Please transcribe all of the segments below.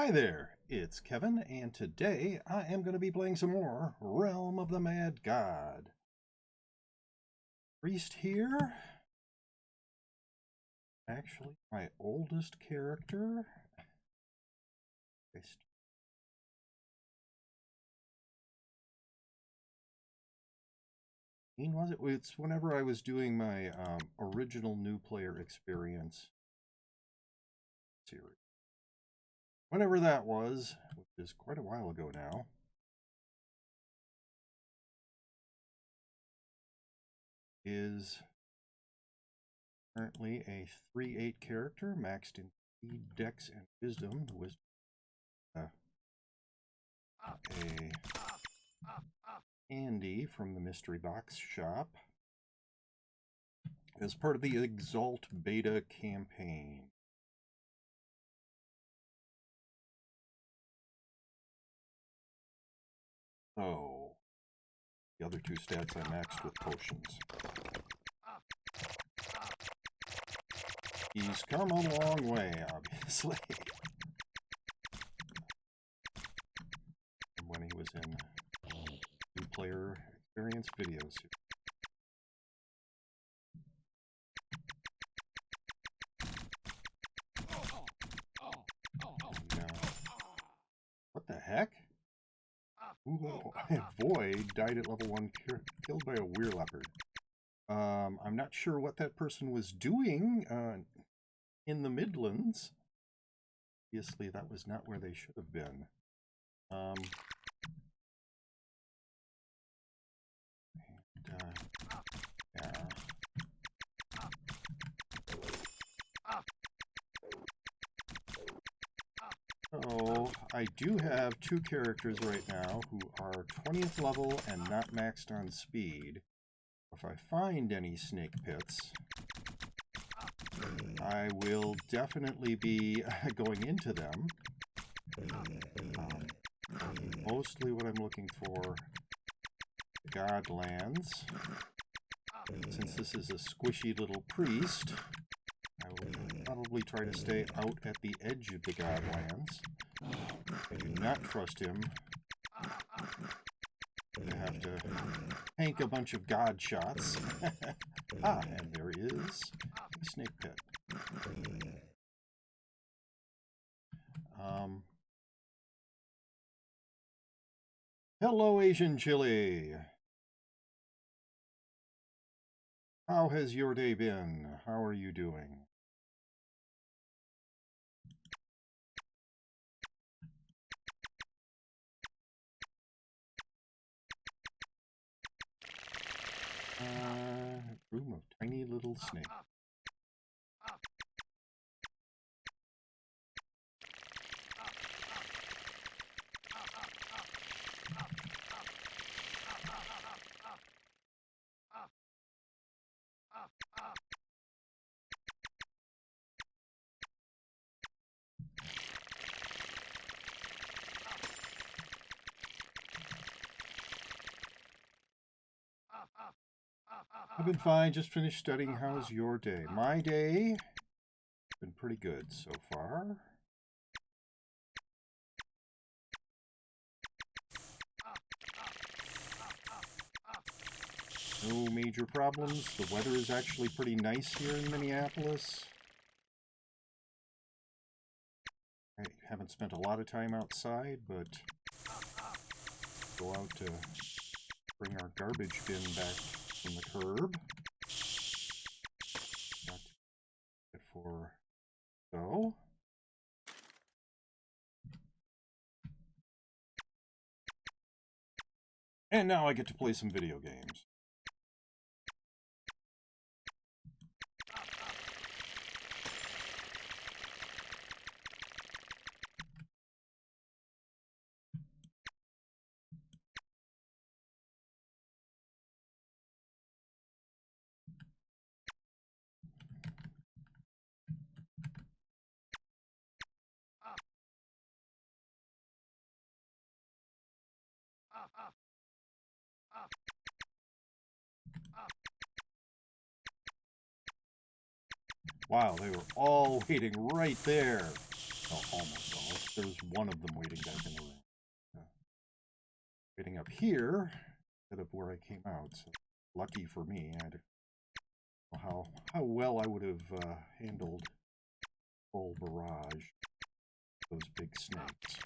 Hi there, it's Kevin, and today I am going to be playing some more Realm of the Mad God. Priest here, actually my oldest character. Was it? It's whenever I was doing my original new player experience series. Whenever that was, which is quite a while ago now. Is currently a 3/8 character, maxed in speed, dex, and wisdom. A Andy from the Mystery Box shop as part of the Exalt beta campaign. So, the other two stats I maxed with potions. He's come a long way, obviously. From when he was in new player experience videos. What the heck? Ooh, Void died at level 1, killed by a weir leopard. I'm not sure what that person was doing in the Midlands. Obviously, that was not where they should have been. Yeah. So, I do have two characters right now who are 20th level and not maxed on speed. If I find any snake pits, I will definitely be going into them. Mostly what I'm looking for, Godlands. Since this is a squishy little priest, I will probably try to stay out at the edge of the Godlands. I do not trust him to have to tank a bunch of god shots. And there is a snake pit. Hello, Asian Chili. How has your day been? How are you doing? Room of tiny little snakes. I've been fine, just finished studying. How's your day? My day has been pretty good so far. No major problems. The weather is actually pretty nice here in Minneapolis. I haven't spent a lot of time outside, but go out to bring our garbage bin back from the curb. Got it for so. And now I get to play some video games. Wow, they were all waiting right there. well, almost all. There's one of them waiting back in the room. Waiting up here instead of where I came out. So lucky for me. I had to know how well I would have handled full barrage those big snakes.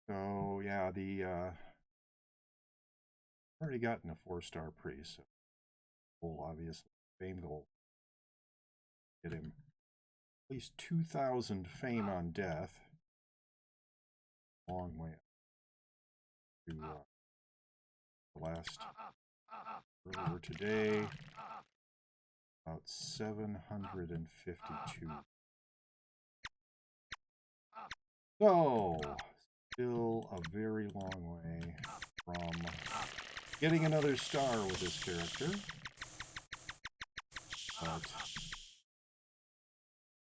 So yeah, already gotten a 4-star priest. So goal, obviously, fame goal. Get him at least 2,000 fame on death. Long way to the last earlier today. About 752. So, still a very long way from getting another star with this character. But,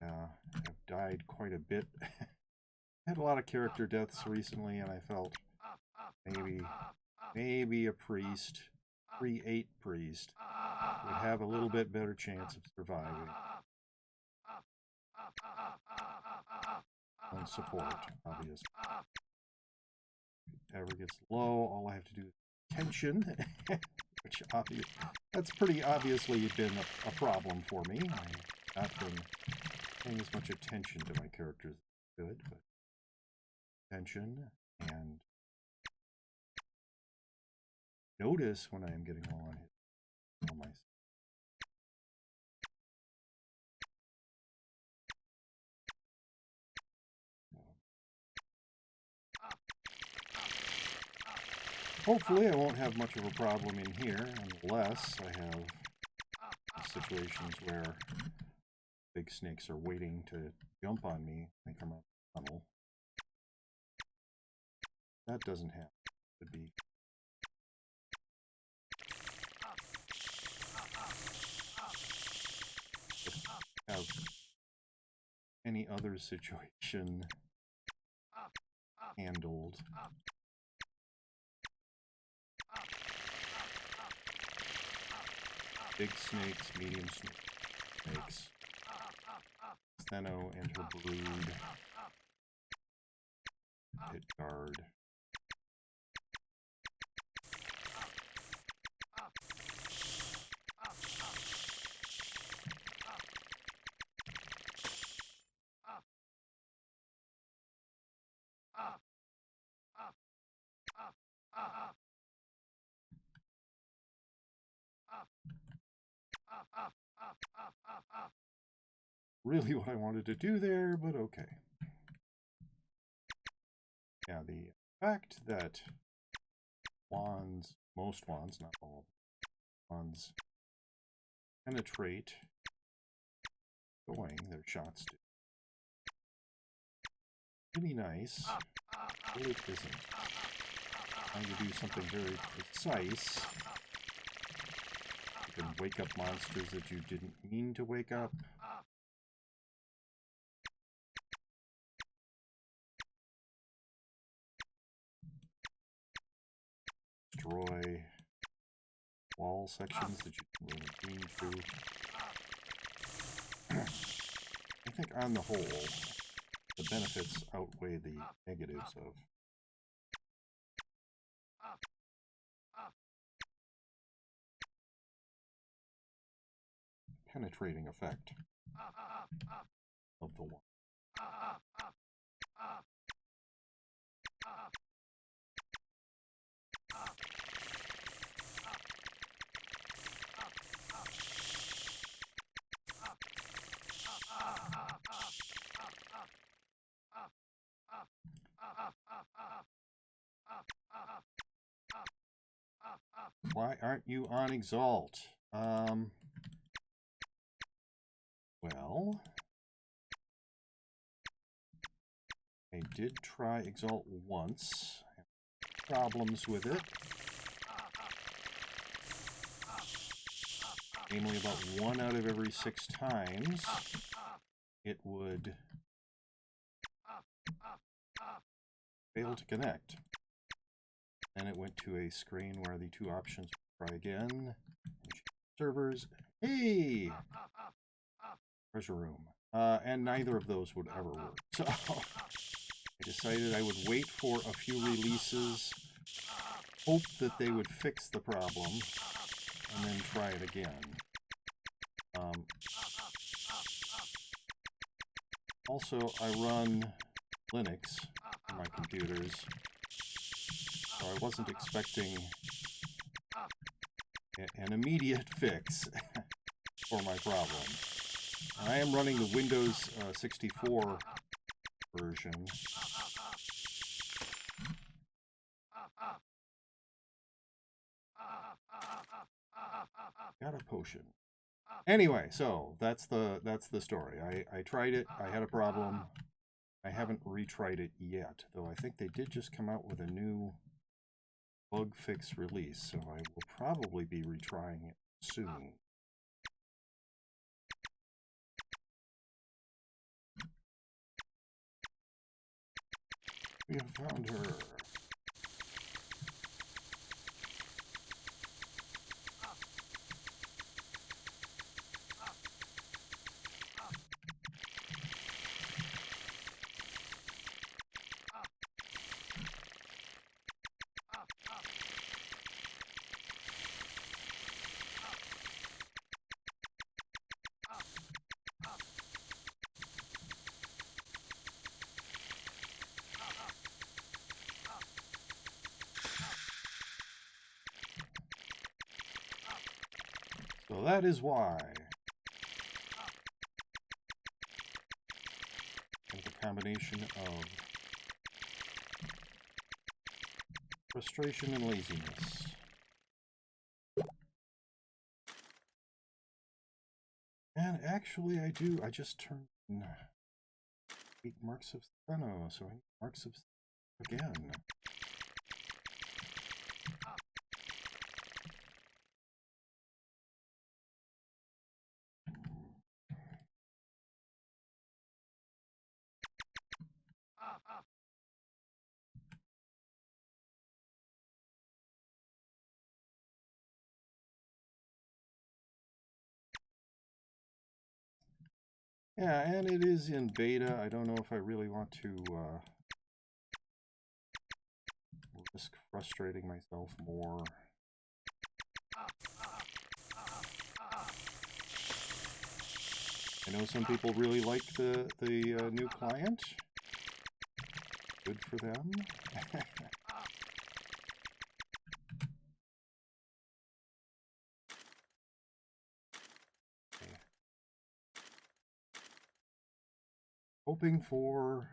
I've died quite a bit. Had a lot of character deaths recently, and I felt maybe a priest, 3/8 priest, would have a little bit better chance of surviving. On support, obviously. If it ever gets low, all I have to do is tension, which that's pretty obviously been a problem for me. I've not been paying as much attention to my characters as I could, but tension and notice when I am getting low on hit. Hopefully I won't have much of a problem in here unless I have situations where big snakes are waiting to jump on me when they come out of the tunnel. That doesn't happen. It could be have any other situation handled. Big snakes, medium snakes, Stheno and her brood, hit guard. Really what I wanted to do there, but okay. Yeah, the fact that wands, most wands, not all wands, penetrate going their shots to. Really nice, but it isn't. Trying to do something very precise. You can wake up monsters that you didn't mean to wake up. Destroy wall sections that you can really clean through. I think on the whole, the benefits outweigh the negatives of penetrating effect of the one. Why aren't you on Exalt? Well, I did try Exalt once. Had problems with it. Namely, about 1 out of every 6 times, it would fail to connect. Then it went to a screen where the two options try again. Servers. Hey! Treasure room. And neither of those would ever work. So I decided I would wait for a few releases, hope that they would fix the problem, and then try it again. Also, I run Linux on my computers, so I wasn't expecting an immediate fix for my problem. I am running the Windows 64 version. Got a potion. Anyway, so that's the story. I tried it. I had a problem. I haven't retried it yet, though I think they did just come out with a new bug fix release, so I will probably be retrying it soon. We have found her. So that is why. It's a combination of frustration and laziness. And actually I just turned in 8 marks of Steno, so I need marks of Steno again. Yeah, and it is in beta. I don't know if I really want to risk frustrating myself more. I know some people really like the new client. Good for them. Hoping for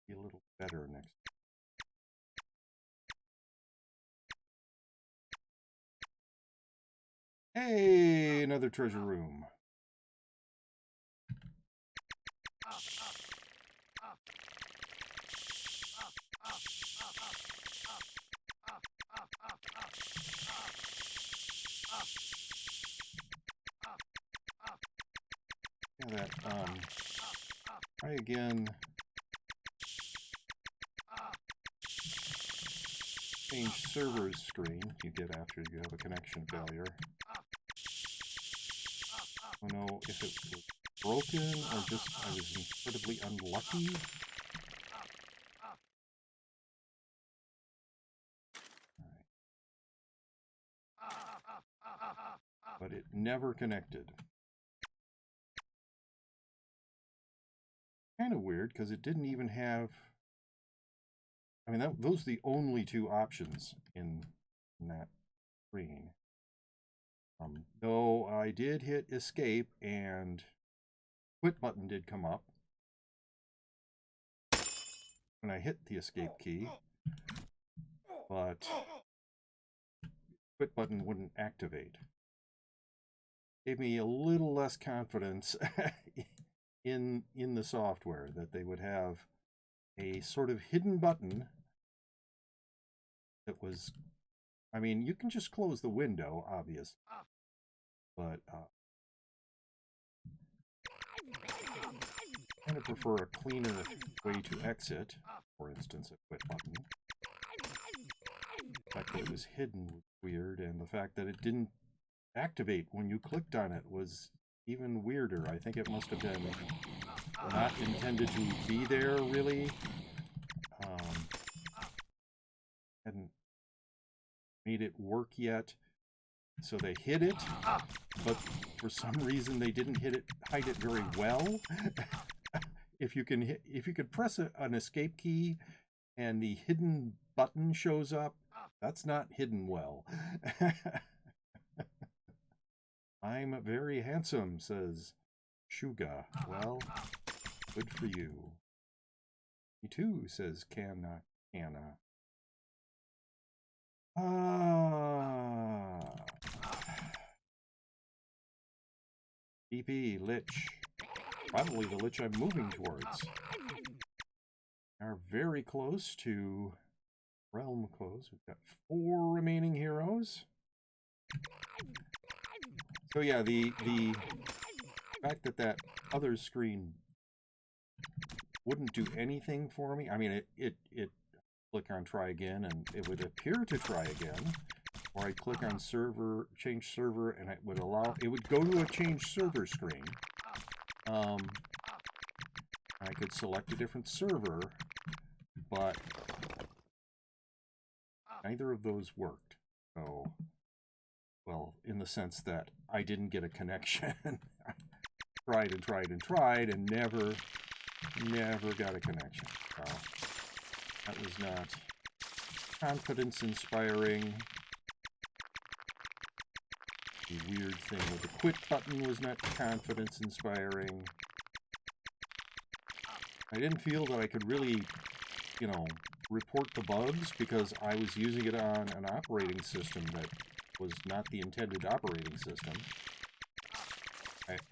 be a little better next. Hey, another treasure room. Yeah, that try again. Change servers screen you get after you have a connection failure. I don't know if it was broken or just I was incredibly unlucky. But it never connected. Kind of weird because it didn't even have. I mean, those are the only two options in that screen. Though I did hit escape and quit button did come up when I hit the escape key, but quit button wouldn't activate. Gave me a little less confidence in the software that they would have a sort of hidden button that was, I mean, you can just close the window, obviously, but I kind of prefer a cleaner way to exit, for instance, a quit button. The fact that it was hidden was weird, and the fact that it didn't activate when you clicked on it was even weirder. I think it must have been not intended to be there, really. Hadn't made it work yet. So they hid it, but for some reason they didn't hide it very well. If you could press an escape key and the hidden button shows up, that's not hidden well. I'm very handsome, says Shuga. Well, good for you. Me too, says Kanna. BP, Lich. Probably the Lich I'm moving towards. Are very close to realm close. We've got 4 remaining heroes. So yeah, the fact that other screen wouldn't do anything for me. I mean, it click on try again, and it would appear to try again. Or I'd click on server, change server, and it would go to a change server screen. I could select a different server, but neither of those worked. So, well, in the sense that I didn't get a connection. I tried and tried and tried and never got a connection. So that was not confidence inspiring. The weird thing with the quit button was not confidence inspiring. I didn't feel that I could really, report the bugs because I was using it on an operating system that was not the intended operating system.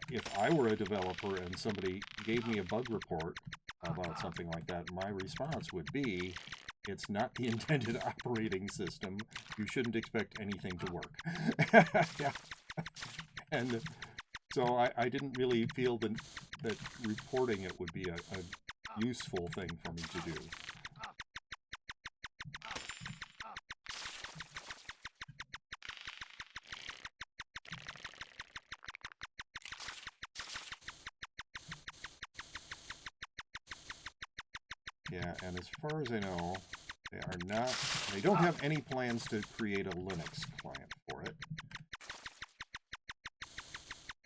If I were a developer and somebody gave me a bug report about something like that, my response would be, it's not the intended operating system. You shouldn't expect anything to work. Yeah. And so I didn't really feel that reporting it would be a useful thing for me to do. Yeah, and as far as I know, they don't have any plans to create a Linux client for it.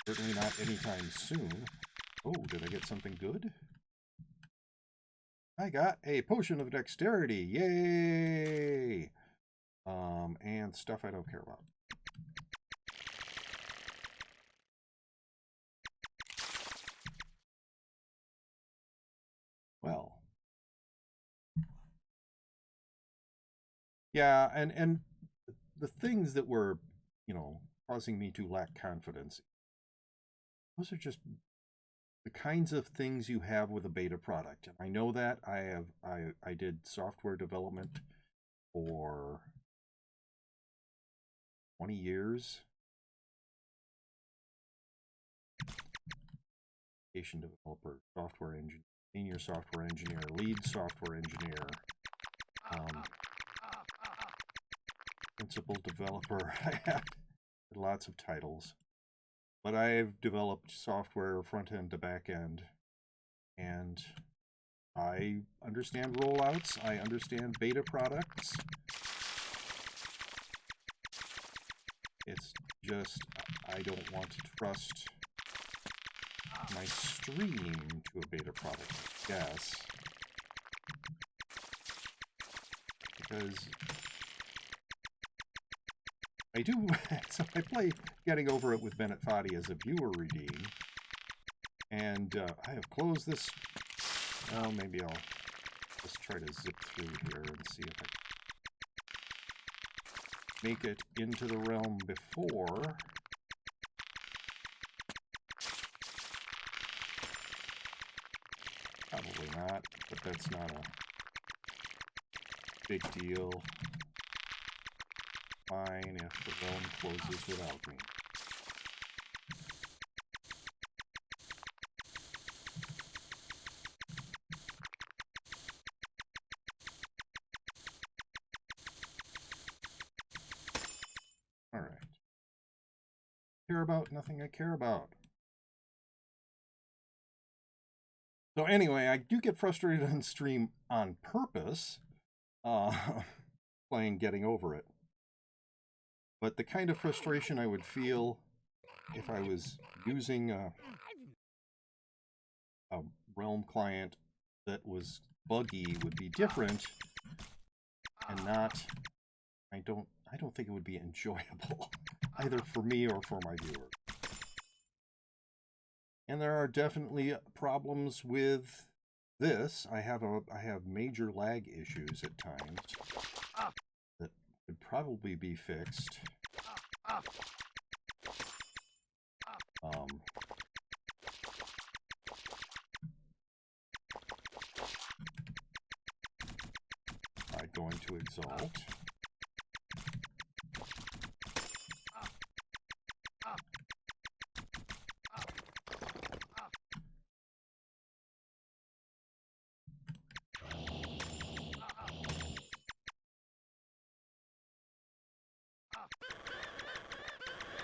Certainly not anytime soon. Oh, did I get something good? I got a potion of dexterity. Yay! And stuff I don't care about. Well. Yeah, and the things that were, causing me to lack confidence, those are just the kinds of things you have with a beta product. And I know that I did software development for 20 years. Application developer, software engineer, senior software engineer, lead software engineer, principal developer. I had lots of titles. But I've developed software front end to back end, and I understand rollouts, I understand beta products. It's just I don't want to trust my stream to a beta product, I guess. Because I do, so I play Getting Over It with Bennett Foddy as a viewer redeem, and I have closed this. Well, maybe I'll just try to zip through here and see if I can make it into the realm before. Probably not, but that's not a big deal. Fine if the realm closes without me. care about, nothing I care about. So anyway, I do get frustrated on stream on purpose, playing Getting Over It. But the kind of frustration I would feel if I was using a Realm client that was buggy would be different, and not. I don't think it would be enjoyable either for me or for my viewer. And there are definitely problems with this. I have major lag issues at times that could probably be fixed. By going to Exalt.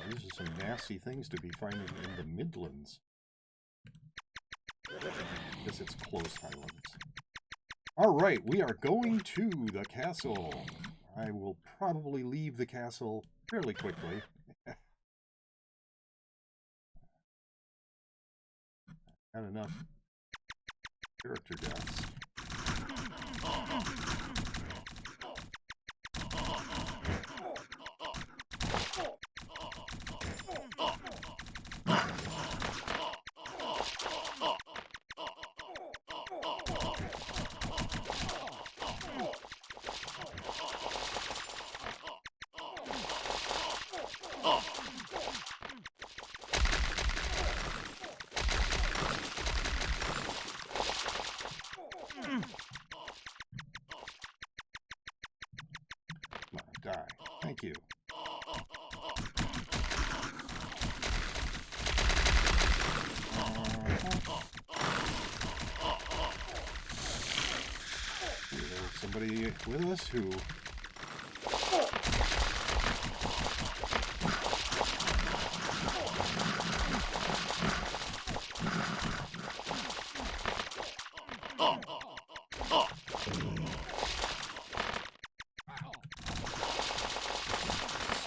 These are some nasty things to be finding in the Midlands. Because it's close Highlands. Alright, we are going to the castle. I will probably leave the castle fairly quickly. Had enough character deaths. Die. Thank you. There's somebody with us who...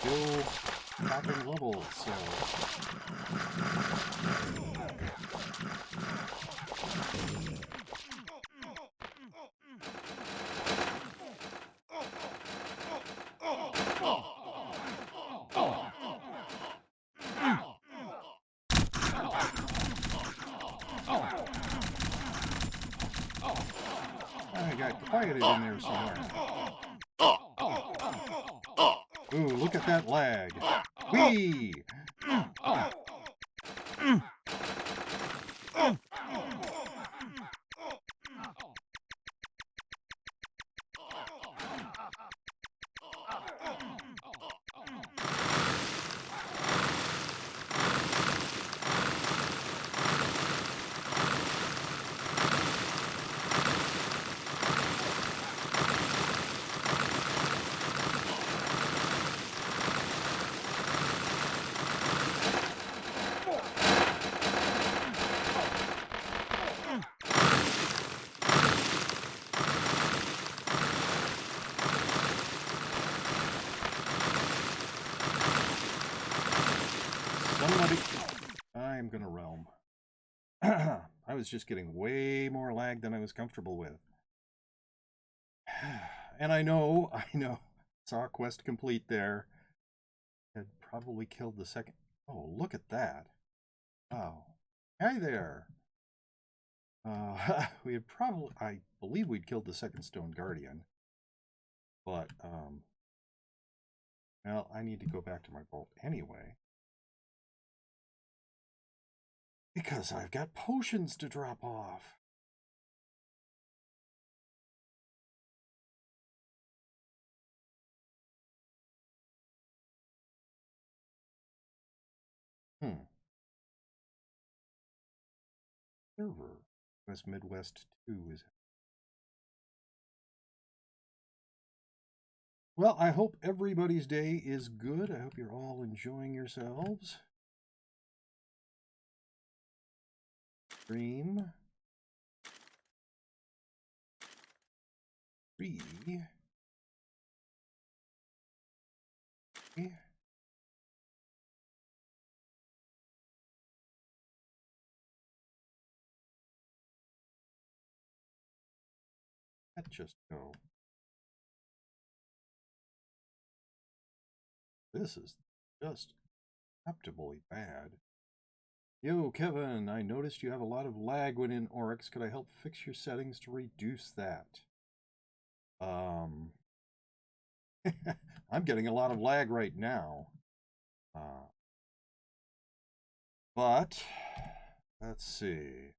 Still popping levels, so... I got quieted in there somewhere. Ooh, look at that lag. Whee! I'm gonna Realm. I was just getting way more lag than I was comfortable with. And I know, saw quest complete there. Had probably killed the second. Oh, look at that. Wow. Hi there. We had probably, I believe we'd killed the second Stone Guardian. But, well, I need to go back to my vault anyway. Because I've got potions to drop off. Server. West Midwest 2 is... Well, I hope everybody's day is good. I hope you're all enjoying yourselves. Stream. 3. That just go. This is just acceptably bad. Yo, Kevin, I noticed you have a lot of lag when in Oryx. Could I help fix your settings to reduce that? I'm getting a lot of lag right now. But, let's see.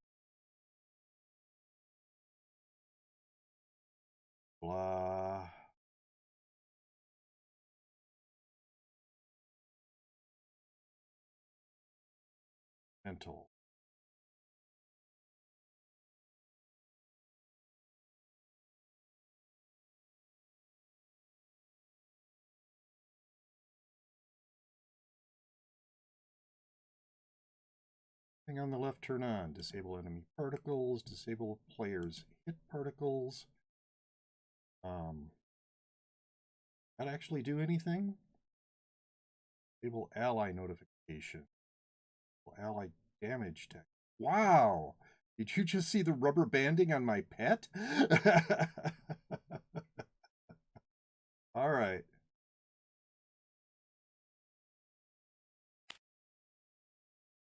Blah. Mental. Thing on the left, turn on. Disable enemy particles. Disable players' hit particles. That actually do anything? Disable ally notification. Ally damage tech. Wow! Did you just see the rubber banding on my pet? All right.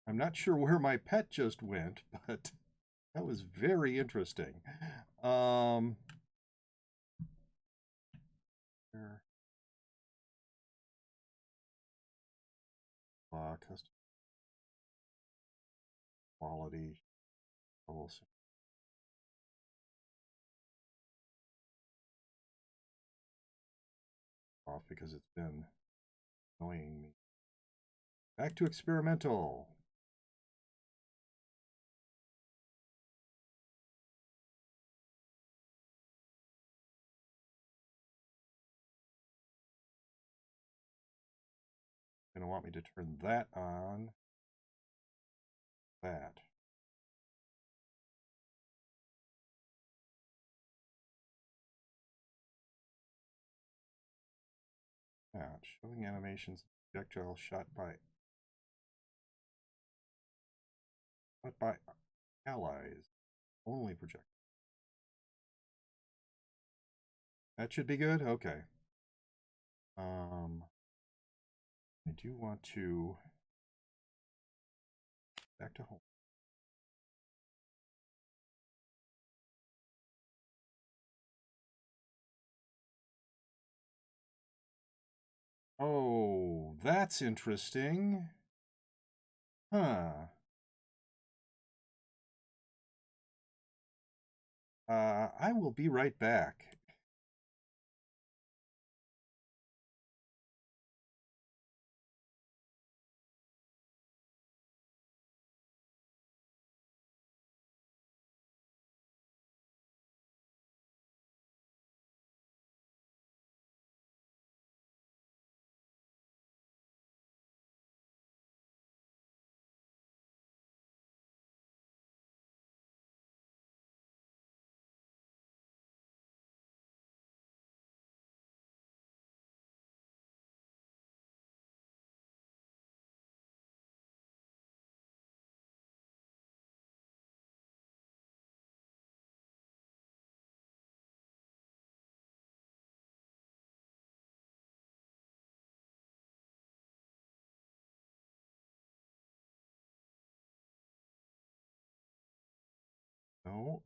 I'm not sure where my pet just went, but that was very interesting. Custom quality. Off because it's been annoying me. Back to experimental. Going to want me to turn that on. That. That. Showing animations. Projectile shot by allies. Only projectile. That should be good? Okay. I do want to back to home. Oh, that's interesting. Huh. I will be right back. No.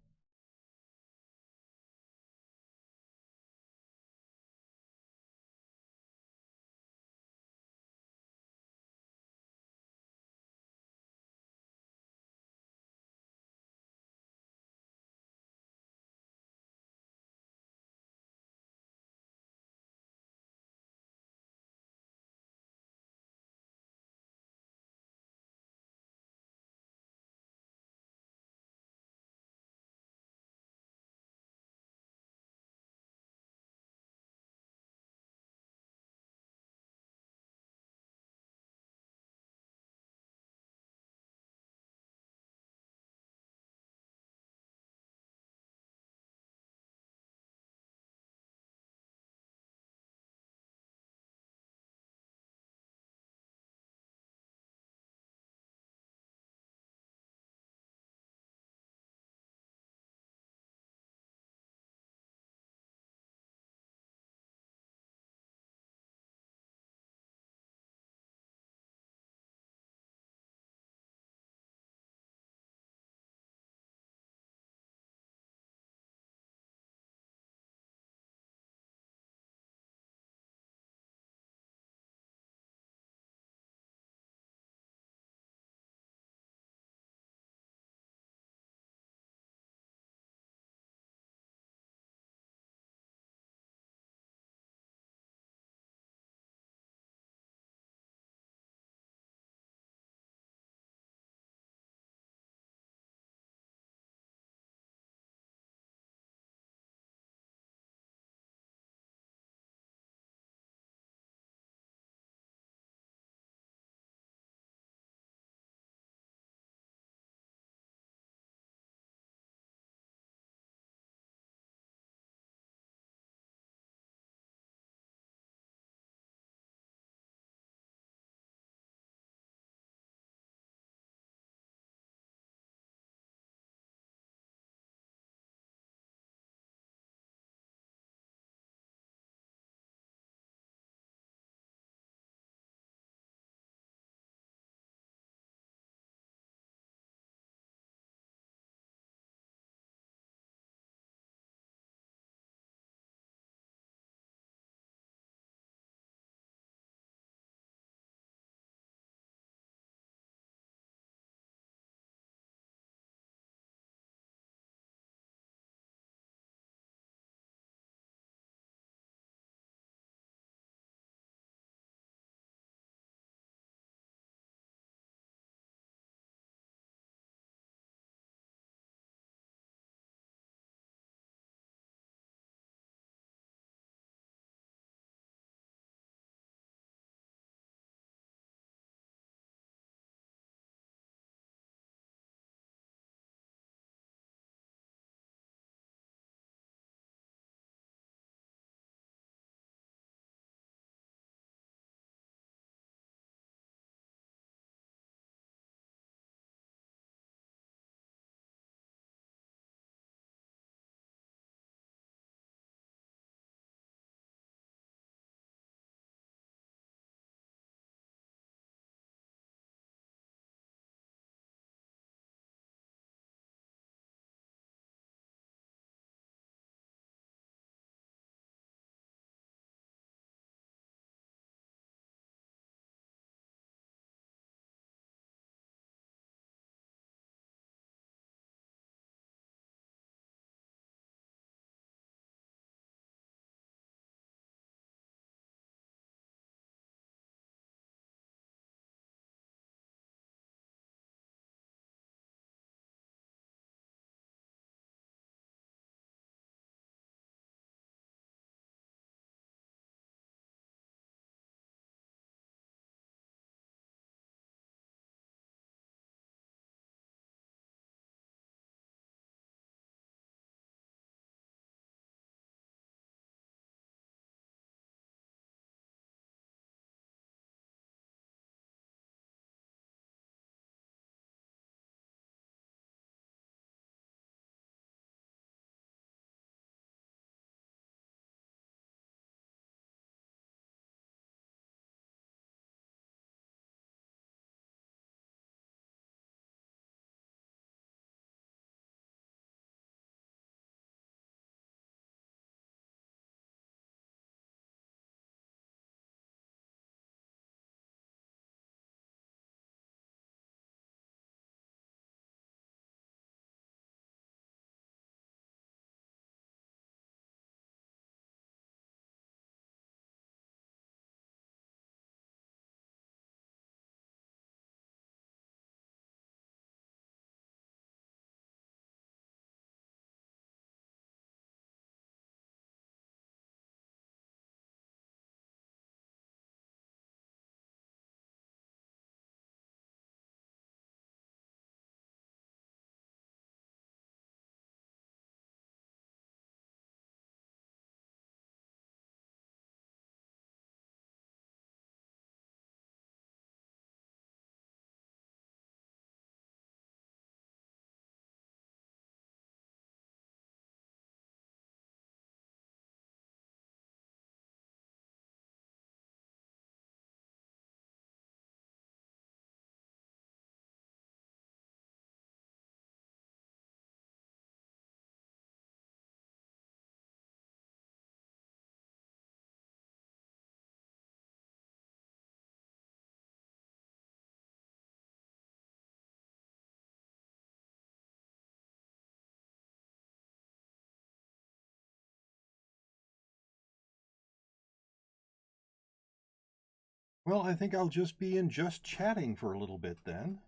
Well, I think I'll just be in just chatting for a little bit then.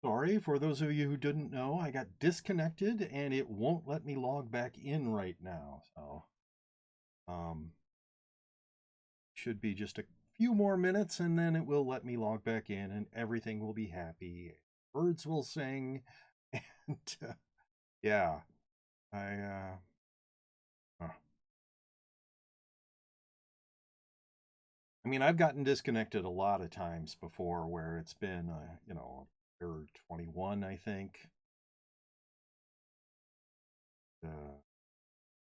Sorry, for those of you who didn't know, I got disconnected and it won't let me log back in right now. So, um, should be just a few more minutes and then it will let me log back in and everything will be happy. Birds will sing. And yeah, I, uh, I mean, I've gotten disconnected a lot of times before where it's been, you know, or 21, I think. Uh,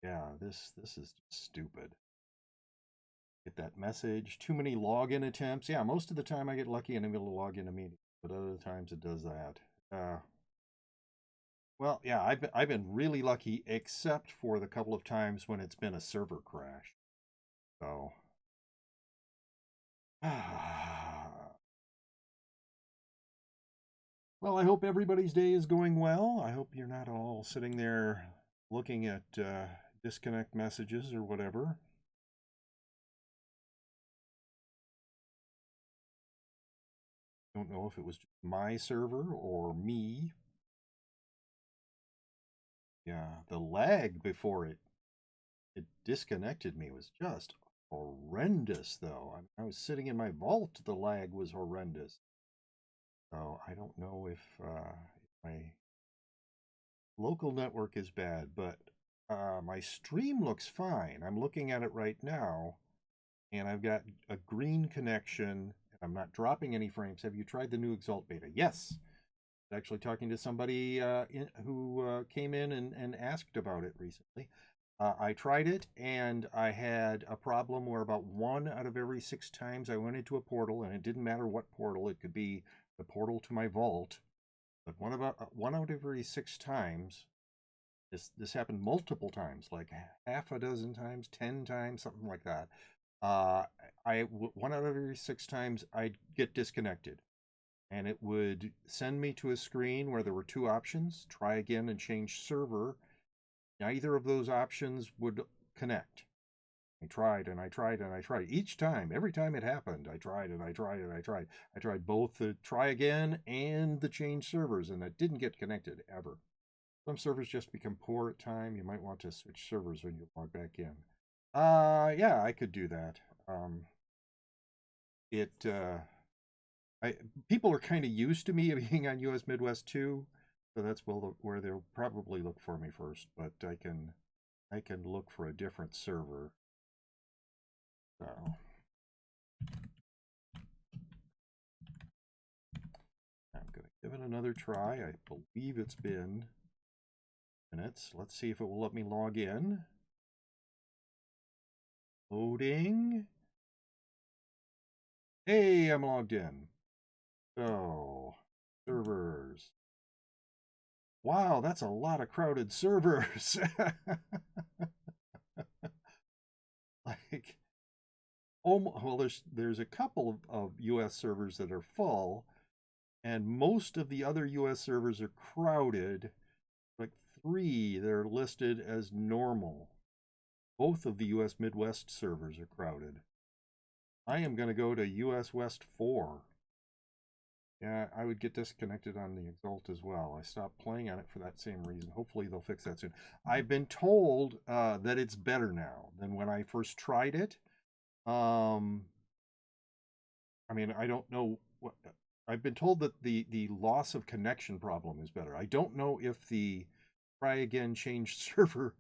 yeah, this is just stupid. Get that message. Too many login attempts. Yeah, most of the time I get lucky and I'm able to log in immediately, but other times it does that. Well, yeah, I've been really lucky, except for the couple of times when it's been a server crash. So, well, I hope everybody's day is going well. I hope you're not all sitting there looking at disconnect messages or whatever. Don't know if it was my server or me. Yeah, the lag before it disconnected me was just horrendous, though. I was sitting in my vault. The lag was horrendous. So I don't know if my local network is bad, but my stream looks fine. I'm looking at it right now, and I've got a green connection. I'm not dropping any frames. Have you tried the new Exalt beta? Yes. Actually talking to somebody who came in and asked about it recently. I tried it and I had a problem where about 1 out of every 6 times I went into a portal, and it didn't matter what portal, it could be the portal to my vault, but 1 out of every 6 times, this happened multiple times, like half a dozen times, 10 times, something like that. Uh, 1 out of every 6 times I'd get disconnected and it would send me to a screen where there were two options: try again and change server. Neither of those options would connect. I tried and I tried and I tried. Each time, every time it happened, I tried and I tried and I tried. I tried both the try again and the change servers, and that didn't get connected ever. Some servers just become poor at time. You might want to switch servers when you log back in. Yeah, I could do that. It I People are kind of used to me being on US Midwest 2, so that's where they'll probably look for me first. But I can look for a different server. So I'm gonna give it another try. I believe it's been minutes. Let's see if it will let me log in. Loading. Hey, I'm logged in. So servers. Wow, that's a lot of crowded servers. Like, oh, well, there's a couple of US servers that are full, and most of the other US servers are crowded. Like 3, they're listed as normal. Both of the US Midwest servers are crowded. I am going to go to US West 4. Yeah, I would get disconnected on the Exalt as well. I stopped playing on it for that same reason. Hopefully they'll fix that soon. I've been told that it's better now than when I first tried it. Um, I mean, I don't know what I've been told that the loss of connection problem is better. I don't know if the try again change server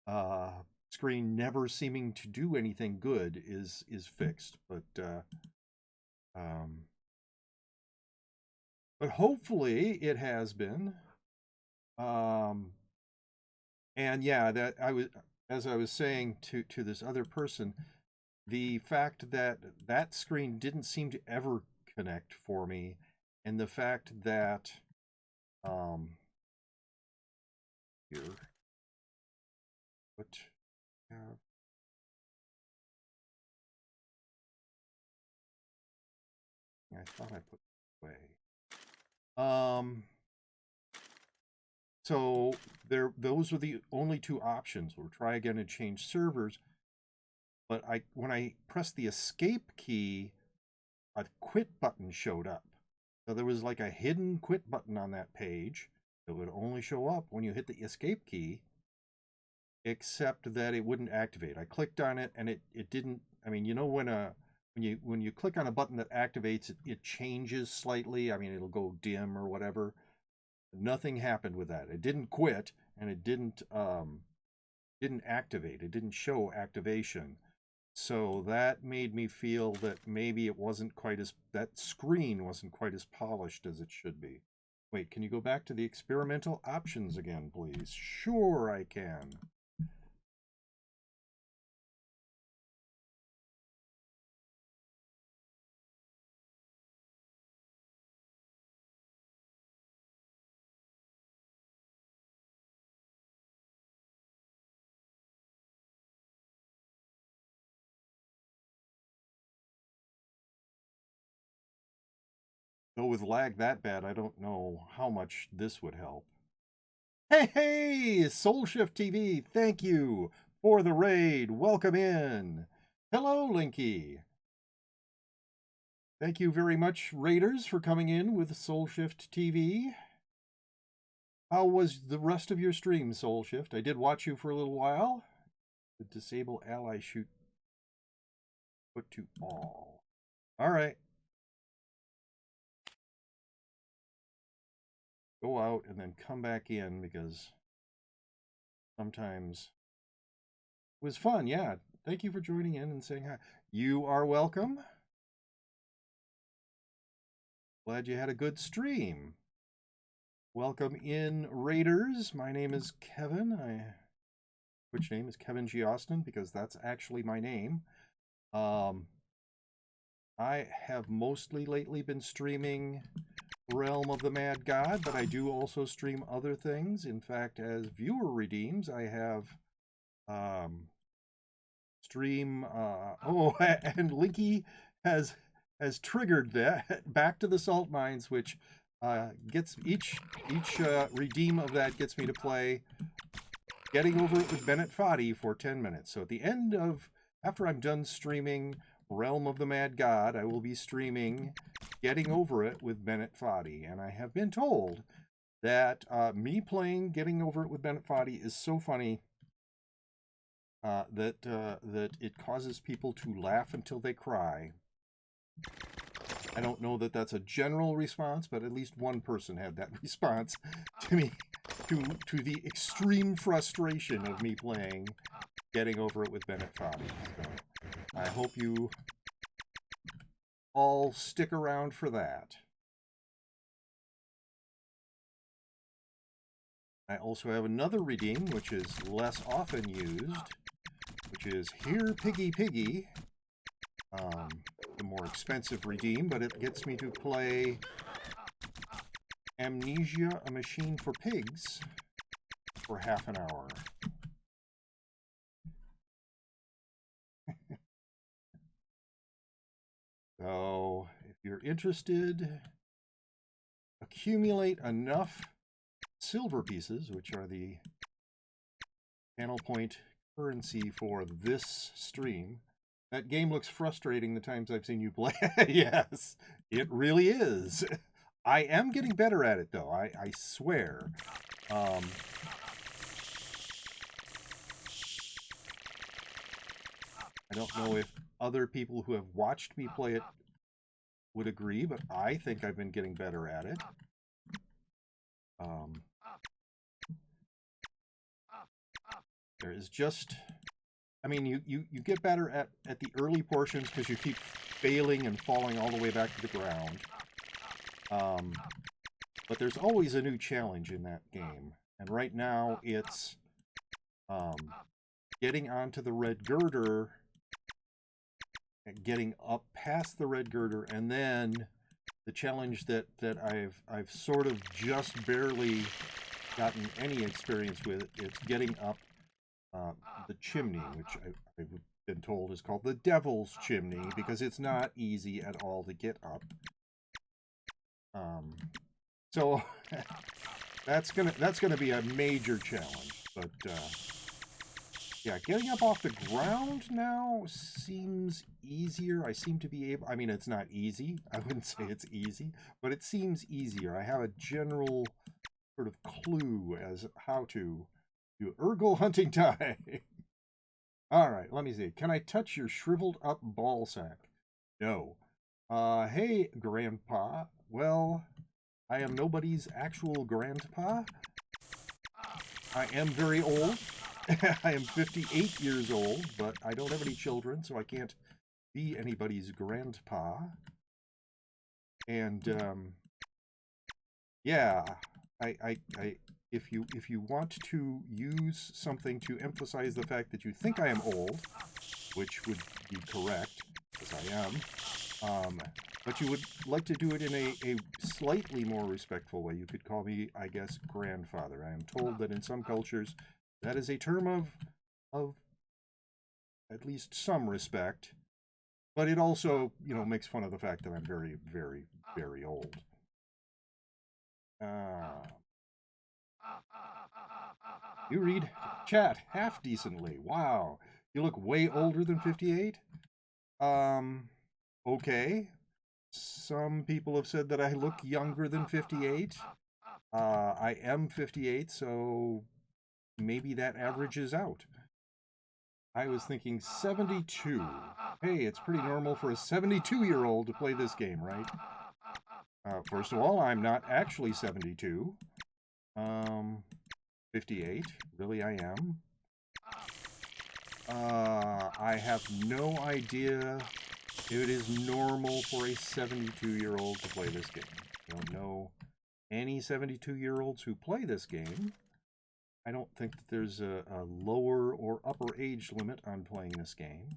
uh, screen never seeming to do anything good is fixed, um, but hopefully it has been. Um, and yeah, that I was as I was saying to this other person, the fact that that screen didn't seem to ever connect for me, and the fact that um here what I thought I put it away. So those were the only two options, or try again and change servers. But when I pressed the escape key, a quit button showed up. So there was like a hidden quit button on that page that would only show up when you hit the escape key, except that it wouldn't activate. I clicked on it and it didn't. I mean, you know, when you click on a button that activates it, it changes slightly. I mean, it'll go dim or whatever. Nothing happened with that. It didn't quit, and it didn't activate. It didn't show activation. So that made me feel that maybe it wasn't quite as, that screen wasn't quite as polished as it should be. Wait, can you go back to the experimental options again, please? Sure, I can. Though with lag that bad, I don't know how much this would help. Hey, hey, SoulShift TV, thank you for the raid. Welcome in. Hello, Linky. Thank you very much, Raiders, for coming in with SoulShift TV. How was the rest of your stream, SoulShift? I did watch you for a little while. The disable ally shoot put to all. All right. Go out and then come back in, because sometimes it was fun. Yeah. Thank you for joining in and saying hi. You are welcome. Glad you had a good stream. Welcome in, Raiders. My name is Kevin. Which name is Kevin G. Austin, because that's actually my name. I have mostly lately been streaming Realm of the Mad God, but I do also stream other things. In fact, as viewer redeems, I have stream and Linky has triggered that back to the salt mines, which gets each redeem of that gets me to play Getting Over It with Bennett Foddy for 10 minutes. So at the end of, after I'm done streaming Realm of the Mad God, I will be streaming Getting Over It with Bennett Foddy. And I have been told that me playing Getting Over It with Bennett Foddy is so funny that it causes people to laugh until they cry. I don't know that that's a general response, but at least one person had that response to me, to the extreme frustration of me playing Getting Over It with Bennett Foddy. So I hope you all stick around for that. I also have another redeem, which is less often used, which is Here Piggy Piggy. The more expensive redeem, but it gets me to play Amnesia, a Machine for Pigs for half an hour. So, if you're interested, accumulate enough silver pieces, which are the panel point currency for this stream. That game looks frustrating the times I've seen you play. Yes, it really is. I am getting better at it, though. I swear. I don't know if other people who have watched me play it would agree, but I think I've been getting better at it. There is just... I mean, you get better at the early portions because you keep failing and falling all the way back to the ground. But there's always a new challenge in that game. And right now it's getting onto the red girder, getting up past the red girder, and then the challenge that I've sort of just barely gotten any experience with, it's getting up the chimney, which I've been told is called the Devil's Chimney, because it's not easy at all to get up. So that's gonna be a major challenge, but Yeah, getting up off the ground now seems easier. I seem to be able, I mean, it's not easy. I wouldn't say it's easy, but it seems easier. I have a general sort of clue as how to do Urgle hunting time. All right, let me see. Can I touch your shriveled up ball sack? No. Hey, Grandpa. Well, I am nobody's actual grandpa. I am very old. I am 58 years old, but I don't have any children, so I can't be anybody's grandpa. And yeah, if you want to use something to emphasize the fact that you think I am old, which would be correct, because I am, but you would like to do it in a slightly more respectful way, you could call me, I guess, grandfather. I am told that in some cultures that is a term of at least some respect, but it also, you know, makes fun of the fact that I'm very, very, very old. You read chat half decently. Wow. You look way older than 58? Okay. Some people have said that I look younger than 58. I am 58, so maybe that averages out. I was thinking 72. Hey, it's pretty normal for a 72-year-old to play this game, right? First of all, I'm not actually 72. 58. Really, I am. I have no idea if it is normal for a 72-year-old to play this game. I don't know any 72-year-olds who play this game. I don't think that there's a lower or upper age limit on playing this game.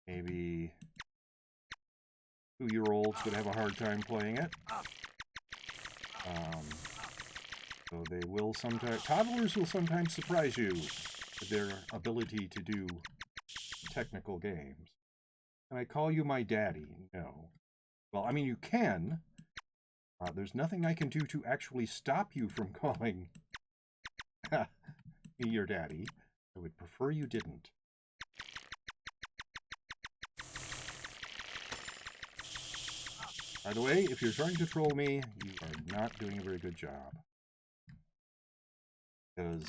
Maybe 2-year-olds would have a hard time playing it. So they will sometimes, toddlers will sometimes surprise you with their ability to do technical games. Can I call you my daddy? No. Well, I mean, you can. There's nothing I can do to actually stop you from calling me your daddy. I would prefer you didn't. By the way, if you're trying to troll me, you are not doing a very good job. Because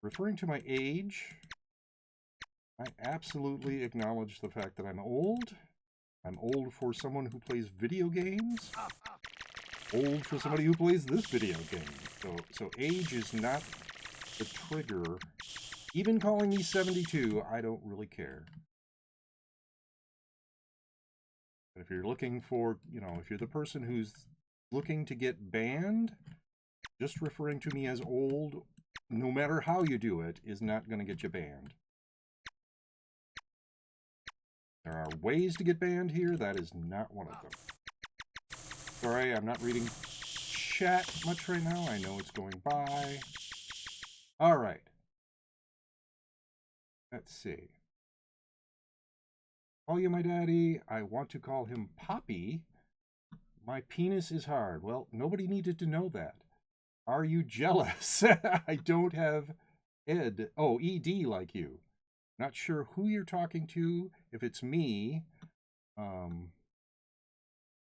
referring to my age, I absolutely acknowledge the fact that I'm old. I'm old for someone who plays video games. Old for somebody who plays this video game. So age is not the trigger. Even calling me 72, I don't really care. But if you're looking for, you know, if you're the person who's looking to get banned, just referring to me as old, no matter how you do it, is not going to get you banned. There are ways to get banned here. That is not one of them. Sorry, I'm not reading chat much right now. I know it's going by. All right. Let's see. Call you my daddy. I want to call him Poppy. My penis is hard. Well, nobody needed to know that. Are you jealous? I don't have Ed. Oh, ED like you. Not sure who you're talking to. If it's me,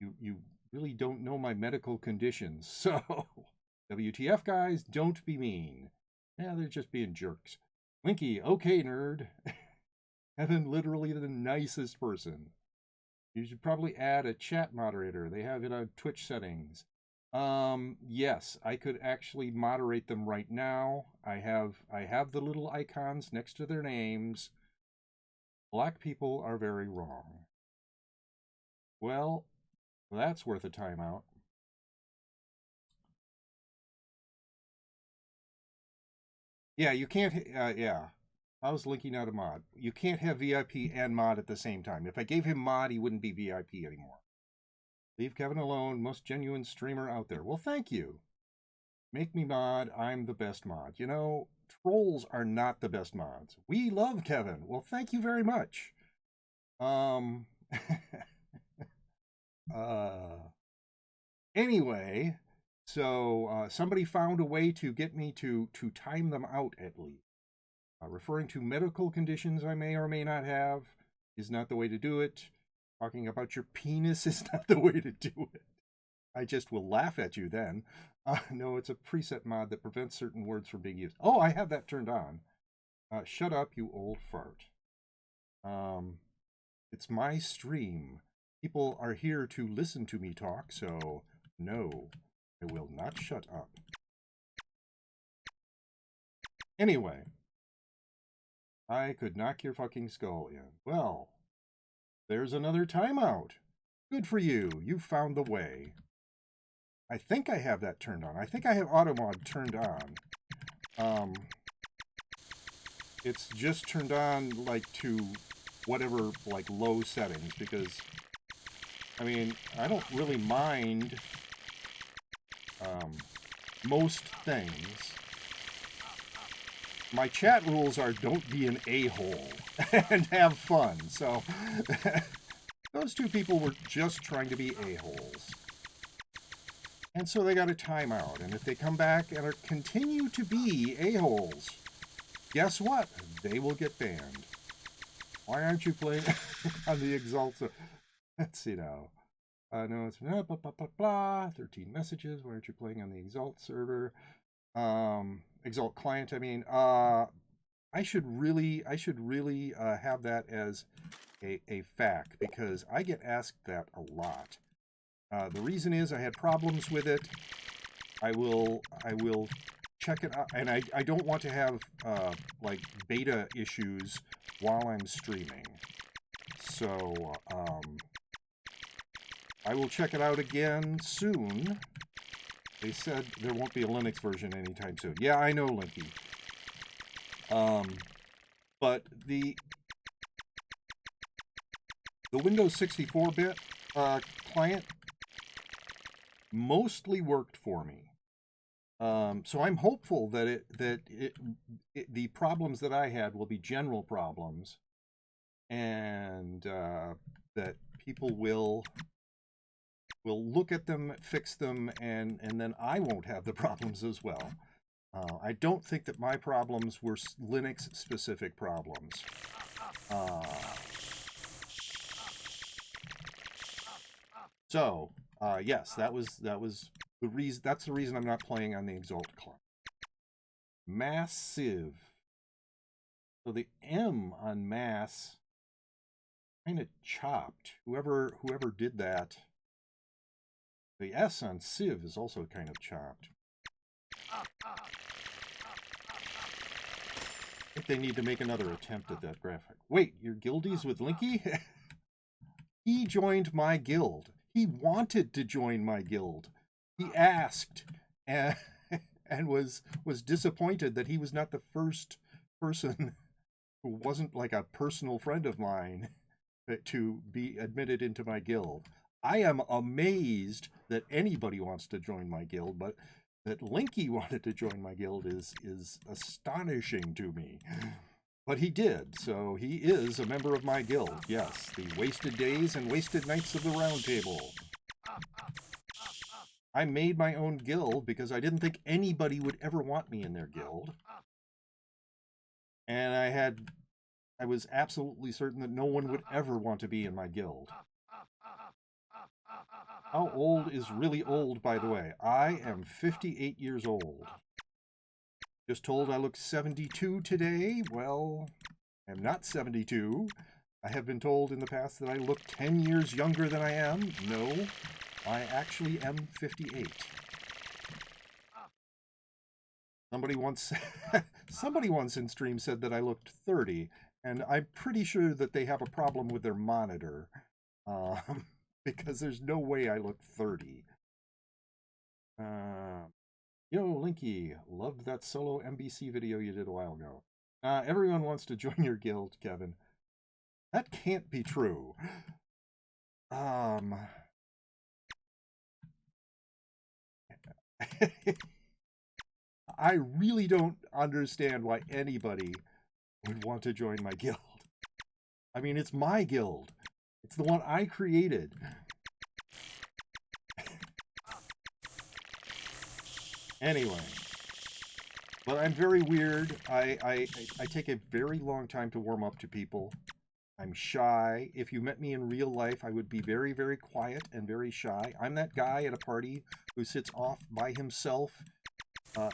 you really don't know my medical conditions. So, WTF guys, don't be mean. Yeah, they're just being jerks. Winky, okay, nerd. Evan, literally the nicest person. You should probably add a chat moderator. They have it on Twitch settings. Yes, I could actually moderate them right now. I have the little icons next to their names. Black people are very wrong. Well, that's worth a timeout. Yeah, you can't, yeah. I was linking out a mod. You can't have VIP and mod at the same time. If I gave him mod, he wouldn't be VIP anymore. Leave Kevin alone, most genuine streamer out there. Well, thank you. Make me mod, I'm the best mod. You know, trolls are not the best mods. We love Kevin. Well, thank you very much. Anyway, So somebody found a way to get me to time them out at least. Referring to medical conditions I may or may not have is not the way to do it. Talking about your penis is not the way to do it. I just will laugh at you then. No, it's a preset mod that prevents certain words from being used. Oh, I have that turned on. Shut up, you old fart. It's my stream. People are here to listen to me talk, so no, I will not shut up. Anyway, I could knock your fucking skull in. Well, there's another timeout. Good for you. You found the way. I think I have that turned on. I think I have auto mod turned on. It's just turned on like to whatever like low settings because I mean I don't really mind most things. My chat rules are don't be an a-hole and have fun. So those two people were just trying to be a-holes. And so they got a timeout. And if they come back and continue to be a-holes, guess what? They will get banned. Why aren't you playing on the Exalt? Let's see now. No, it's blah, blah, blah, blah, blah. 13 messages. Why aren't you playing on the Exalt server? Exalt client. I mean, I should really have that as a fact because I get asked that a lot. The reason is I had problems with it. I will check it out, and I don't want to have like beta issues while I'm streaming. So I will check it out again soon. They said there won't be a Linux version anytime soon. Yeah, I know, Linky. But the Windows 64-bit client mostly worked for me. So I'm hopeful that the problems that I had will be general problems, and that people will look at them, fix them, and then I won't have the problems as well. I don't think that my problems were Linux-specific problems. So yes, that was the reason. That's the reason I'm not playing on the Exalt client. Massive. So the M on mass kind of chopped. Whoever did that. The S on Civ is also kind of chopped. I think they need to make another attempt at that graphic. Wait, you're guildies with Linky? He joined my guild. He wanted to join my guild. He asked and was disappointed that he was not the first person who wasn't like a personal friend of mine to be admitted into my guild. I am amazed that anybody wants to join my guild, but that Linky wanted to join my guild is astonishing to me. But he did, so he is a member of my guild. Yes, the Wasted Days and Wasted Nights of the Round Table. I made my own guild because I didn't think anybody would ever want me in their guild. And I was absolutely certain that no one would ever want to be in my guild. How old is really old, by the way? I am 58 years old. Just told I look 72 today. Well, I'm not 72. I have been told in the past that I look 10 years younger than I am. No, I actually am 58. Somebody once in stream said that I looked 30, and I'm pretty sure that they have a problem with their monitor. Because there's no way I look 30. Yo, Linky, loved that solo MBC video you did a while ago. Everyone wants to join your guild, Kevin. That can't be true. I really don't understand why anybody would want to join my guild. I mean, it's my guild. It's the one I created. Anyway. But I'm very weird. I take a very long time to warm up to people. I'm shy. If you met me in real life, I would be very, very quiet and very shy. I'm that guy at a party who sits off by himself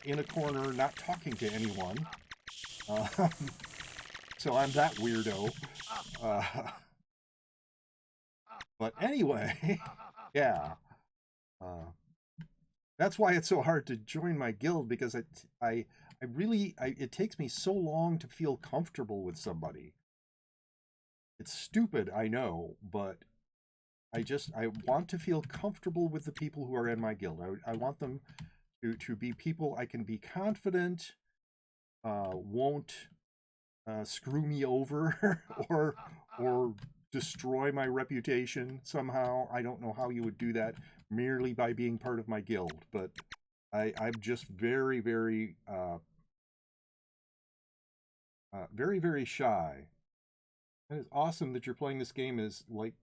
in a corner, not talking to anyone. So I'm that weirdo. But anyway, yeah. That's why it's so hard to join my guild, because it takes me so long to feel comfortable with somebody. It's stupid, I know, but I want to feel comfortable with the people who are in my guild. I want them to be people I can be confident won't screw me over or destroy my reputation somehow. I don't know how you would do that merely by being part of my guild, but I'm just very, very, very, very shy. And it's awesome that you're playing this game as, like,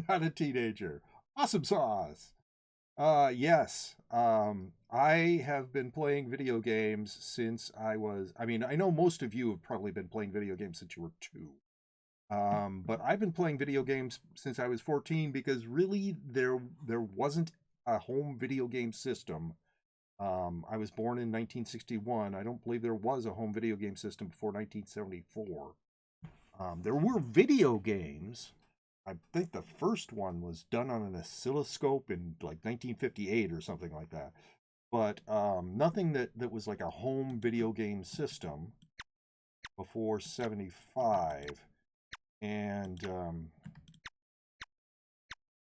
not a teenager. Awesome sauce! Yes. I have been playing video games since I mean, I know most of you have probably been playing video games since you were 2. But I've been playing video games since I was 14, because really there wasn't a home video game system. I was born in 1961. I don't believe there was a home video game system before 1974. There were video games. I think the first one was done on an oscilloscope in like 1958 or something like that. But nothing that was like a home video game system before 75. And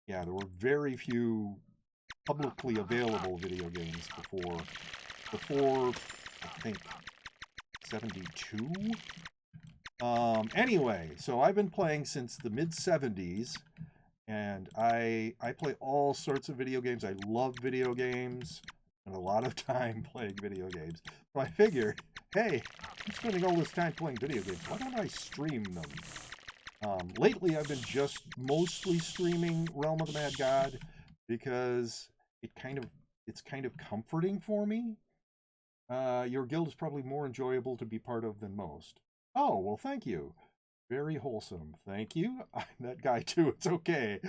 yeah, there were very few publicly available video games before I think 72. Anyway, so I've been playing since the mid-70s, and I play all sorts of video games. I love video games, and a lot of time playing video games. So I figured, hey, I'm spending all this time playing video games. Why don't I stream them? Lately, I've been just mostly streaming Realm of the Mad God, because it's kind of comforting for me. Your guild is probably more enjoyable to be part of than most. Oh, well, thank you. Very wholesome. Thank you. I'm that guy too. It's okay.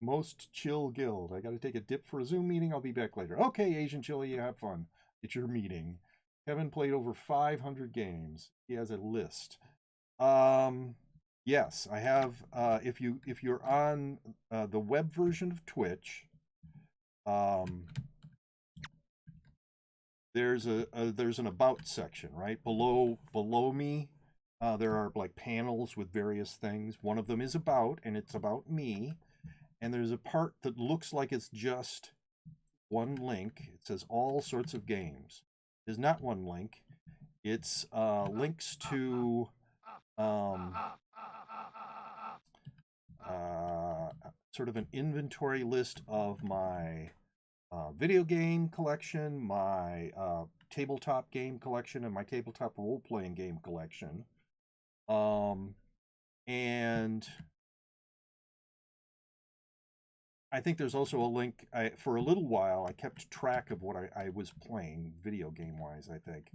Most chill guild. I got to take a dip for a Zoom meeting. I'll be back later. Okay, Asian Chili, you have fun. It's your meeting. Kevin played over 500 games. He has a list. Yes, I have. If you're on the web version of Twitch, there's an about section right below me. There are like panels with various things. One of them is about, and it's about me. And there's a part that looks like it's just one link. It says all sorts of games. There's not one link. It's links to sort of an inventory list of my video game collection, my tabletop game collection, and my tabletop role-playing game collection. And I think there's also a link. For a little while, I kept track of what I was playing video game-wise, I think.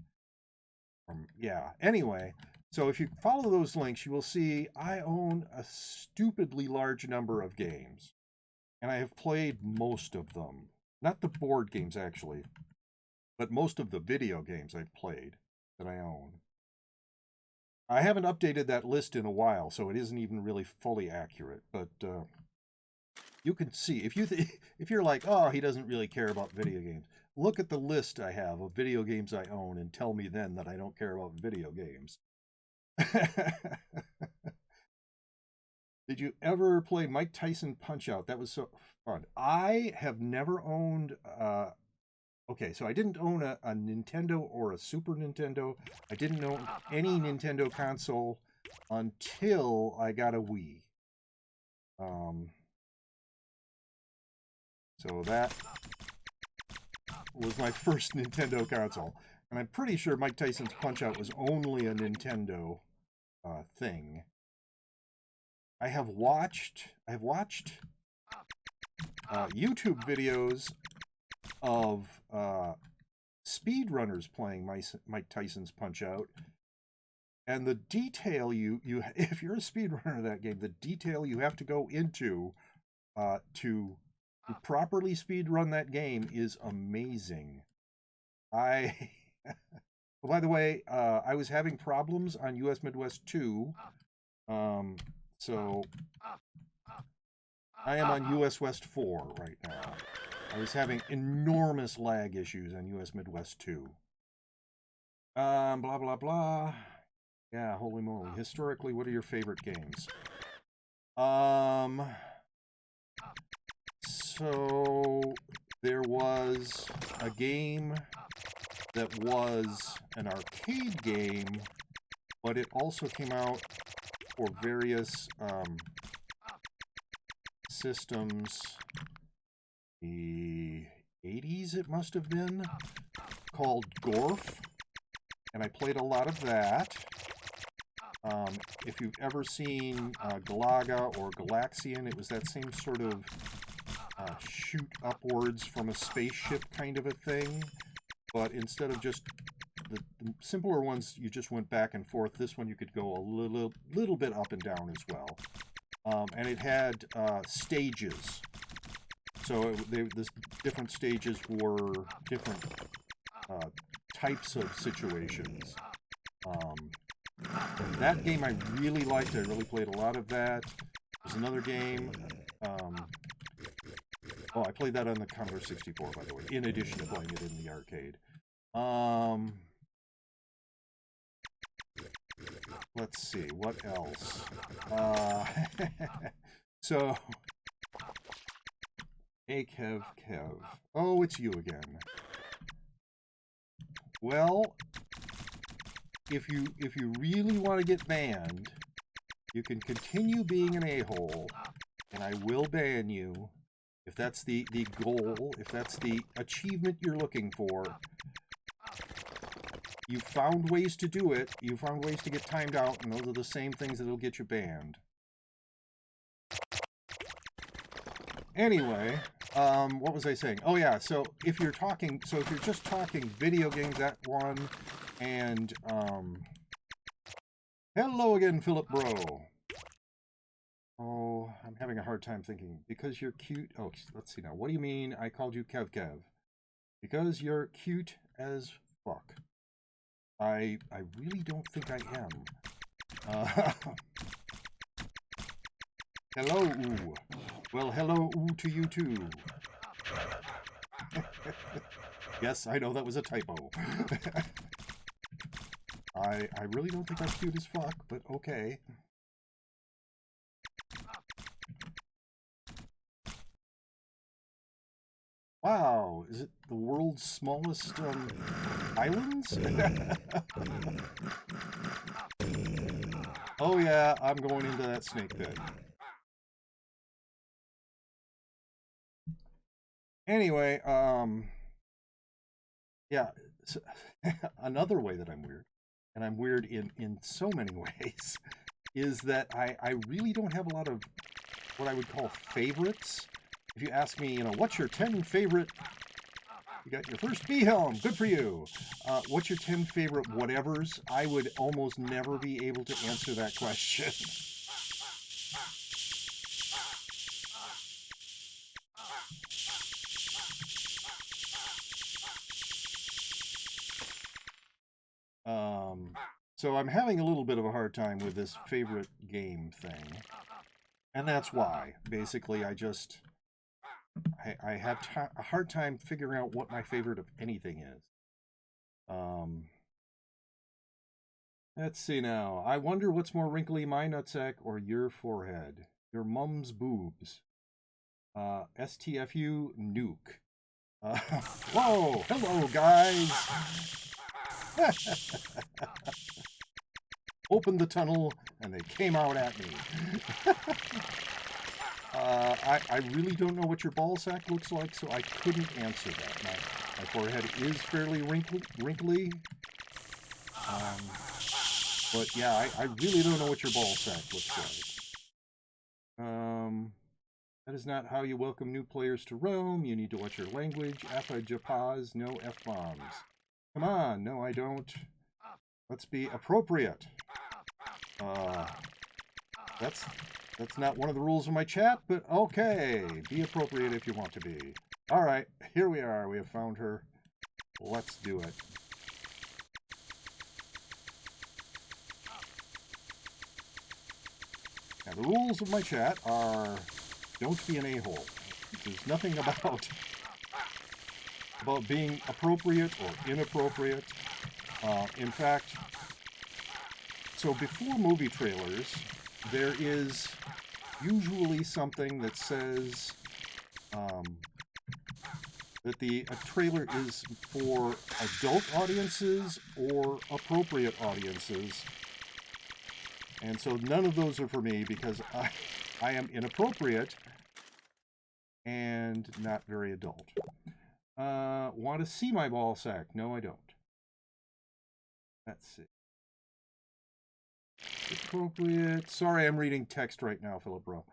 Yeah, anyway, so if you follow those links, you will see I own a stupidly large number of games. And I have played most of them. Not the board games, actually, but most of the video games I've played that I own. I haven't updated that list in a while, so it isn't even really fully accurate, but you can see, if you're like, oh, he doesn't really care about video games, look at the list I have of video games I own and tell me then that I don't care about video games. Did you ever play Mike Tyson Punch-Out? That was so fun. I have never owned... okay, so I didn't own a Nintendo or a Super Nintendo. I didn't own any Nintendo console until I got a Wii. So that was my first Nintendo console. And I'm pretty sure Mike Tyson's Punch-Out was only a Nintendo thing. I have watched YouTube videos of speedrunners playing Mike Tyson's Punch-Out, and the detail you if you're a speedrunner of that game, the detail you have to go into to properly speedrun that game is amazing. Well, by the way, I was having problems on US Midwest 2, so I am on US West 4 right now. I was having enormous lag issues on US Midwest 2. Blah, blah, blah. Yeah, holy moly. Historically, what are your favorite games? So there was a game that was an arcade game, but it also came out for various systems. The 80s it must have been, called Gorf, and I played a lot of that. If you've ever seen Galaga or Galaxian, it was that same sort of shoot upwards from a spaceship kind of a thing, but instead of just the simpler ones, you just went back and forth. This one you could go a little bit up and down as well, and it had stages. So the different stages were different types of situations. That game I really liked. I really played a lot of that. There's another game. Oh, I played that on the Commodore 64, by the way, in addition to playing it in the arcade. Let's see, what else? So, hey, Kev. Oh, it's you again. Well, if you really want to get banned, you can continue being an a-hole, and I will ban you. If that's the goal, if that's the achievement you're looking for, you've found ways to do it, you've found ways to get timed out, and those are the same things that'll get you banned. Anyway, what was I saying? Oh yeah, so if you're just talking video games, that one, and, hello again, Philip Bro. Oh, I'm having a hard time thinking. Because you're cute. Oh, let's see now. What do you mean I called you Kev? Because you're cute as fuck. I really don't think I am. Hello, ooh. Well, hello, ooh, to you too. Yes, I know that was a typo. I really don't think I'm cute as fuck, but okay. Wow, is it the world's smallest islands? Oh yeah, I'm going into that snake pit. Anyway, yeah, so another way that I'm weird, and I'm weird in so many ways, is that I really don't have a lot of what I would call favorites. If you ask me, what's your 10 favorite, you got your first B-Helm, good for you. What's your 10 favorite whatevers? I would almost never be able to answer that question. So I'm having a little bit of a hard time with this favorite game thing. And that's why. Basically, I have a hard time figuring out what my favorite of anything is. Let's see now. I wonder what's more wrinkly, my nutsack or your forehead? Your mum's boobs. STFU nuke. Whoa! Hello, guys! Opened the tunnel, and they came out at me. I really don't know what your ball sack looks like, so I couldn't answer that. My forehead is fairly wrinkly. But yeah, I really don't know what your ball sack looks like. That is not how you welcome new players to Rome. You need to watch your language. Appa Japaz, no F-bombs. Come on. No, I don't. Let's be appropriate. That's not one of the rules of my chat, but okay. Be appropriate if you want to be. All right, here we are. We have found her. Let's do it. Now, the rules of my chat are don't be an a-hole. There's nothing about being appropriate or inappropriate. In fact, so before movie trailers, there is usually something that says that a trailer is for adult audiences or appropriate audiences. And so none of those are for me because I am inappropriate and not very adult. Want to see my ball sack? No, I don't. Let's see. Appropriate. Sorry, I'm reading text right now, Philip Bro.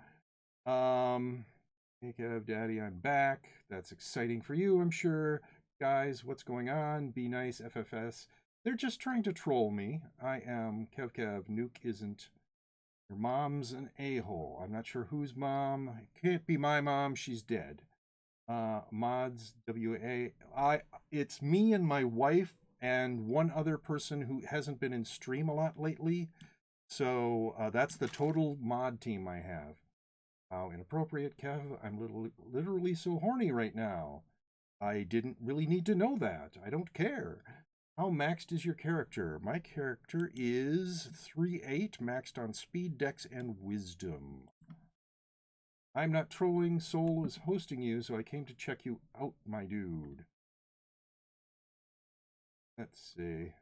Hey, Kev, Daddy, I'm back. That's exciting for you, I'm sure. Guys, what's going on? Be nice, FFS. They're just trying to troll me. I am Kev. Nuke isn't. Your mom's an a-hole. I'm not sure whose mom. It can't be my mom. She's dead. Mods, WA. It's me and my wife and one other person who hasn't been in stream a lot lately. So that's the total mod team I have. How inappropriate, Kev. I'm literally so horny right now. I didn't really need to know that. I don't care. How maxed is your character? My character is 3/8, maxed on speed, dex, and wisdom. I'm not trolling. Soul is hosting you, so I came to check you out, my dude. Let's see.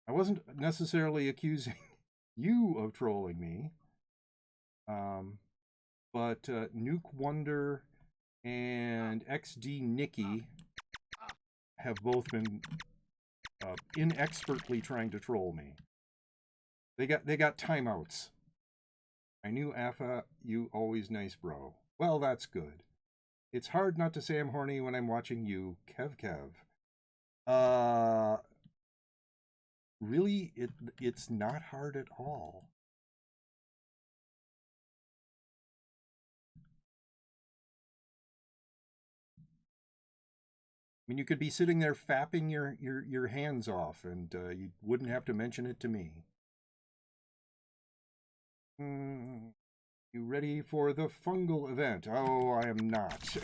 I wasn't necessarily accusing you of trolling me. But Nuke Wonder and XD Nikki have both been inexpertly trying to troll me. They got timeouts. I knew Afa, you always nice, bro. Well, that's good. It's hard not to say I'm horny when I'm watching you, Kev. Really, it's not hard at all. I mean, you could be sitting there fapping your hands off, and you wouldn't have to mention it to me. You ready for the fungal event? Oh, I am not.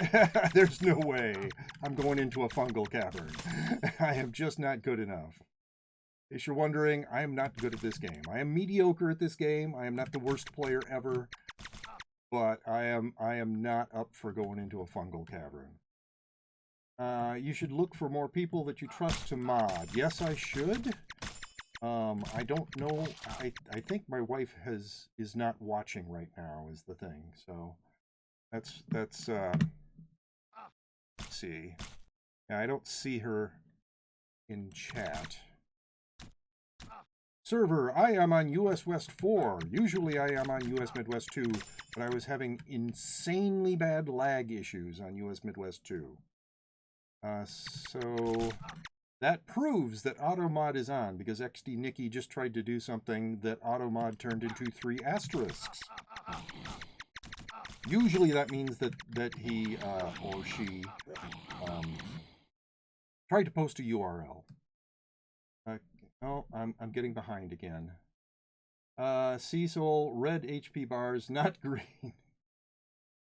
There's no way I'm going into a fungal cavern. I am just not good enough. In case you're wondering, I am not good at this game. I am mediocre at this game. I am not the worst player ever, but I am not up for going into a fungal cavern. You should look for more people that you trust to mod. Yes, I should. I don't know. I think my wife is not watching right now is the thing. So that's let's see. Yeah, I don't see her in chat. Server, I am on US West 4. Usually I am on US Midwest 2, but I was having insanely bad lag issues on US Midwest 2. So that proves that AutoMod is on, because XD Nikki just tried to do something that AutoMod turned into 3 asterisks. Usually that means that he or she tried to post a URL. Oh, I'm getting behind again. Cecil, red HP bars, not green.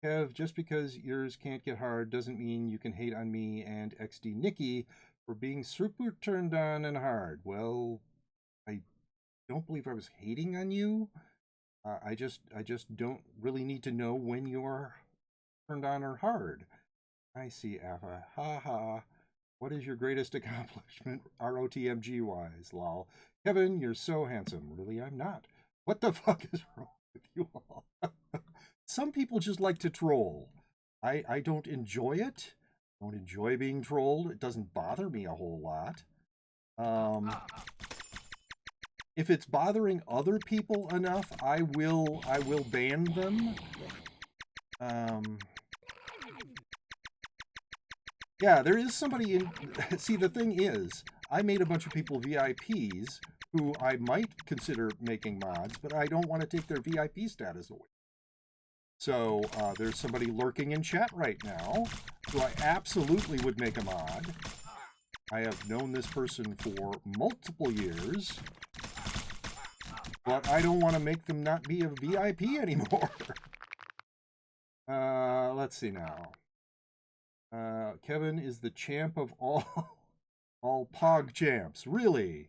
Kev, just because yours can't get hard doesn't mean you can hate on me and XD Nikki for being super turned on and hard. Well, I don't believe I was hating on you. I just don't really need to know when you're turned on or hard. I see, Afa. Ha ha. What is your greatest accomplishment, ROTMG-wise, lol? Kevin, you're so handsome. Really, I'm not. What the fuck is wrong with you all? Some people just like to troll. I don't enjoy it. I don't enjoy being trolled. It doesn't bother me a whole lot. If it's bothering other people enough, I will ban them. Yeah, there is somebody in... See, the thing is, I made a bunch of people VIPs who I might consider making mods, but I don't want to take their VIP status away. So there's somebody lurking in chat right now who I absolutely would make a mod. I have known this person for multiple years, but I don't want to make them not be a VIP anymore. Let's see now. Kevin is the champ of all Pog champs. Really?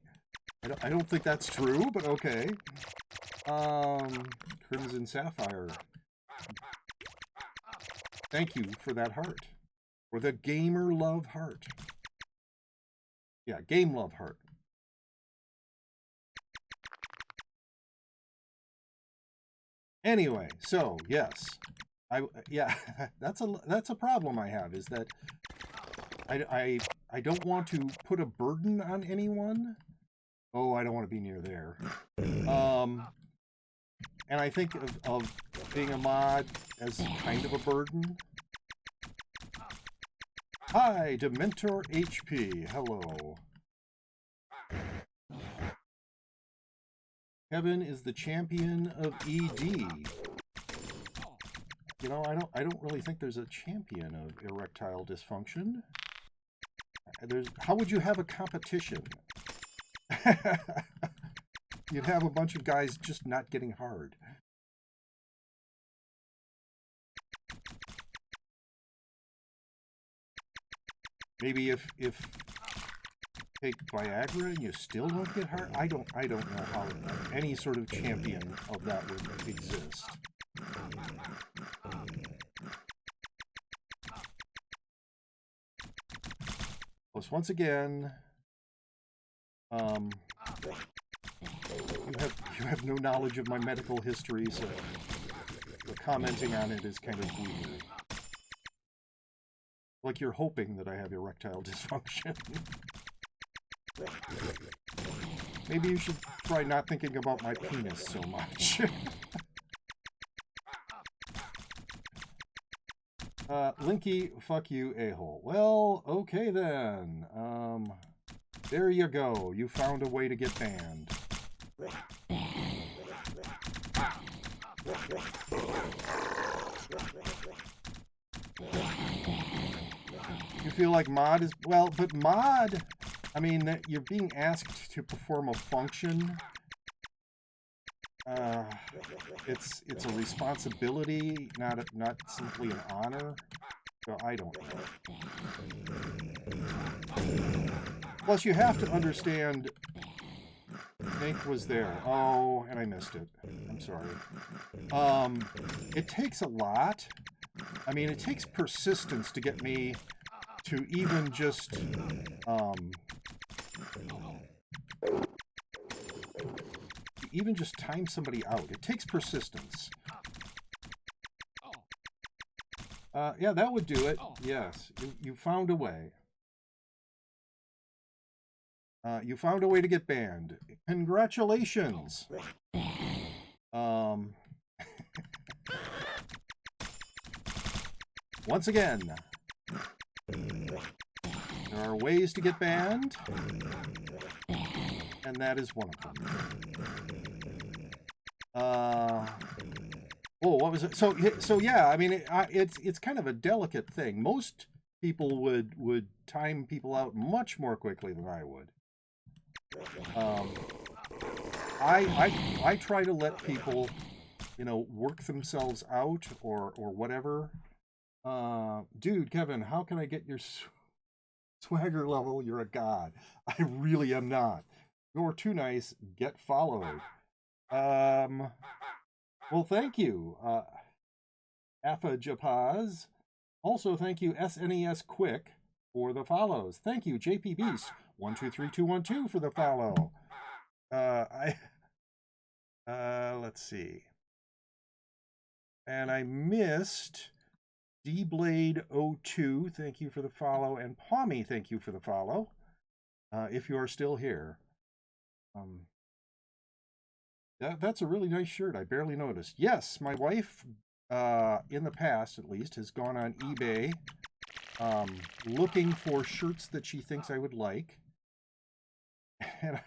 I don't think that's true, but okay. Crimson Sapphire. Thank you for that heart. For the gamer love heart. Yeah, game love heart. Anyway, so yes. Yeah, that's a problem I have, is that I don't want to put a burden on anyone. Oh, I don't want to be near there. And I think of being a mod as kind of a burden. Hi, Dementor HP. Hello. Kevin is the champion of ED. You know, I don't really think there's a champion of erectile dysfunction. How would you have a competition? You'd have a bunch of guys just not getting hard. Maybe if take Viagra and you still don't get hard. I don't know how any sort of champion of that would exist. Plus, once again, you have no knowledge of my medical history, so commenting on it is kind of weird. Like you're hoping that I have erectile dysfunction. Maybe you should try not thinking about my penis so much. Linky, fuck you, a-hole. Well, okay then. There you go. You found a way to get banned. You feel like mod is... Well, but mod... I mean, you're being asked to perform a function. It's a responsibility, not simply an honor. So I don't know. Plus, you have to understand... Hank was there. Oh, and I missed it. I'm sorry. It takes a lot. I mean, it takes persistence to get me to even just... even just time somebody out. It takes persistence. Yeah, that would do it. Yes, you found a way. You found a way to get banned. Congratulations. Once again, there are ways to get banned, and that is one of them. Oh, what was it? So yeah, I mean, it's kind of a delicate thing. Most people would time people out much more quickly than I would. I try to let people, you know, work themselves out or whatever. Dude, Kevin, how can I get your swagger level? You're a god. I really am not. You're too nice. Get followed. Well, thank you, Afa Japaz. Also, thank you, SNES Quick, for the follows. Thank you, JP Beast 123212 for the follow. Let's see. And I missed DBlade02. Thank you for the follow, and Palmy, thank you for the follow. If you are still here. That's a really nice shirt. I barely noticed. Yes, my wife, in the past at least, has gone on eBay looking for shirts that she thinks I would like. And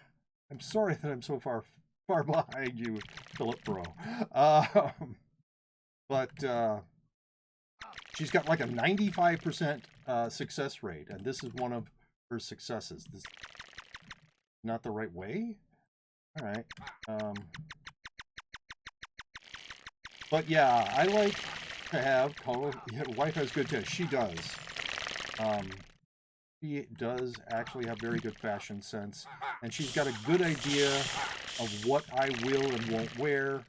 I'm sorry that I'm so far behind you, Philip Bro. But she's got like a 95% success rate, and this is one of her successes. This not the right way? All right. But yeah, I like to have color. Yeah, wife has good taste. She does. She does actually have very good fashion sense, and she's got a good idea of what I will and won't wear.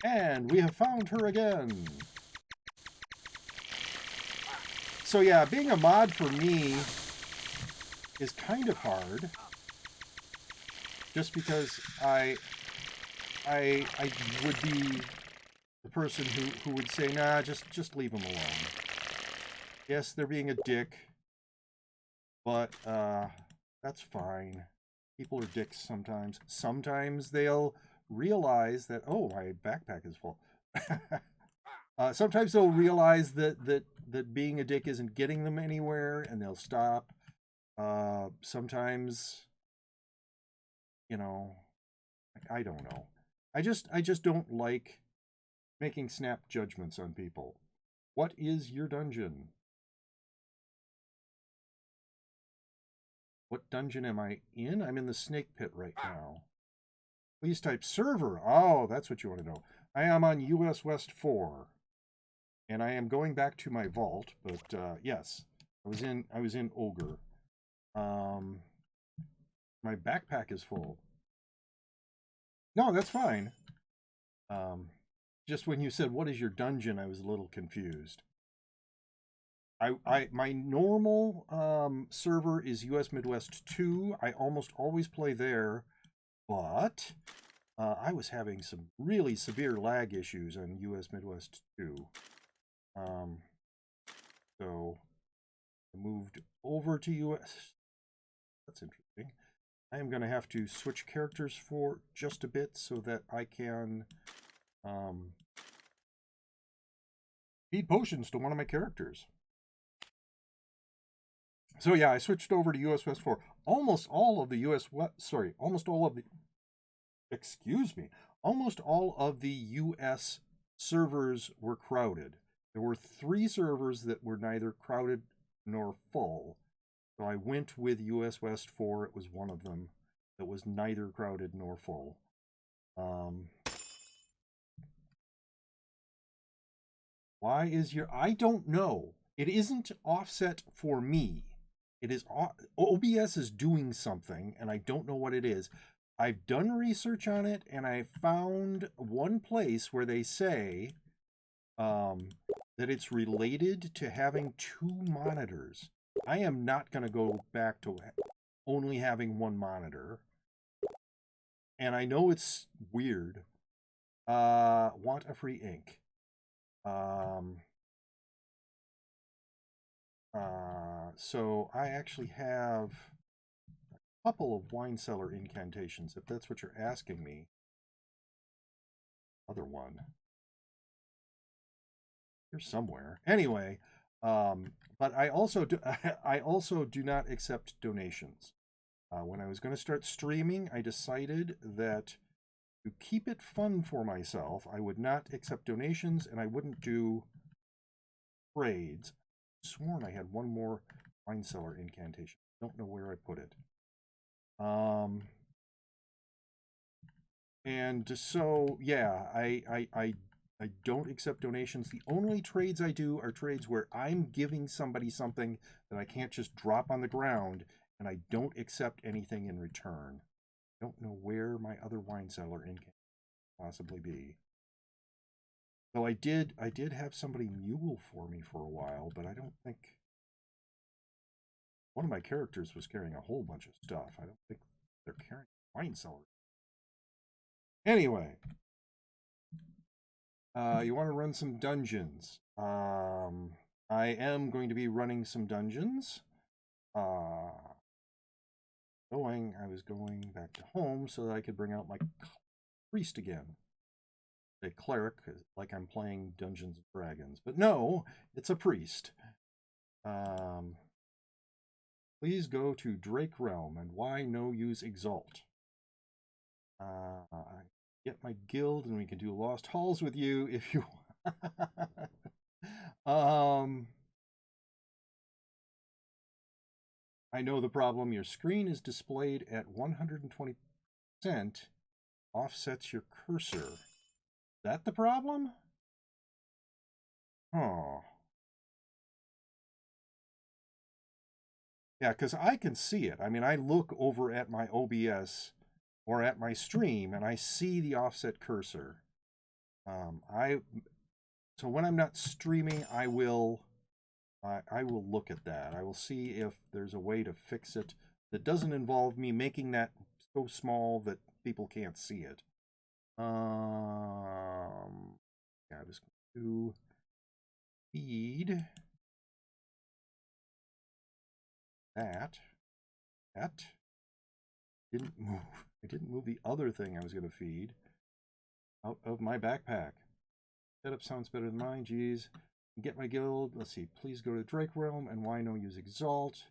And we have found her again. So yeah, being a mod for me is kind of hard, just because I would be the person who would say, nah, just leave them alone. Yes, they're being a dick, but that's fine. People are dicks sometimes. Sometimes they'll realize that, oh, my backpack is full. Sometimes they'll realize that being a dick isn't getting them anywhere, and they'll stop. Sometimes, you know, I don't know. I just don't like making snap judgments on people. What is your dungeon? What dungeon am I in? I'm in the snake pit right now. Please type server. Oh, that's what you want to know. I am on US West 4. And I am going back to my vault, but yes, I was in Ogre. My backpack is full. No, that's fine. Just when you said what is your dungeon, I was a little confused. My normal server is US Midwest 2. I almost always play there, but I was having some really severe lag issues on US Midwest 2. So I moved over to US. That's interesting. I am going to have to switch characters for just a bit so that I can feed potions to one of my characters. So yeah, I switched over to US West 4. Almost all of the almost all of the US servers were crowded. There were 3 servers that were neither crowded nor full. So I went with US West 4. It was one of them that was neither crowded nor full. Why is your... I don't know. It isn't offset for me. It is... OBS is doing something, and I don't know what it is. I've done research on it, and I found one place where they say that it's related to having 2 monitors. I am not going to go back to only having 1 monitor. And I know it's weird. Want a free ink. So I actually have a couple of wine cellar incantations, if that's what you're asking me. Other one. Here somewhere. Anyway, but I also do not accept donations. When I was going to start streaming, I decided that to keep it fun for myself, I would not accept donations and I wouldn't do trades. I sworn I had one more wine cellar incantation. Don't know where I put it. And so yeah, I don't accept donations. The only trades I do are trades where I'm giving somebody something that I can't just drop on the ground, and I don't accept anything in return. I don't know where my other wine cellar can possibly be. So I did have somebody mule for me for a while, but I don't think one of my characters was carrying a whole bunch of stuff. I don't think they're carrying wine cellar. Anyway, you want to run some dungeons. I am going to be running some dungeons. I was going back to home so that I could bring out my priest again. a cleric, like I'm playing Dungeons and Dragons. But no, it's a priest. Please go to Drake Realm, and why no use Exalt. Get my guild, and we can do Lost Halls with you if you I know the problem. Your screen is displayed at 120%, offsets your cursor. Is that the problem? Oh. Yeah, because I can see it. I mean, I look over at my OBS or at my stream, and I see the offset cursor. So when I'm not streaming, I will look at that. I will see if there's a way to fix it that doesn't involve me making that so small that people can't see it. Yeah, I'm just going to feed that. That didn't move. I didn't move the other thing I was going to feed out of my backpack. Setup sounds better than mine. Geez. Get my guild. Let's see. Please go to Drake Realm, and why no use Exalt.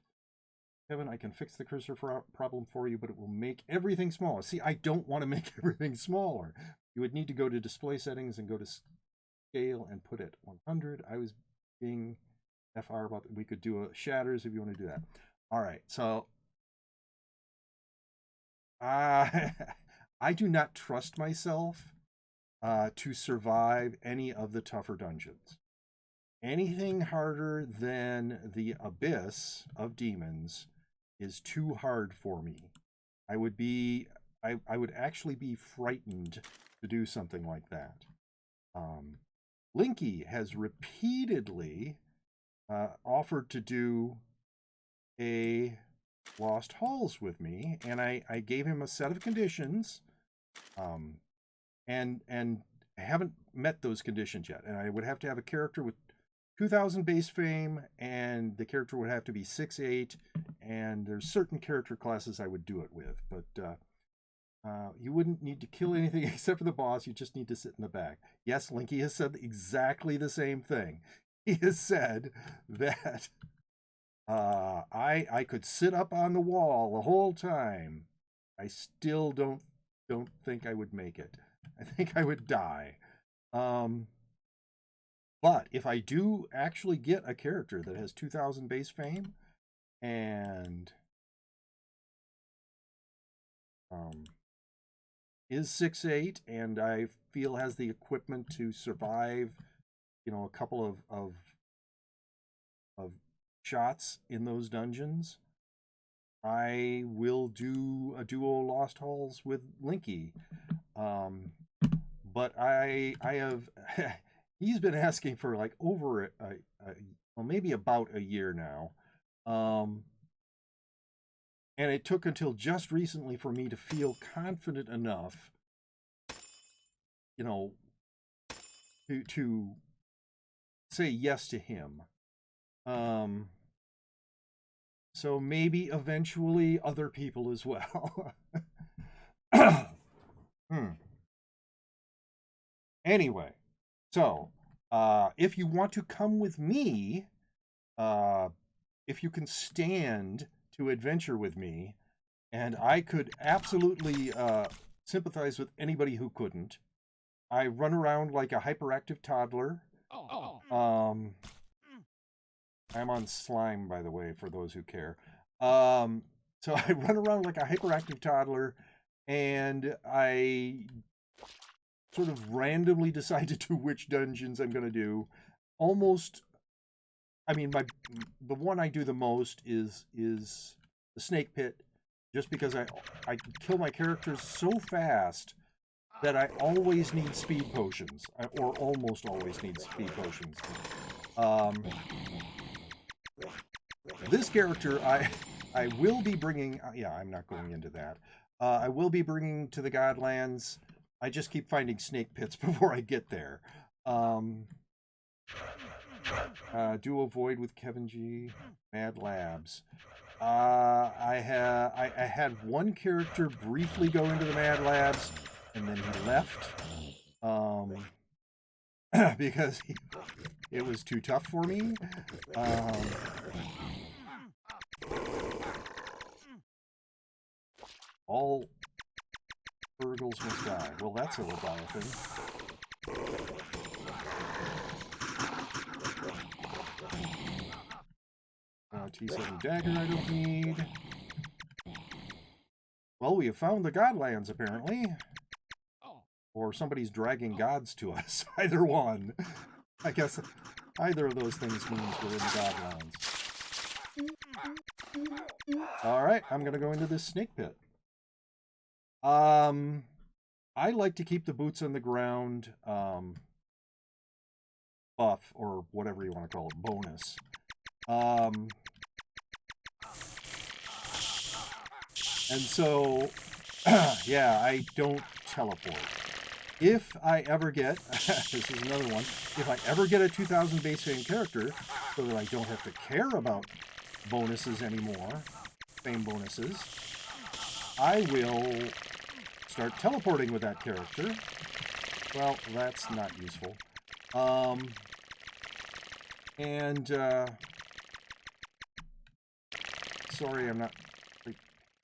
Kevin, I can fix the cursor problem for you, but it will make everything smaller. See, I don't want to make everything smaller. You would need to go to display settings and go to scale and put it 100. I was being FR about that. We could do a shatters if you want to do that. All right, so I do not trust myself to survive any of the tougher dungeons. Anything harder than the Abyss of Demons is too hard for me. I would actually be frightened to do something like that. Linky has repeatedly offered to do a Lost Halls with me, and I gave him a set of conditions, and I haven't met those conditions yet. And I would have to have a character with 2,000 base fame, and the character would have to be 6'8", and there's certain character classes I would do it with, but you wouldn't need to kill anything except for the boss. You just need to sit in the back. Yes, Linky has said exactly the same thing. He has said that I could sit up on the wall the whole time. I still don't think I would make it. I think I would die. But if I do actually get a character that has 2,000 base fame and is 6'8", and I feel has the equipment to survive, a couple of shots in those dungeons, I will do a duo Lost Halls with Linky. But I have he's been asking for like over well, maybe about a year now. And it took until just recently for me to feel confident enough, to say yes to him. So maybe eventually other people as well. Anyway, so if you want to come with me, if you can stand to adventure with me, and I could absolutely sympathize with anybody who couldn't. I run around like a hyperactive toddler. I'm on slime, by the way, for those who care. So I run around like a hyperactive toddler, and I sort of randomly decide to do which dungeons I'm going to do. The one I do the most is the Snake Pit, just because I kill my characters so fast that I always need speed potions, or almost always need speed potions. This character, I will be bringing... yeah, I'm not going into that. I will be bringing to the Godlands. I just keep finding snake pits before I get there. Duo Void with Kevin G. Mad Labs. I had one character briefly go into the Mad Labs, and then he left. Because it was too tough for me. All Urgles must die. Well, that's a Leviathan. T7 dagger I don't need. Well, we have found the Godlands, apparently. Or somebody's dragging gods to us. Either one. I guess either of those things means we're in the Godlands. Alright, I'm going to go into this snake pit. I like to keep the boots on the ground buff, or whatever you want to call it, bonus. And so, yeah, I don't teleport. If I ever get, this is another one, if I ever get a 2000 base fame character, so that I don't have to care about bonuses anymore, fame bonuses, I will start teleporting with that character. Well, that's not useful. Sorry, I'm not paying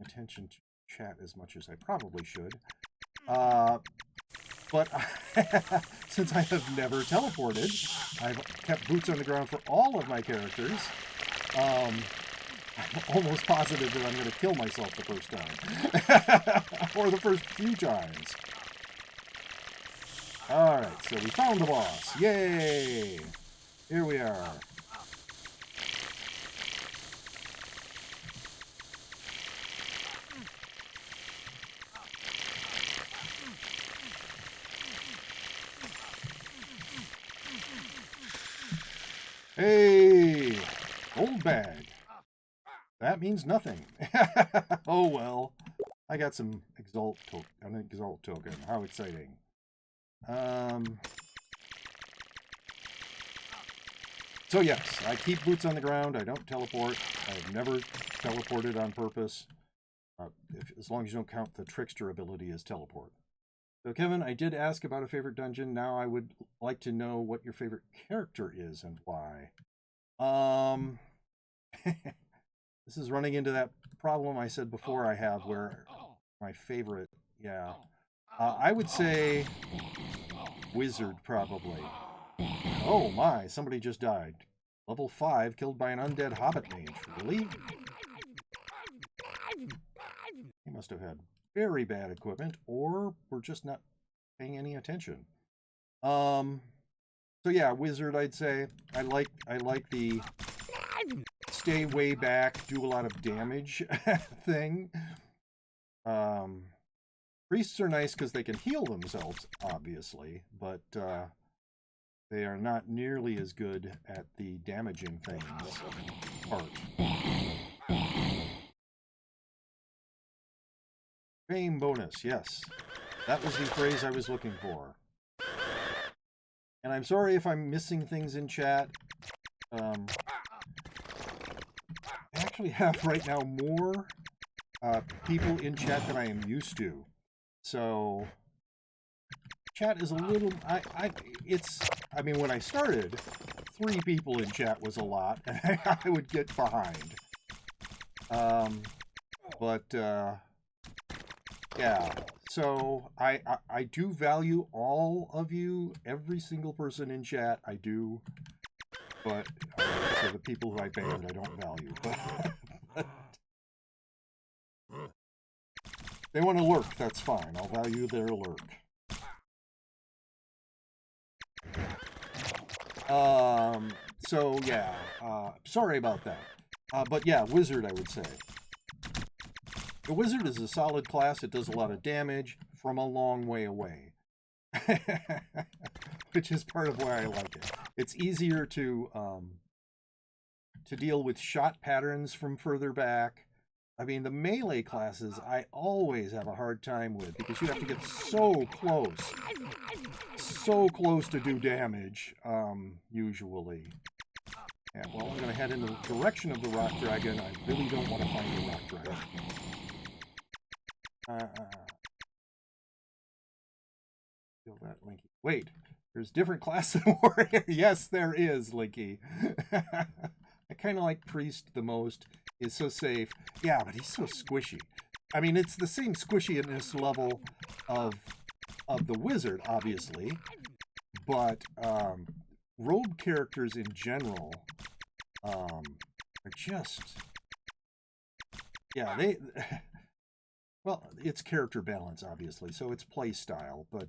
attention to chat as much as I probably should. But since I have never teleported, I've kept boots on the ground for all of my characters. I'm almost positive that I'm going to kill myself the first time. Or the first few times. Alright, so we found the boss. Yay! Here we are. Hey! Gold bag. That means nothing. Oh well. I got some an exalt token. How exciting. So yes, I keep boots on the ground. I don't teleport. I've never teleported on purpose. As long as you don't count the trickster ability as teleport. So Kevin, I did ask about a favorite dungeon. Now I would like to know what your favorite character is and why. This is running into that problem I said before I have, where my favorite, yeah. I would say Wizard, probably. Oh my, somebody just died. Level 5, killed by an undead hobbit mage. Really? He must have had very bad equipment, or we're just not paying any attention. So yeah, Wizard, I'd say. I like the stay way back, do a lot of damage thing. Priests are nice because they can heal themselves, obviously, but they are not nearly as good at the damaging things part. Fame bonus, yes. That was the phrase I was looking for. And I'm sorry if I'm missing things in chat. I actually have right now more people in chat than I am used to. So chat is a little, I mean, when I started, 3 people in chat was a lot, and I would get behind. Yeah, so I do value all of you, every single person in chat, I do, but so the people who I banned, I don't value. But they want to lurk, that's fine. I'll value their lurk. So yeah, sorry about that. But yeah, Wizard, I would say. The Wizard is a solid class. It does a lot of damage from a long way away. Which is part of why I like it. It's easier to deal with shot patterns from further back. I mean, the melee classes I always have a hard time with because you have to get so close to do damage, usually. Yeah, well, I'm going to head in the direction of the rock dragon. I really don't want to find the rock dragon. Feel that linky Wait, there's different class of warrior. Yes, there is, Linky. I kind of like Priest the most. He's so safe. Yeah, but he's so squishy. I mean, it's the same squishiness level of the wizard, obviously, but rogue characters in general are just, yeah, they, well, it's character balance, obviously, so it's play style, but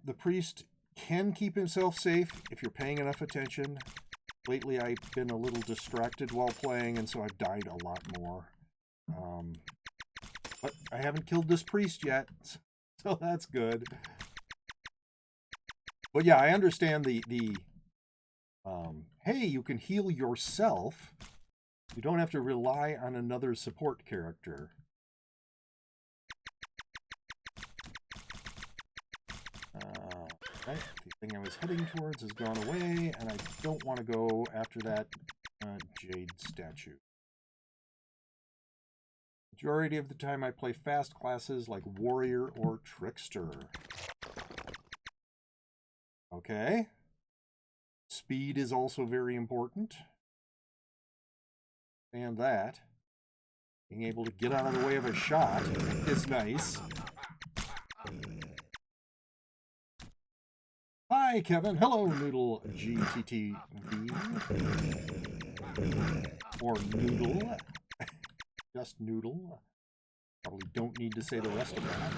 the priest can keep himself safe if you're paying enough attention. Lately, I've been a little distracted while playing, and so I've died a lot more. But I haven't killed this priest yet, so that's good. But yeah, I understand the hey, you can heal yourself. You don't have to rely on another support character. Right, the thing I was heading towards has gone away, and I don't want to go after that jade statue. Majority of the time I play fast classes like warrior or trickster. Okay. Speed is also very important. And that. Being able to get out of the way of a shot is nice. Hi, Kevin. Hello, Noodle GTTV. Or Noodle. Just Noodle. Probably don't need to say the rest of that.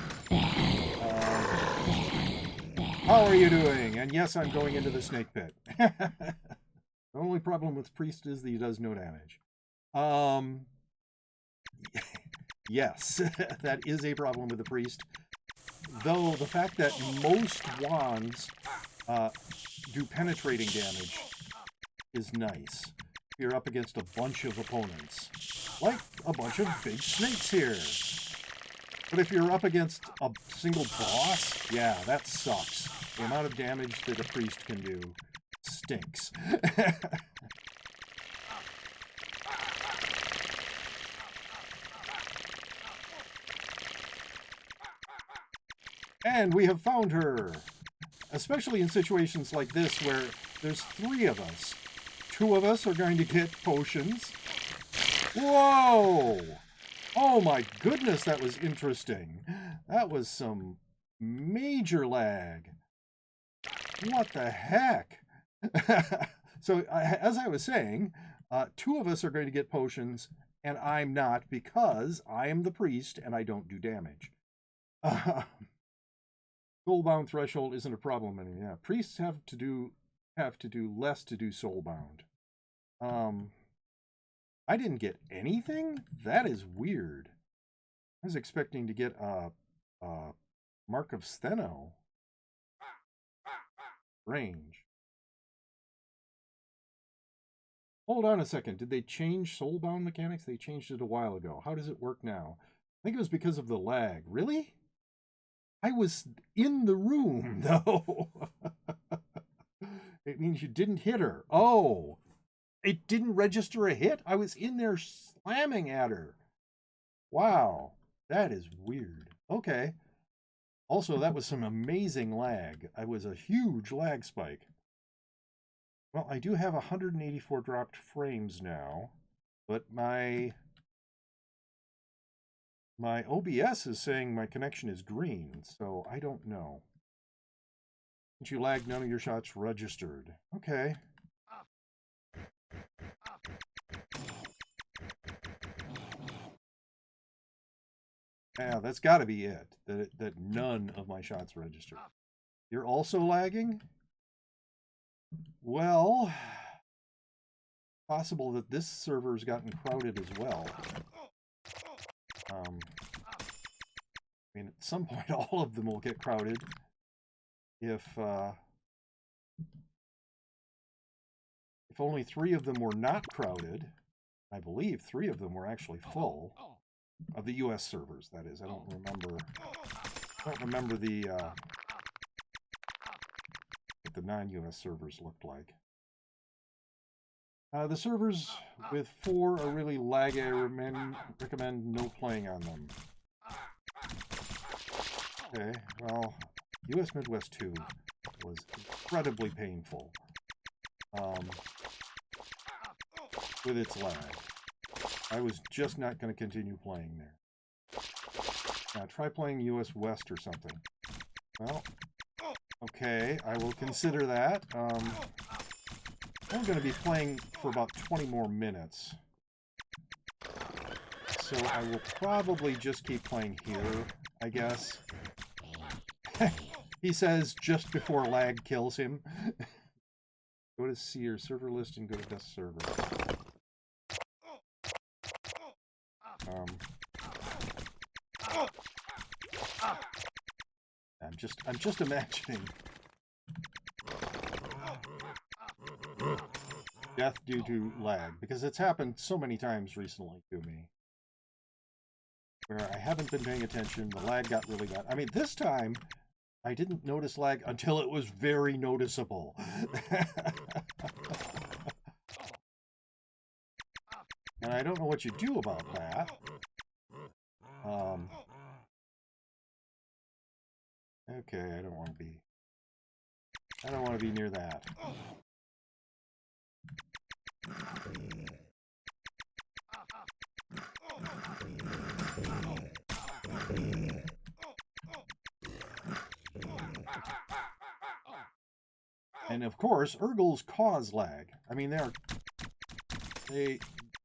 How are you doing? And yes, I'm going into the snake pit. The only problem with Priest is that he does no damage. Yes, that is a problem with the Priest. Though the fact that most wands do penetrating damage is nice. You're up against a bunch of opponents. Like a bunch of big snakes here. But if you're up against a single boss, yeah, that sucks. The amount of damage that a priest can do stinks. And we have found her. Especially in situations like this where there's 3 of us. 2 of us are going to get potions. Whoa! Oh my goodness, that was interesting. That was some major lag. What the heck? So, as I was saying, 2 of us are going to get potions, and I'm not because I am the priest and I don't do damage. Soulbound threshold isn't a problem anymore. Yeah, priests have to do less to do soulbound. I didn't get anything? That is weird. I was expecting to get a Mark of Steno. Range. Hold on a second. Did they change soulbound mechanics? They changed it a while ago. How does it work now? I think it was because of the lag. Really? I was in the room, though. It means you didn't hit her. Oh, it didn't register a hit? I was in there slamming at her. Wow, that is weird. Okay. Also, that was some amazing lag. I was a huge lag spike. Well, I do have 184 dropped frames now, but my OBS is saying my connection is green, so I don't know. Since you lagged, none of your shots registered. Okay. Yeah, that's got to be it. That none of my shots registered. You're also lagging? Well, possible that this server's gotten crowded as well. I mean, at some point, all of them will get crowded. If only 3 of them were not crowded, I believe 3 of them were actually full. Of the U.S. servers, that is. I don't remember the what the non-U.S. servers looked like. The servers with 4 are really laggy. I recommend no playing on them. Okay, well, US Midwest 2 was incredibly painful with its lag. I was just not going to continue playing there. Now try playing US West or something. Well, okay, I will consider that. I'm going to be playing for about 20 more minutes. So I will probably just keep playing here, I guess. He says just before lag kills him. Go to see your server list and go to best server. I'm just imagining death due to lag, because it's happened so many times recently to me where I haven't been paying attention, the lag got really bad. I mean, this time I didn't notice lag until it was very noticeable. And I don't know what you do about that. Okay, I don't want to be near that. And of course, Urgles cause lag. I mean,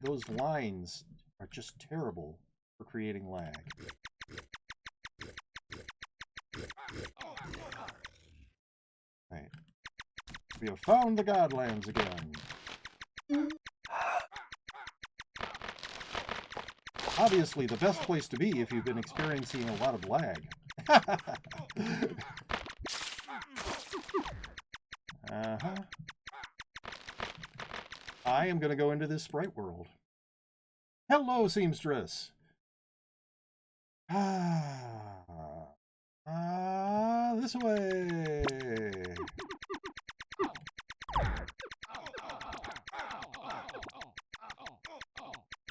those lines are just terrible for creating lag. Right. We have found the Godlands again. Obviously, the best place to be if you've been experiencing a lot of lag. I am going to go into this sprite world. Hello, seamstress. This way.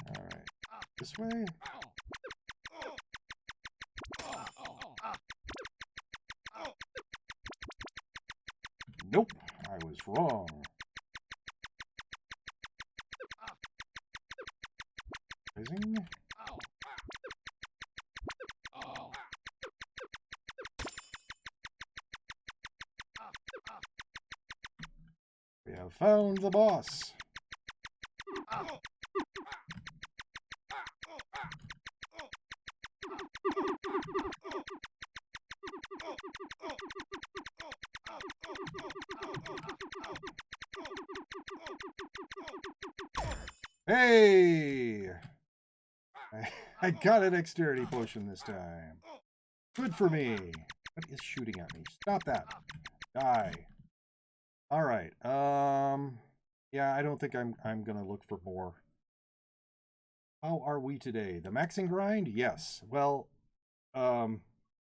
All right, this way. Nope, I was wrong. Rising. We have found the boss. Hey! I got a dexterity potion this time. Good for me. What is shooting at me? Stop that. Die. Alright. Yeah, I don't think I'm gonna look for more. How are we today? The maxing grind? Yes. Well,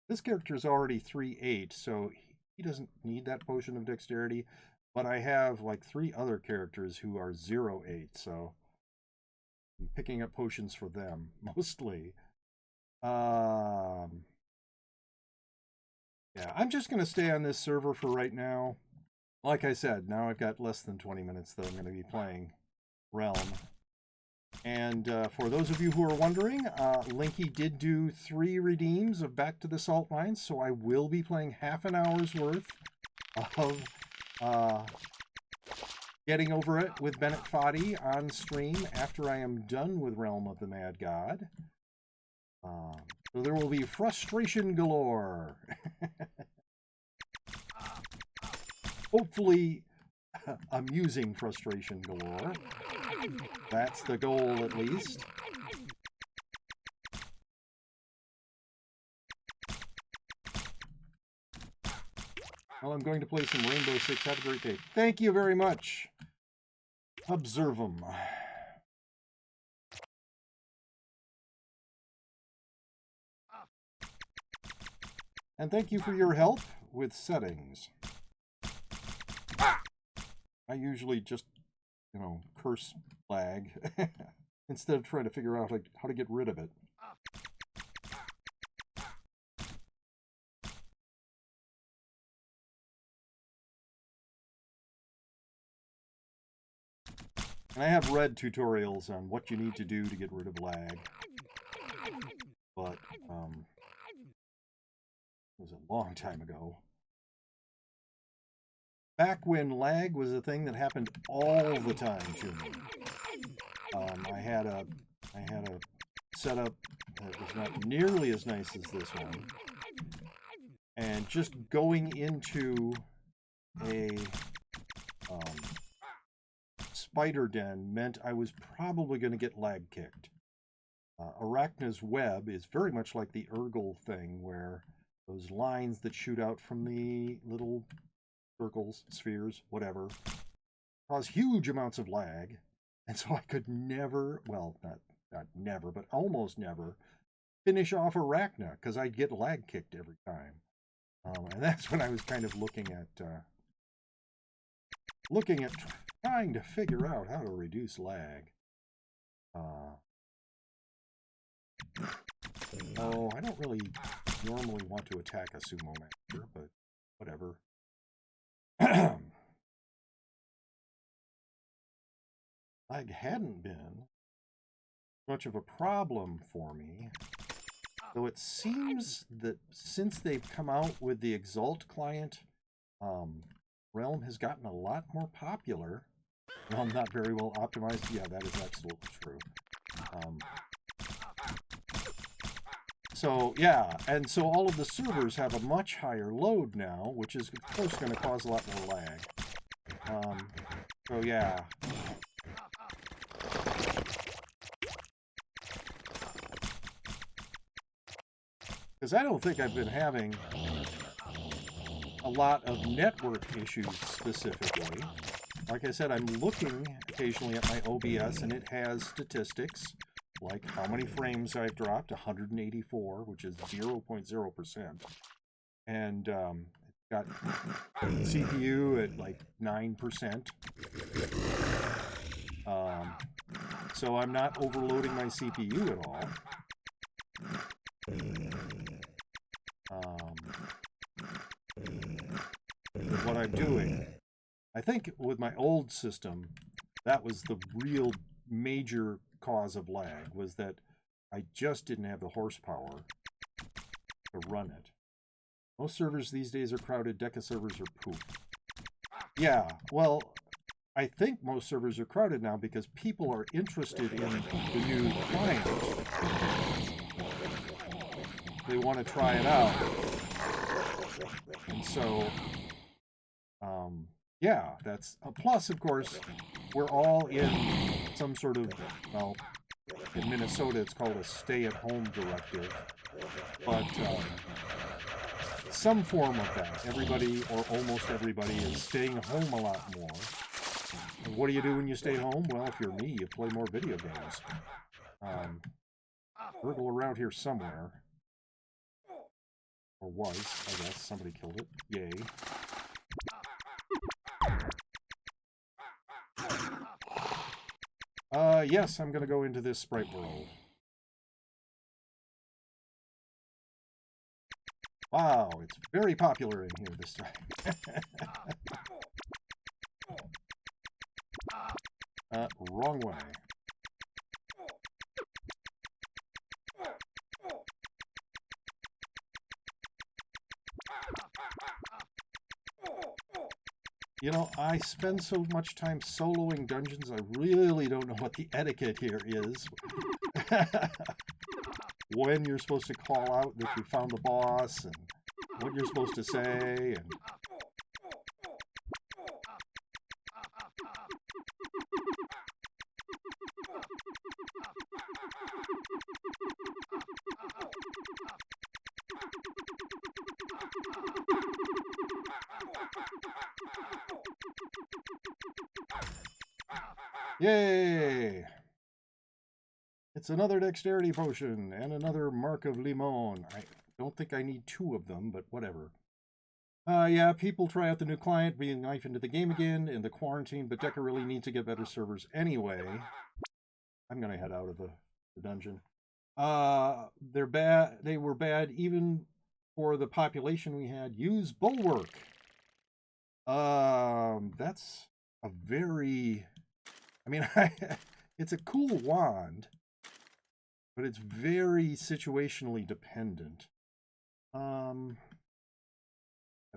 this character is already 3-8, so he doesn't need that potion of dexterity. But I have like 3 other characters who are 0-8, so I'm picking up potions for them mostly. Yeah, I'm just gonna stay on this server for right now. Like I said, now I've got less than 20 minutes that I'm going to be playing Realm. And for those of you who are wondering, Linky did do 3 redeems of Back to the Salt Mines, so I will be playing half an hour's worth of getting over it with Bennett Foddy on stream after I am done with Realm of the Mad God. So there will be frustration galore. Hopefully, amusing frustration galore. That's the goal, at least. Well, I'm going to play some Rainbow Six. Have a great day. Thank you very much. Observe 'em. And thank you for your help with settings. I usually just, curse lag instead of trying to figure out how to get rid of it. And I have read tutorials on what you need to do to get rid of lag. But, it was a long time ago. Back when lag was a thing that happened all the time to me. I had a setup that was not nearly as nice as this one. And just going into a spider den meant I was probably going to get lag kicked. Arachna's web is very much like the Urgle thing, where those lines that shoot out from the little circles, spheres, whatever, cause huge amounts of lag. And so I could never, well, not never, but almost never, finish off Arachna, because I'd get lag kicked every time. And that's when I was kind of looking at trying to figure out how to reduce lag. Oh, I don't really normally want to attack a sumo master, but whatever. Lag hadn't been much of a problem for me, though it seems that since they've come out with the Exalt client, Realm has gotten a lot more popular. Well, not very well optimized. Yeah, that is absolutely true. So, yeah, and so all of the servers have a much higher load now, which is, of course, going to cause a lot more lag. So, yeah. Because I don't think I've been having a lot of network issues specifically. Like I said, I'm looking occasionally at my OBS, and it has statistics, like how many frames I've dropped, 184, which is 0.0%. And it's got CPU at like 9%. So I'm not overloading my CPU at all. What I'm doing, I think with my old system, that was the real major cause of lag, was that I just didn't have the horsepower to run it. Most servers these days are crowded. Deca servers are poop. Yeah, well, I think most servers are crowded now because people are interested in the new client. They want to try it out. And so, yeah, that's a plus. Of course, we're all in some sort of, well, in Minnesota it's called a stay-at-home directive, but some form of that. Everybody, or almost everybody, is staying home a lot more. And what do you do when you stay home? Well, if you're me, you play more video games. Urgle around here somewhere. Or was, I guess. Somebody killed it. Yay. Yes, I'm going to go into this sprite world. Wow, it's very popular in here this time. Wrong way. You know, I spend so much time soloing dungeons, I really don't know what the etiquette here is. When you're supposed to call out that you found the boss, and what you're supposed to say, and... Yay! It's another dexterity potion and another Mark of Limon. I don't think I need 2 of them, but whatever. Yeah, people try out the new client, being knife into the game again in the quarantine, but Deca really needs to get better servers anyway. I'm gonna head out of the dungeon. They're bad. They were bad even for the population we had. Use Bulwark. That's a very... I mean, it's a cool wand, but it's very situationally dependent. Get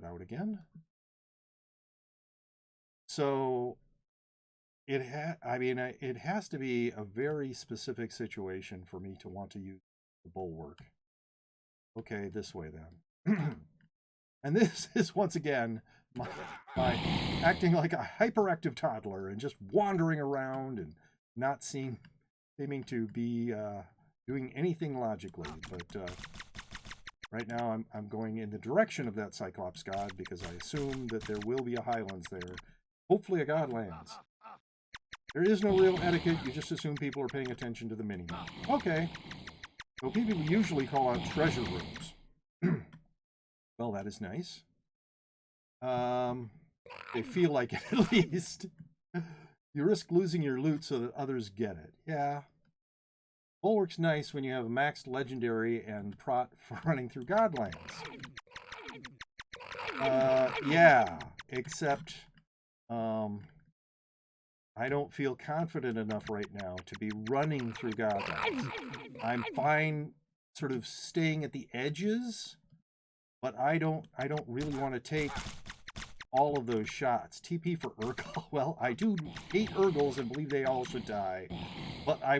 out again. So it has to be a very specific situation for me to want to use the bulwark. Okay, this way then. And this is once again my acting like a hyperactive toddler and just wandering around and not seeming to be doing anything logically. But right now I'm going in the direction of that Cyclops god because I assume that there will be a Highlands there. Hopefully a god lands. There is no real etiquette. You just assume people are paying attention to the mini-map. Okay. So people usually call out treasure rooms. Well, that is nice. They feel like it at least. You risk losing your loot so that others get it. Yeah. Bulwark's nice when you have a maxed legendary and prot for running through Godlands. Yeah. Except, I don't feel confident enough right now to be running through Godlands. I'm fine sort of staying at the edges, but I don't really want to take all of those shots. TP for Urgle. Well, I do hate Urgles and believe they all should die, but I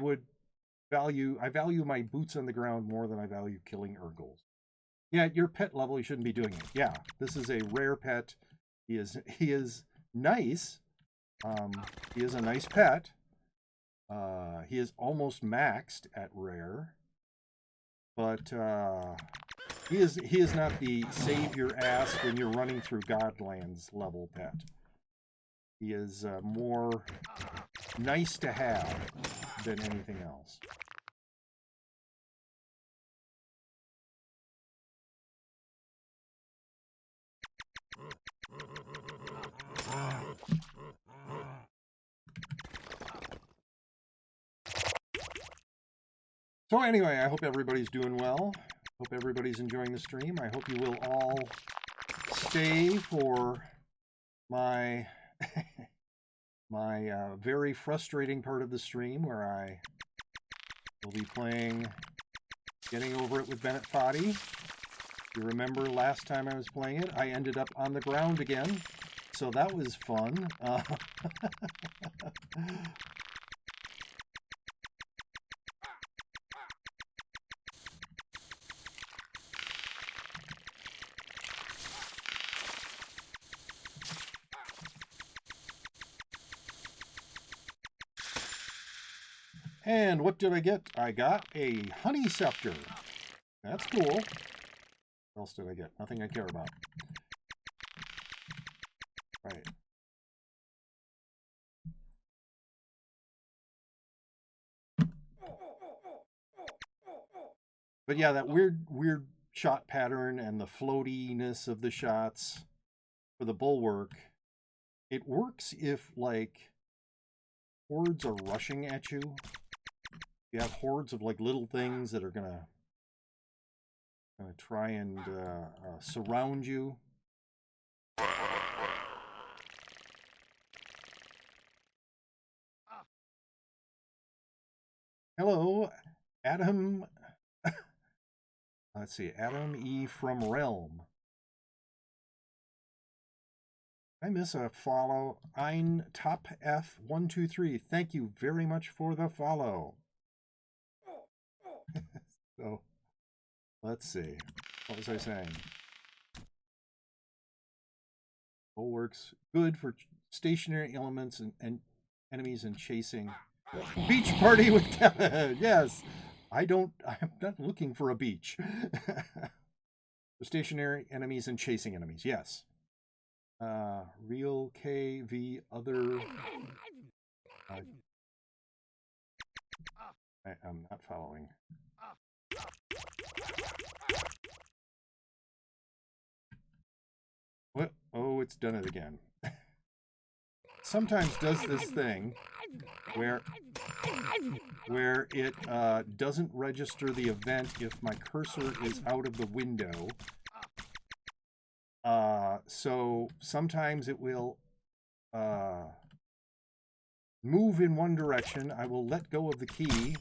value my boots on the ground more than I value killing Urgles. Yeah, at your pet level, you shouldn't be doing it. Yeah, this is a rare pet. He is nice. He is a nice pet. He is almost maxed at rare, but he is not the save your ass when you're running through Godlands level pet. He is more nice to have than anything else. So anyway, I hope everybody's doing well. Hope everybody's enjoying the stream. I hope you will all stay for my very frustrating part of the stream where I will be playing Getting Over It with Bennett Foddy. If you remember last time I was playing it, I ended up on the ground again. So that was fun. And what did I get? I got a honey scepter. That's cool. What else did I get? Nothing I care about. Right. But yeah, that weird shot pattern and the floatiness of the shots for the bulwark, it works if, like, hordes are rushing at you. You have hordes of, like, little things that are gonna try and surround you. Hello, Adam. Let's see, Adam E. from Realm. I miss a follow. Ein Top F123. Thank you very much for the follow. So, let's see. What was I saying? Bulwarks, good for stationary elements and enemies and chasing. Beach party with Kevin. Yes. I'm not looking for a beach. For stationary enemies and chasing enemies. Yes. Real KV other. I'm not following. What? Oh, it's done it again. Sometimes does this thing where it doesn't register the event if my cursor is out of the window. So sometimes it will move in one direction, I will let go of the key,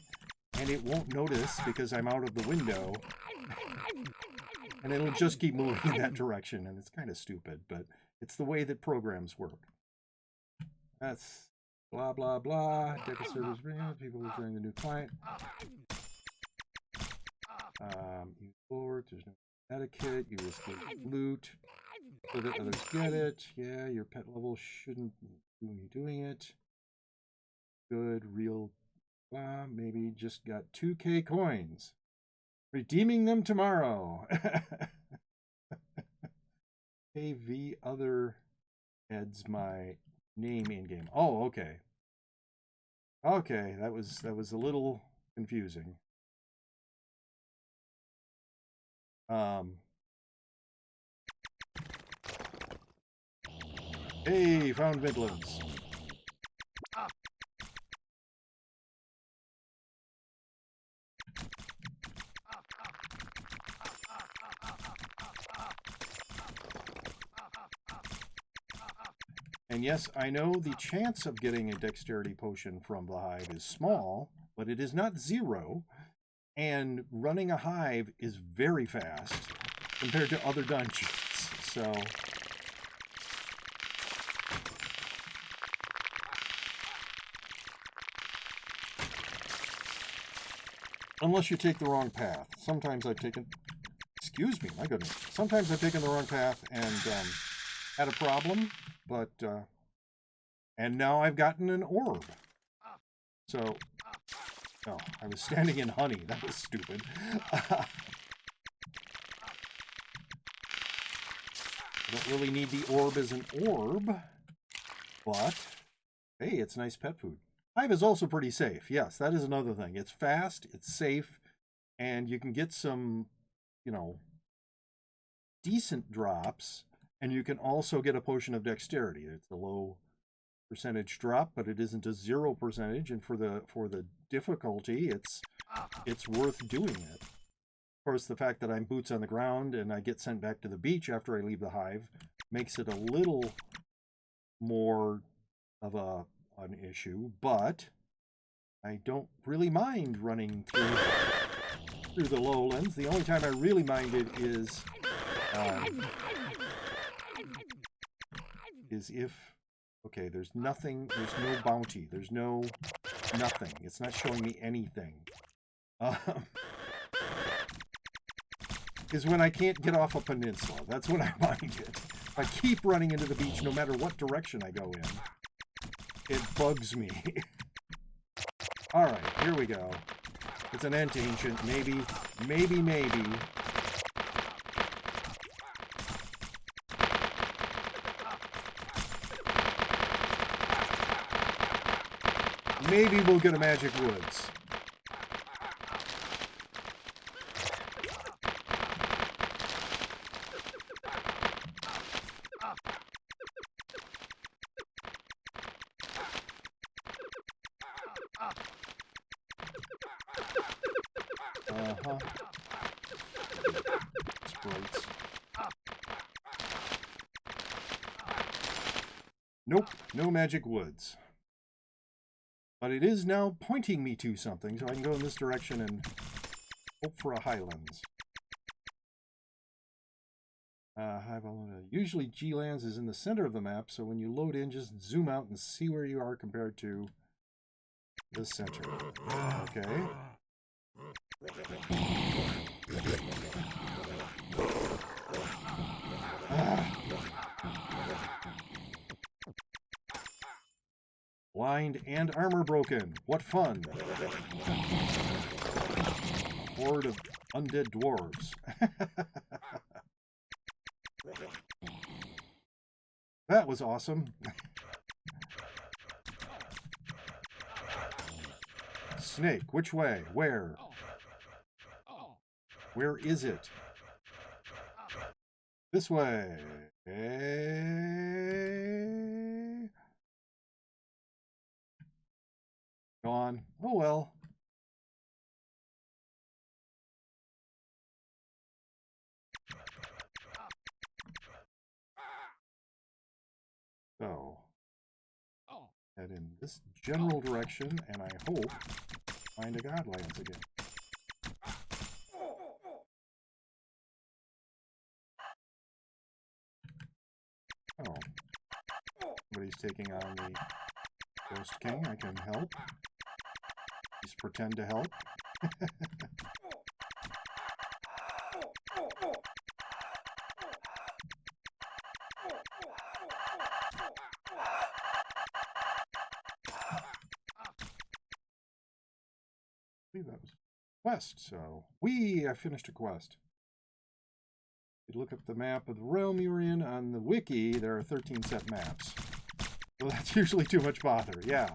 and it won't notice because I'm out of the window. And it'll just keep moving in that direction, and it's kind of stupid, but it's the way that programs work. That's blah, blah, blah. Deca servers bring up people returning the new client. You forward, there's no etiquette, you risk loot so that others get it. Yeah, your pet level shouldn't be doing it. Good, real, blah, maybe just got 2K coins. Redeeming them tomorrow. AV other adds my name in game. Oh, okay. Okay, that was a little confusing. Hey, found Midlands. And yes, I know the chance of getting a dexterity potion from the hive is small, but it is not zero. And running a hive is very fast compared to other dungeons. So unless you take the wrong path. Sometimes I've taken, excuse me, my goodness. Sometimes I've taken the wrong path and had a problem, but, and now I've gotten an orb. So, oh, I was standing in honey. That was stupid. I don't really need the orb as an orb, but, hey, it's nice pet food. Hive is also pretty safe. Yes, that is another thing. It's fast, it's safe, and you can get some, you know, decent drops, and you can also get a potion of dexterity. It's a low percentage drop, but it isn't a 0%, and for the difficulty, it's worth doing it. Of course, the fact that I'm boots on the ground and I get sent back to the beach after I leave the hive makes it a little more of an issue, but I don't really mind running through the lowlands. The only time I really mind it is if, okay, there's nothing, there's no bounty, there's no nothing. It's not showing me anything. Is when I can't get off a peninsula. That's when I mind it. If I keep running into the beach no matter what direction I go in, it bugs me. Alright, here we go. It's an Ent Ancient. Maybe. Maybe we'll get a Magic Woods. Sprites. Nope, no Magic Woods. But it is now pointing me to something, so I can go in this direction and hope for a Highlands. Usually G-Lands is in the center of the map, so when you load in, just zoom out and see where you are compared to the center. Okay. Blind and armor broken. What fun. Horde of undead dwarves. That was awesome. Snake, which way? Where? Where is it? This way. Gone. Oh well. So, head in this general direction, and I hope find a Godlands again. Oh. Somebody's taking on the Ghost King. I can help. Just pretend to help. I believe that was a quest, so I finished a quest. If you look up the map of the realm you're in on the wiki, there are 13 set maps. So that's usually too much bother, yeah.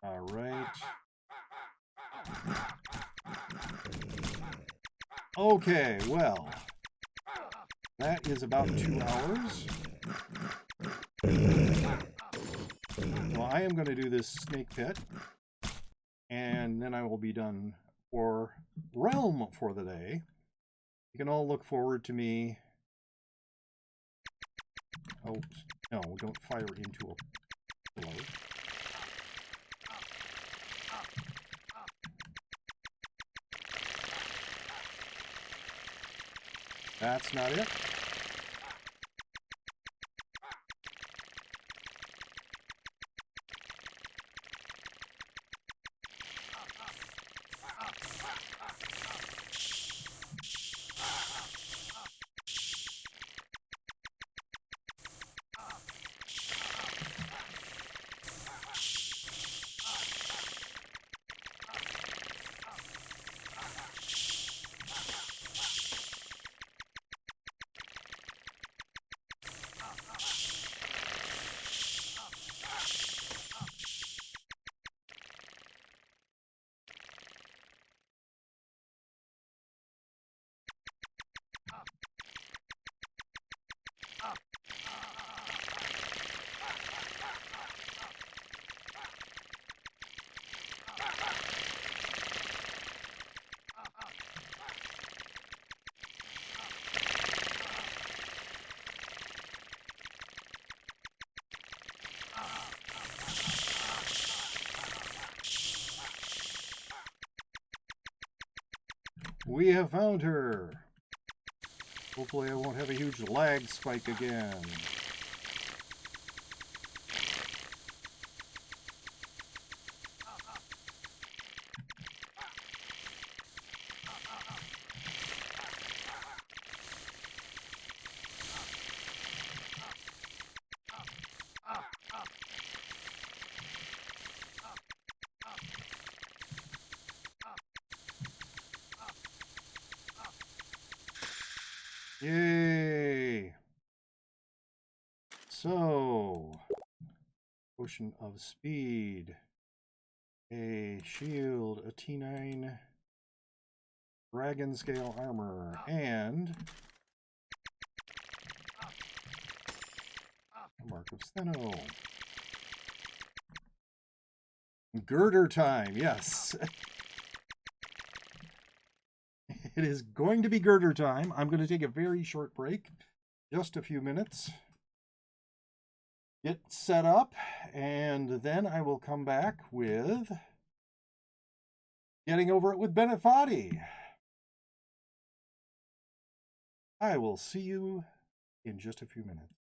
All right. Okay, well, that is about 2 hours. Well, I am going to do this snake pit, and then I will be done for Realm for the day. You can all look forward to me. Oh, no, don't fire into a pillar. That's not it. We have found her. Hopefully I won't have a huge lag spike again. Yay! So, Potion of Speed, a shield, a T9 Dragon Scale Armor, and a Mark of Steno. Girder time, yes. It is going to be girder time. I'm going to take a very short break, just a few minutes, get set up, and then I will come back with getting over it with Bennett Foddy. I will see you in just a few minutes.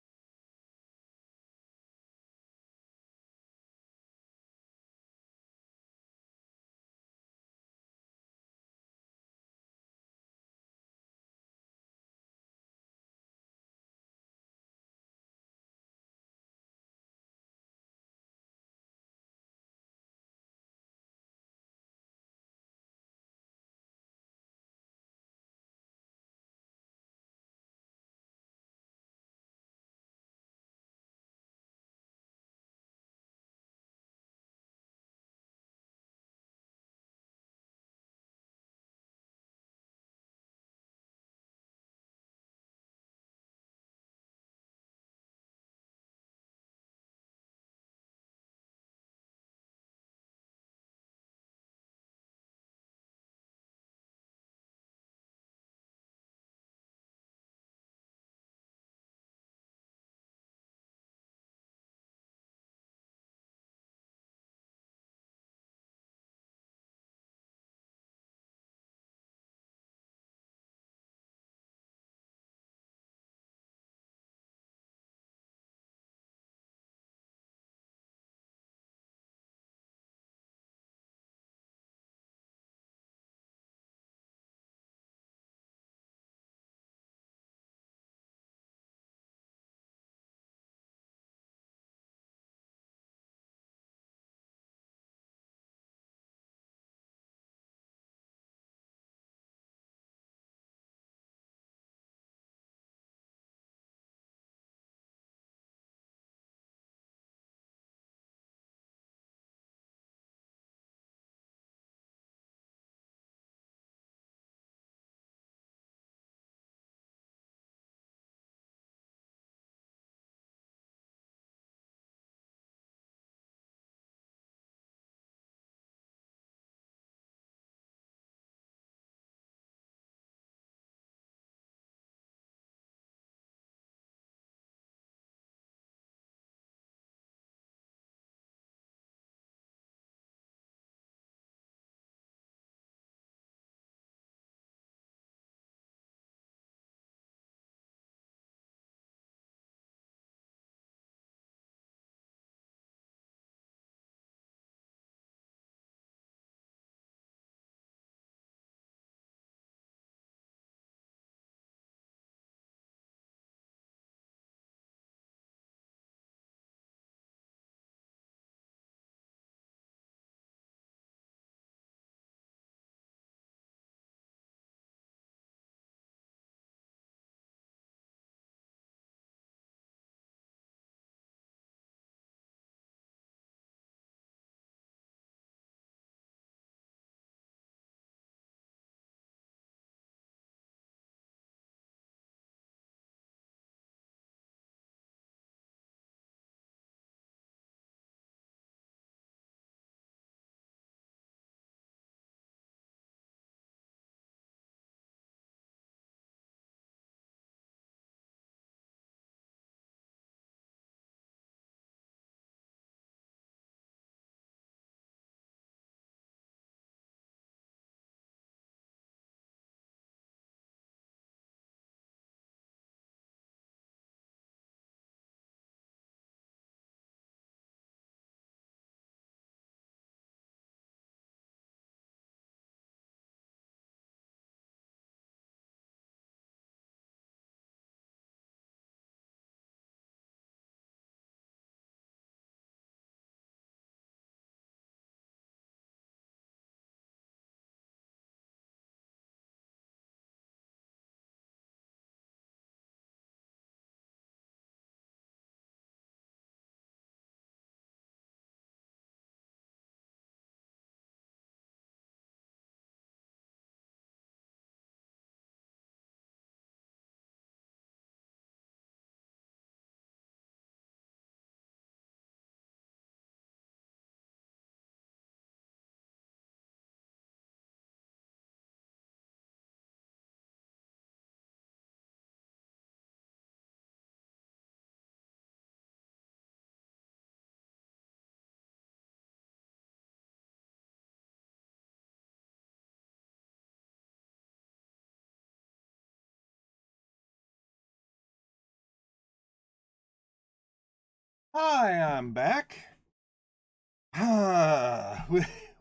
Hi, I'm back.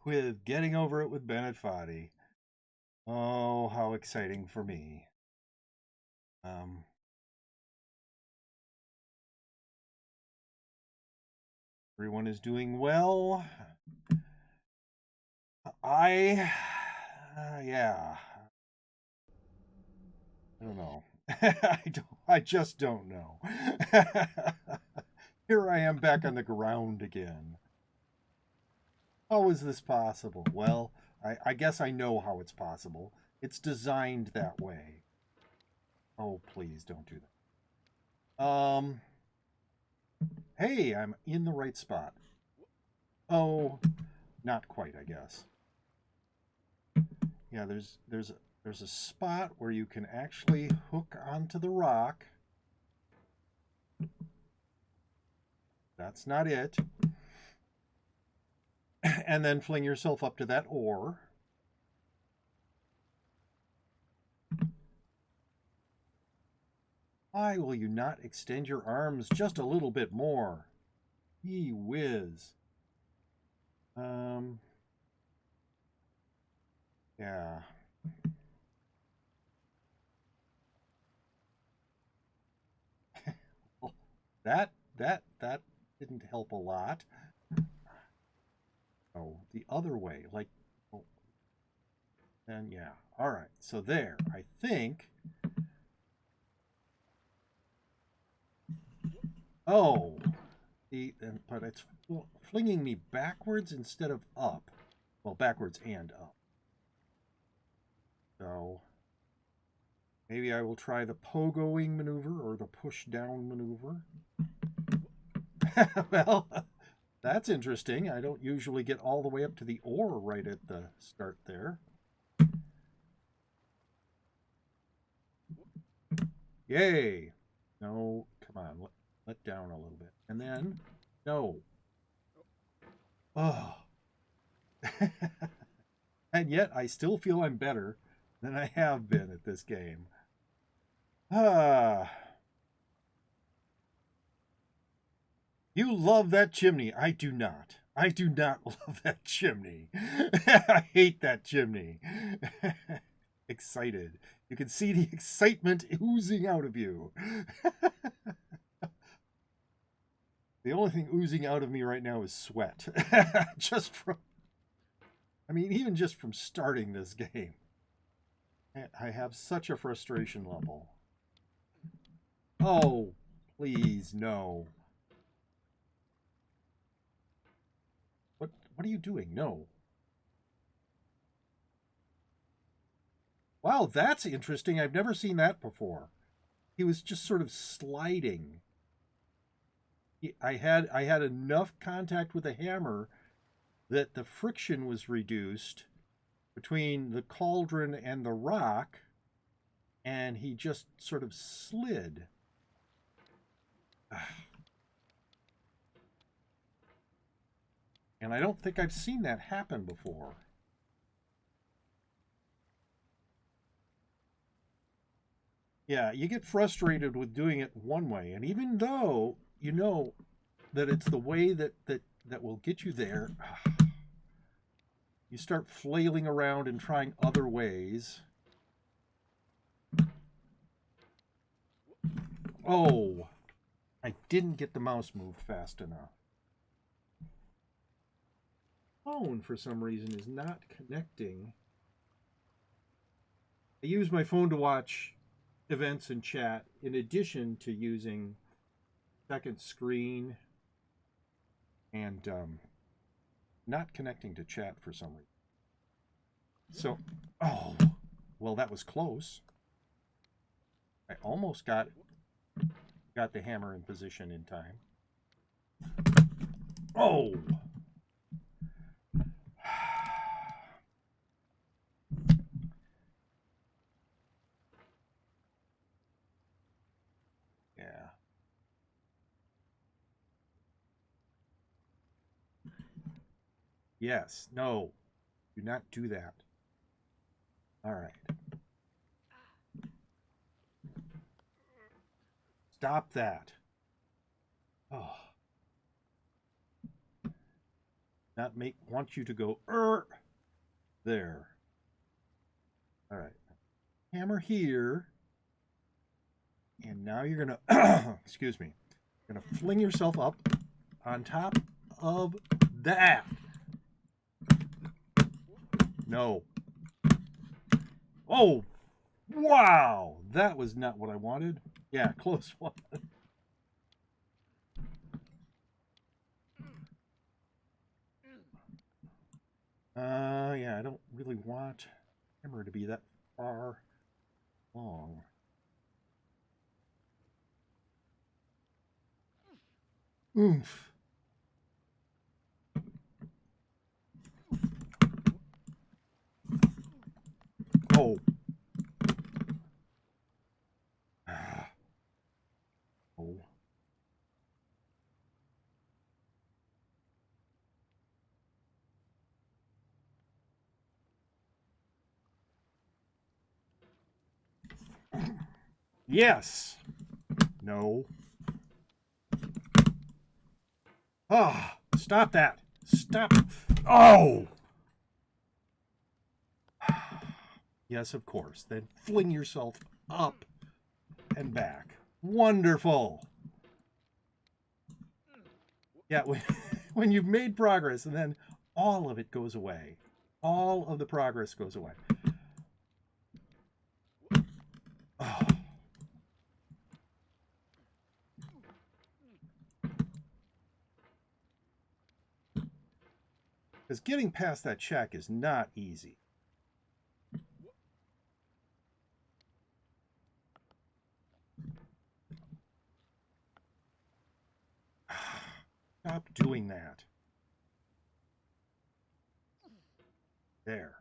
with getting over it with Bennett Foddy. Oh, how exciting for me. Um, Everyone is doing well. Yeah, I don't know. I just don't know. Here I am back on the ground again. How is this possible? Well, I guess I know how it's possible. It's designed that way. Oh, please don't do that. Hey, I'm in the right spot. Oh, not quite, I guess. Yeah, there's a spot where you can actually hook onto the rock. That's not it. And then fling yourself up to that ore. Why will you not extend your arms just a little bit more? Gee whiz. Yeah. Well, that didn't help a lot. Oh, the other way, like, oh, and yeah. All right. So there, I think. Oh, but it's flinging me backwards instead of up. Well, backwards and up. So maybe I will try the pogoing maneuver or the push down maneuver. Well, that's interesting. I don't usually get all the way up to the ore right at the start there. Yay! No, come on, let down a little bit. And then, no. Oh. And yet I still feel I'm better than I have been at this game. Ah. You love that chimney. I do not. I do not love that chimney. I hate that chimney. Excited. You can see the excitement oozing out of you. The only thing oozing out of me right now is sweat. Just from, I mean, even just from starting this game. I have such a frustration level. Oh, please, no. What are you doing? No. Wow, that's interesting. I've never seen that before. He was just sort of sliding. I had enough contact with the hammer that the friction was reduced between the cauldron and the rock, and he just sort of slid. And I don't think I've seen that happen before. Yeah, you get frustrated with doing it one way, and even though you know that it's the way that will get you there, you start flailing around and trying other ways. Oh, I didn't get the mouse moved fast enough. Phone, for some reason, is not connecting. I use my phone to watch events and chat in addition to using second screen and not connecting to chat for some reason. So, oh, well, that was close. I almost got the hammer in position in time. Oh! Yeah. Yes. No. Do not do that. All right. Stop that. Oh. not want you to go there. All right, hammer here, and now you're gonna excuse me, you're gonna fling yourself up on top of that. No. Oh, wow, that was not what I wanted. Yeah, close one. Yeah, I don't really want hammer to be that far long. Oomph. Oh. Oh. Yes. No. Ah, oh, stop that. Stop. Oh. Yes, of course. Then fling yourself up and back. Wonderful. Yeah, when you've made progress and then all of it goes away. All of the progress goes away. Oh. Because getting past that check is not easy. Stop doing that. There.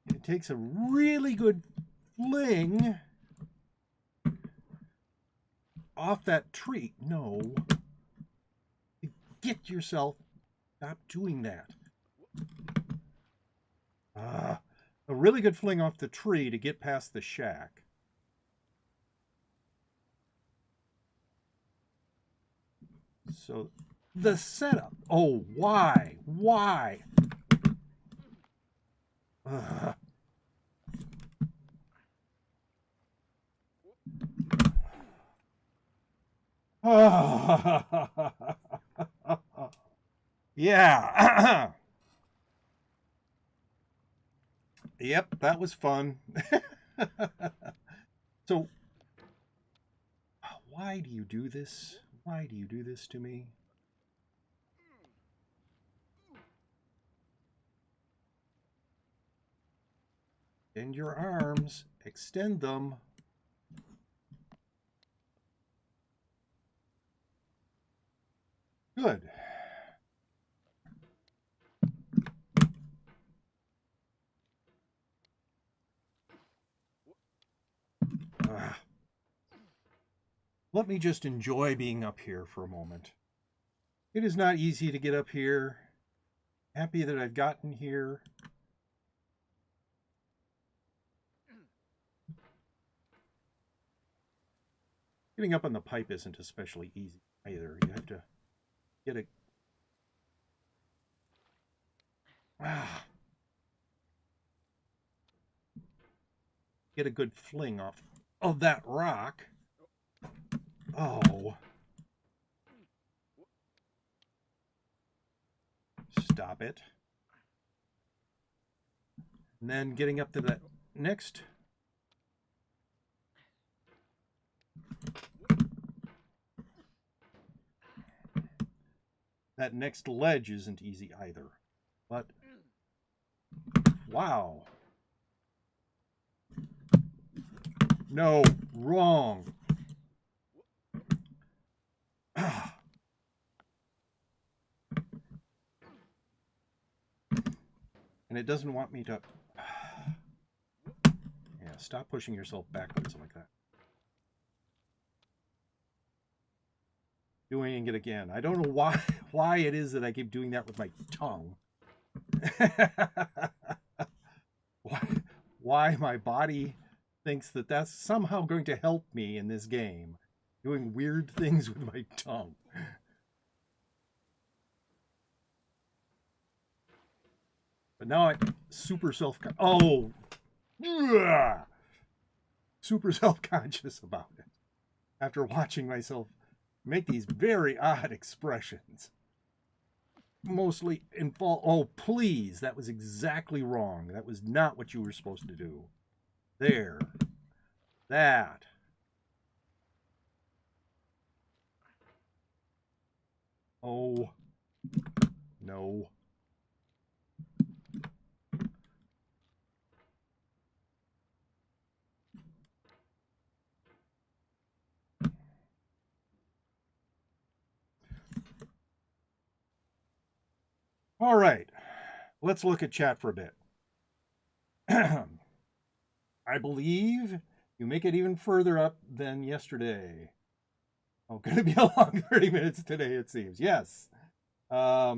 It takes a really good fling off that tree. No. Get yourself. Stop doing that. A really good fling off the tree to get past the shack. So the setup. Oh, why? Why? Yeah. Yep, that was fun. So, why do you do this? Why do you do this to me? Bend your arms, extend them. Good. Let me just enjoy being up here for a moment. It is not easy to get up here. Happy that I've gotten here. Getting up on the pipe isn't especially easy either. You have to get a good fling off of that rock. Oh. Stop it. And then getting up to that next. That next ledge isn't easy either. But, wow. No, wrong. And it doesn't want me to... Yeah, stop pushing yourself backwards like that. Doing it again. I don't know why it is that I keep doing that with my tongue. why my body thinks that that's somehow going to help me in this game. Doing weird things with my tongue. But now I'm super oh, ugh, super self-conscious about it after watching myself make these very odd expressions. Mostly in fall. Oh, please. That was exactly wrong. That was not what you were supposed to do. There. That. Oh. No. All right. Let's look at chat for a bit. I believe you make it even further up than yesterday. Oh, going to be a long 30 minutes today, it seems. Yes. I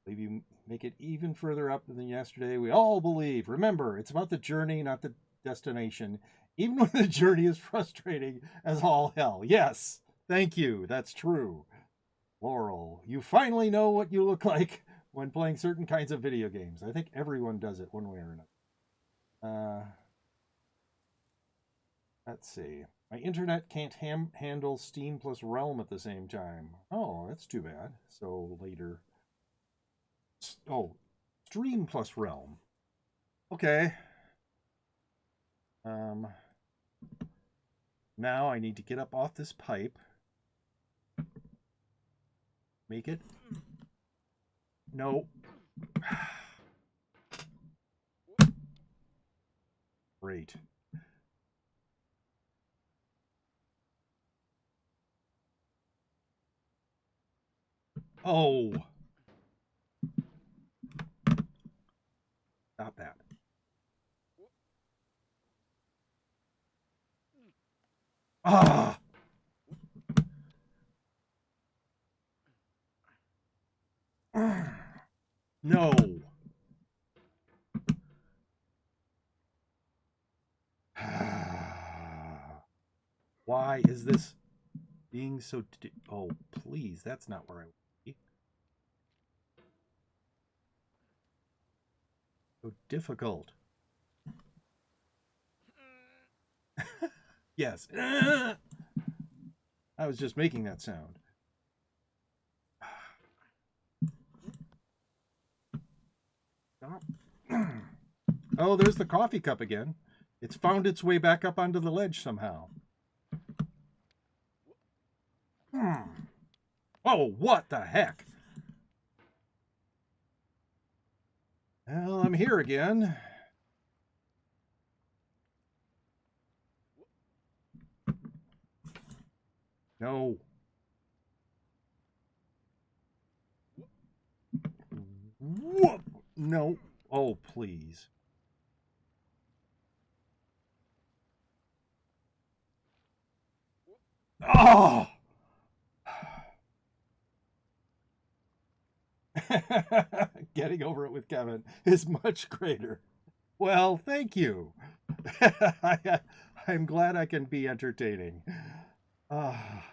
believe you make it even further up than yesterday. We all believe. Remember, it's about the journey, not the destination. Even when the journey is frustrating as all hell. Yes. Thank you. That's true. Laurel, you finally know what you look like when playing certain kinds of video games. I think everyone does it one way or another. Let's see. My internet can't handle Steam plus Realm at the same time. Oh, that's too bad. So later. Oh, Stream plus Realm. Okay. Now I need to get up off this pipe. Make it. No. Great. Oh. Stop that. Ah. No. Why is this being so... Oh, please. That's not where I want to be. So difficult. Yes. I was just making that sound. Stop. Oh, there's the coffee cup again. It's found its way back up onto the ledge somehow. Oh, what the heck? Well, I'm here again. No. Whoop. No. Oh, please. Oh! Getting over it with Kevin is much greater. Well, thank you. I'm glad I can be entertaining. Ah.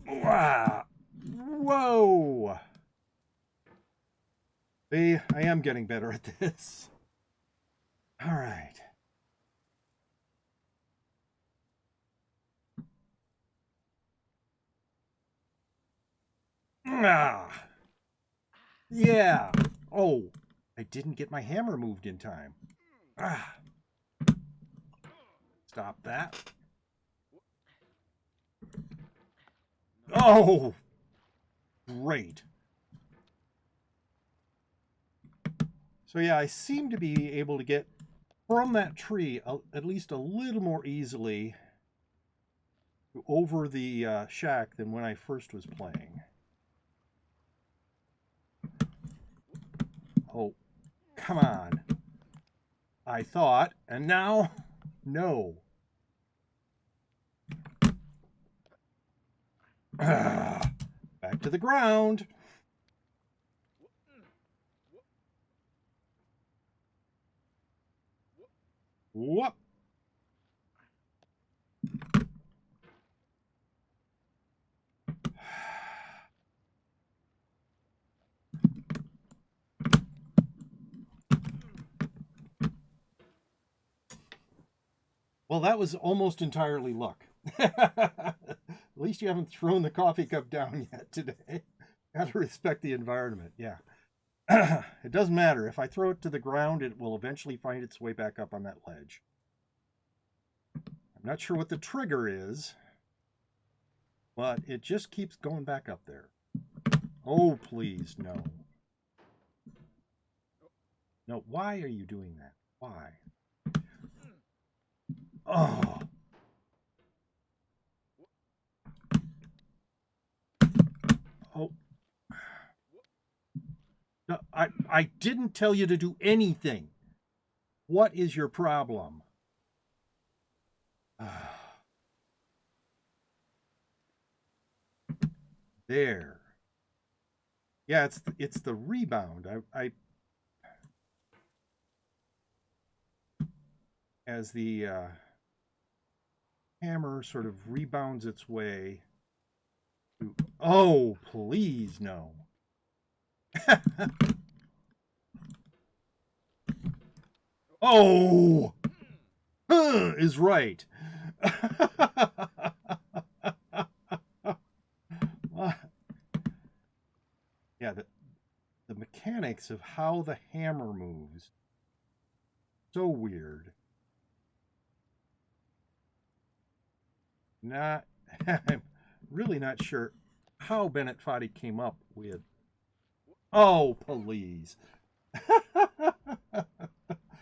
Wow. Whoa. See, I am getting better at this. All right. Ah. Yeah. Oh, I didn't get my hammer moved in time. Ah. Stop that. Oh, great. So yeah, I seem to be able to get from that tree at least a little more easily over the shack than when I first was playing. Oh, come on. I thought, and now, no. Back to the ground. Whoop. Well, that was almost entirely luck. At least you haven't thrown the coffee cup down yet today. Got to respect the environment. Yeah. It doesn't matter. If I throw it to the ground, it will eventually find its way back up on that ledge. I'm not sure what the trigger is, but it just keeps going back up there. Oh, please, no. No, why are you doing that? Why? Oh. Oh. No, I didn't tell you to do anything. What is your problem? There. Yeah, it's the rebound. I as the hammer sort of rebounds its way to, oh, please no. Oh, is right. Yeah, the mechanics of how the hammer moves, so weird. Not, I'm really not sure how Bennett Foddy came up with. Oh, please.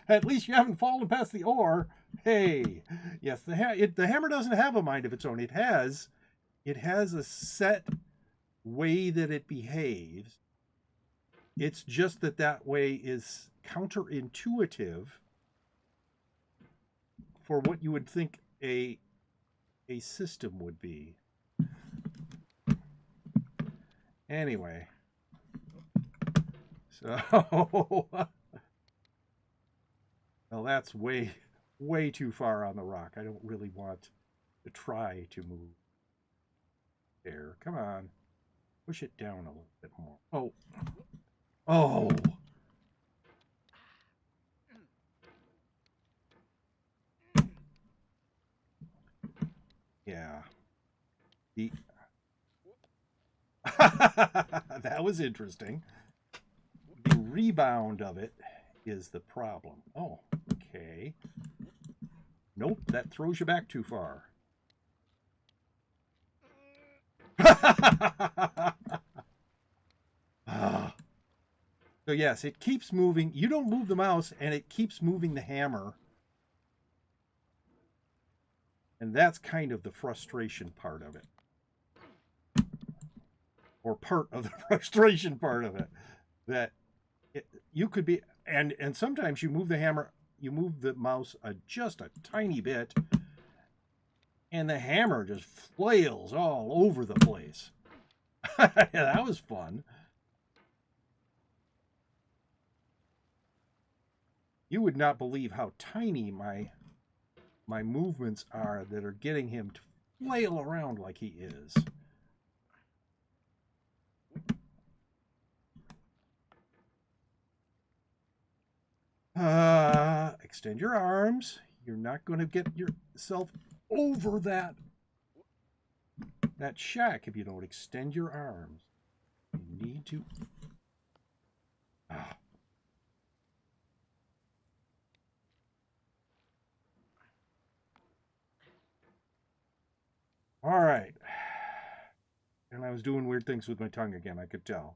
At least you haven't fallen past the ore. Hey, yes, the hammer doesn't have a mind of its own. It has a set way that it behaves. It's just that way is counterintuitive for what you would think a system would be. Anyway, so well, that's way too far on the rock. I don't really want to try to move there. Come on, push it down a little bit more. Oh. Yeah. That was interesting. The rebound of it is the problem. Oh, okay. Nope, that throws you back too far. So yes, it keeps moving. You don't move the mouse, and it keeps moving the hammer. And that's kind of the frustration part of it. Or part of the frustration part of it. That you could be, and sometimes you move the hammer, you move the mouse just a tiny bit, and the hammer just flails all over the place. Yeah, that was fun. You would not believe how tiny my movements are that are getting him to flail around like he is. Extend your arms. You're not going to get yourself over that shack if you don't extend your arms. You need to. All right. And I was doing weird things with my tongue again, I could tell.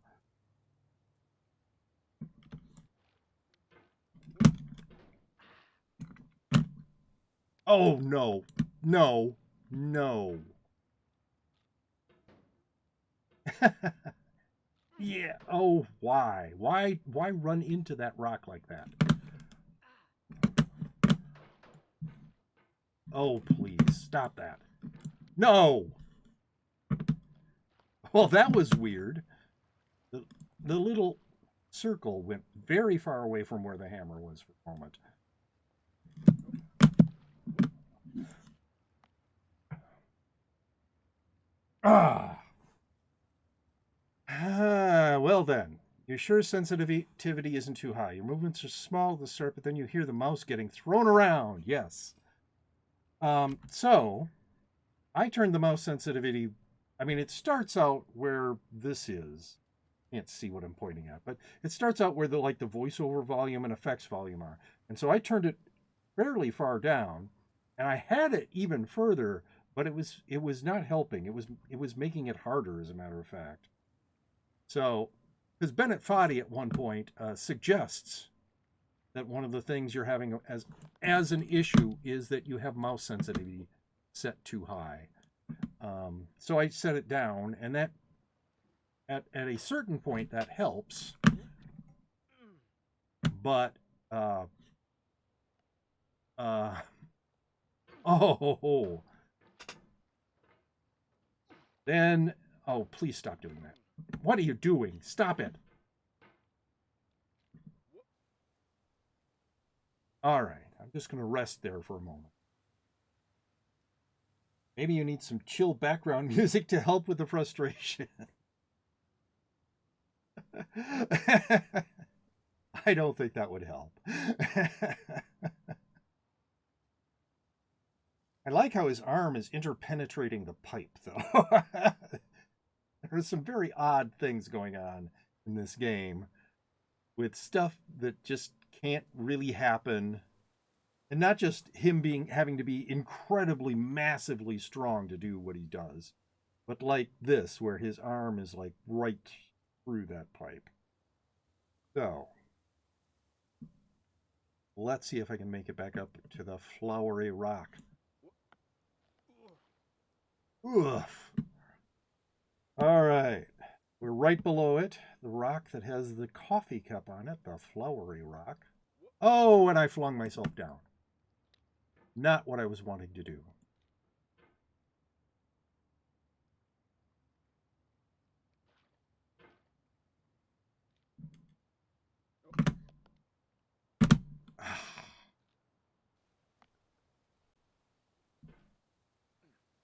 Oh, no. No. No. Yeah. Oh, why? Why run into that rock like that? Oh, please. Stop that. No. Well, that was weird. The little circle went very far away from where the hammer was for a moment. Well then, you're sure sensitivity isn't too high. Your movements are small at the start, but then you hear the mouse getting thrown around. Yes. So I turned the mouse sensitivity. I mean, it starts out where this is. Can't see what I'm pointing at, but it starts out where the voiceover volume and effects volume are. And so I turned it fairly far down, and I had it even further, but it was not helping. It was making it harder, as a matter of fact. So, because Bennett Foddy at one point suggests that one of the things you're having as an issue is that you have mouse sensitivity set too high. So I set it down, and that at a certain point that helps, but uh, oh, then please stop doing that. What are you doing? Stop it. All right, I'm just going to rest there for a moment. Maybe you need some chill background music to help with the frustration. I don't think that would help. I like how his arm is interpenetrating the pipe, though. There's some very odd things going on in this game with stuff that just can't really happen. And not just him having to be incredibly massively strong to do what he does, but like this, where his arm is like right through that pipe. So let's see if I can make it back up to the flowery rock. Oof. All right. We're right below it. The rock that has the coffee cup on it, the flowery rock. Oh, and I flung myself down. Not what I was wanting to do.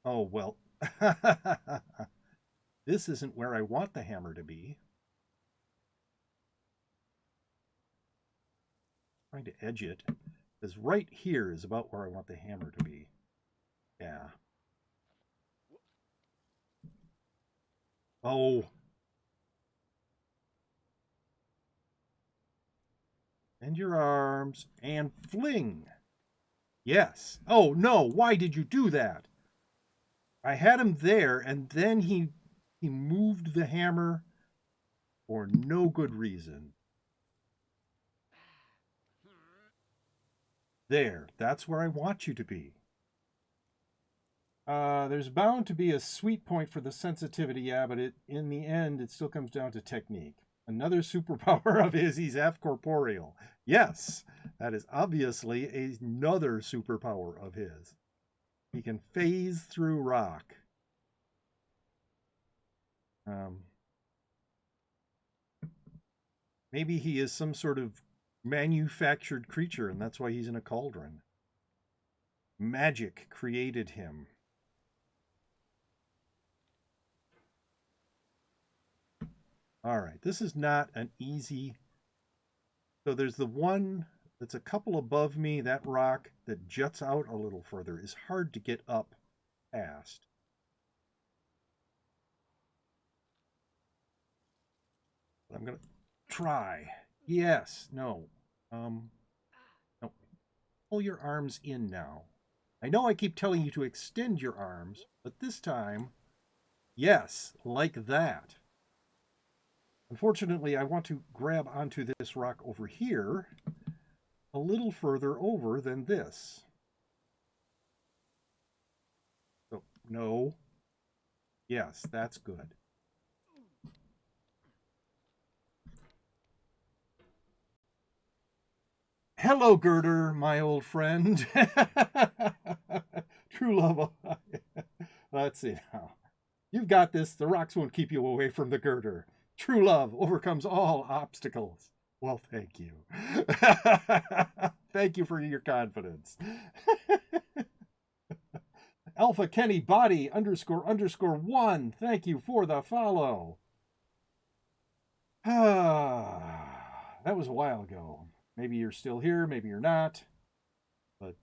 Oh, well. This isn't where I want the hammer to be. I'm trying to edge it. Because right here is about where I want the hammer to be. Yeah. Oh. Bend your arms and fling. Yes. Oh, no. Why did you do that? I had him there, and then he moved the hammer for no good reason. There. That's where I want you to be. There's bound to be a sweet point for the sensitivity, yeah, but in the end, it still comes down to technique. Another superpower of his, he's half corporeal. Yes, that is obviously another superpower of his. He can phase through rock. Maybe he is some sort of manufactured creature, and that's why he's in a cauldron. Magic created him. All right, this is not an easy. So there's the one that's a couple above me. That rock that juts out a little further is hard to get up past. But I'm going to try. Yes. No. No. Pull your arms in now. I know I keep telling you to extend your arms, but this time, yes, like that. Unfortunately, I want to grab onto this rock over here a little further over than this. So, no. Yes, that's good. Hello, Girder, my old friend. True love. Let's see now. You've got this. The rocks won't keep you away from the girder. True love overcomes all obstacles. Well, thank you. Thank you for your confidence. Alpha Kenny Body __1. Thank you for the follow. That was a while ago. Maybe you're still here, maybe you're not. But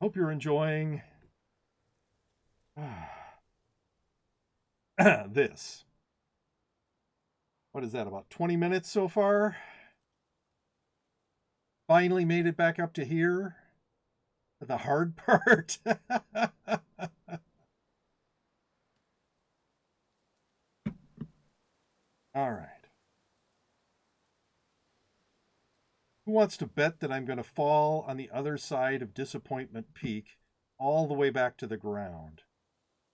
Hope you're enjoying this. What is that, about 20 minutes so far? Finally made it back up to here. The hard part. All right. Who wants to bet that I'm going to fall on the other side of Disappointment Peak all the way back to the ground?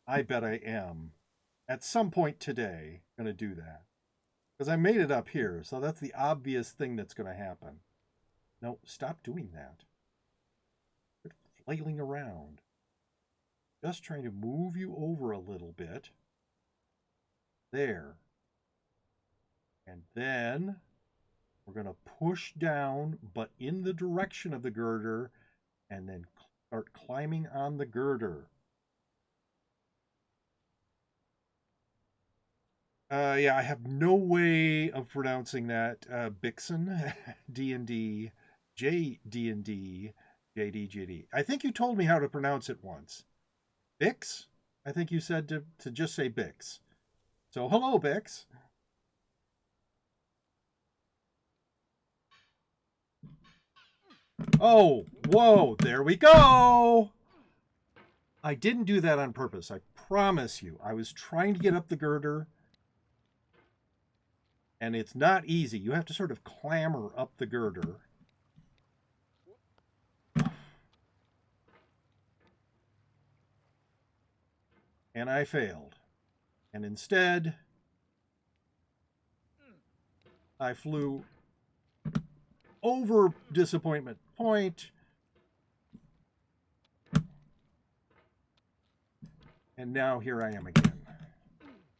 I bet I am. At some point today, going to do that. Because I made it up here, so that's the obvious thing that's going to happen. No, stop doing that. Quit flailing around. Just trying to move you over a little bit. There. And then we're going to push down, but in the direction of the girder, and then start climbing on the girder. Yeah, I have no way of pronouncing that. Bixen, D&D, JD&D, JD. I think you told me how to pronounce it once. Bix? I think you said to just say Bix. So, hello, Bix. Oh, whoa, there we go. I didn't do that on purpose. I promise you. I was trying to get up the girder. And it's not easy. You have to sort of clamber up the girder. And I failed. And instead, I flew over Disappointment Point. And now here I am again.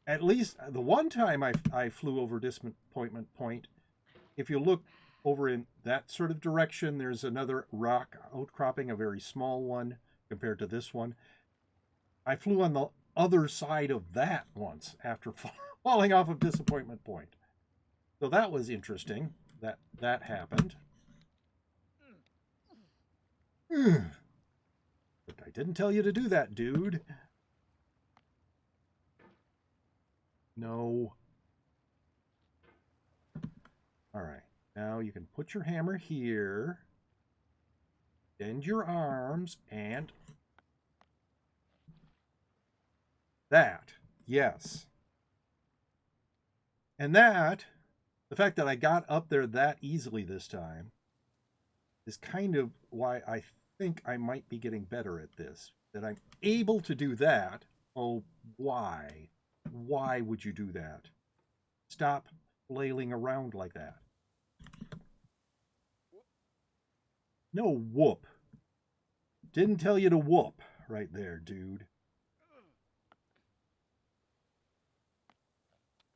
At least the one time I flew over Disappointment Point, if you look over in that sort of direction, there's another rock outcropping, a very small one compared to this one. I flew on the other side of that once after falling off of Disappointment Point. So that was interesting. That happened. But I didn't tell you to do that, dude. No. All right. Now you can put your hammer here. Bend your arms and... that. Yes. And that, the fact that I got up there that easily this time, is kind of why I think I might be getting better at this. That I'm able to do that. Oh, why? Why would you do that? Stop flailing around like that. No whoop. Didn't tell you to whoop right there, dude.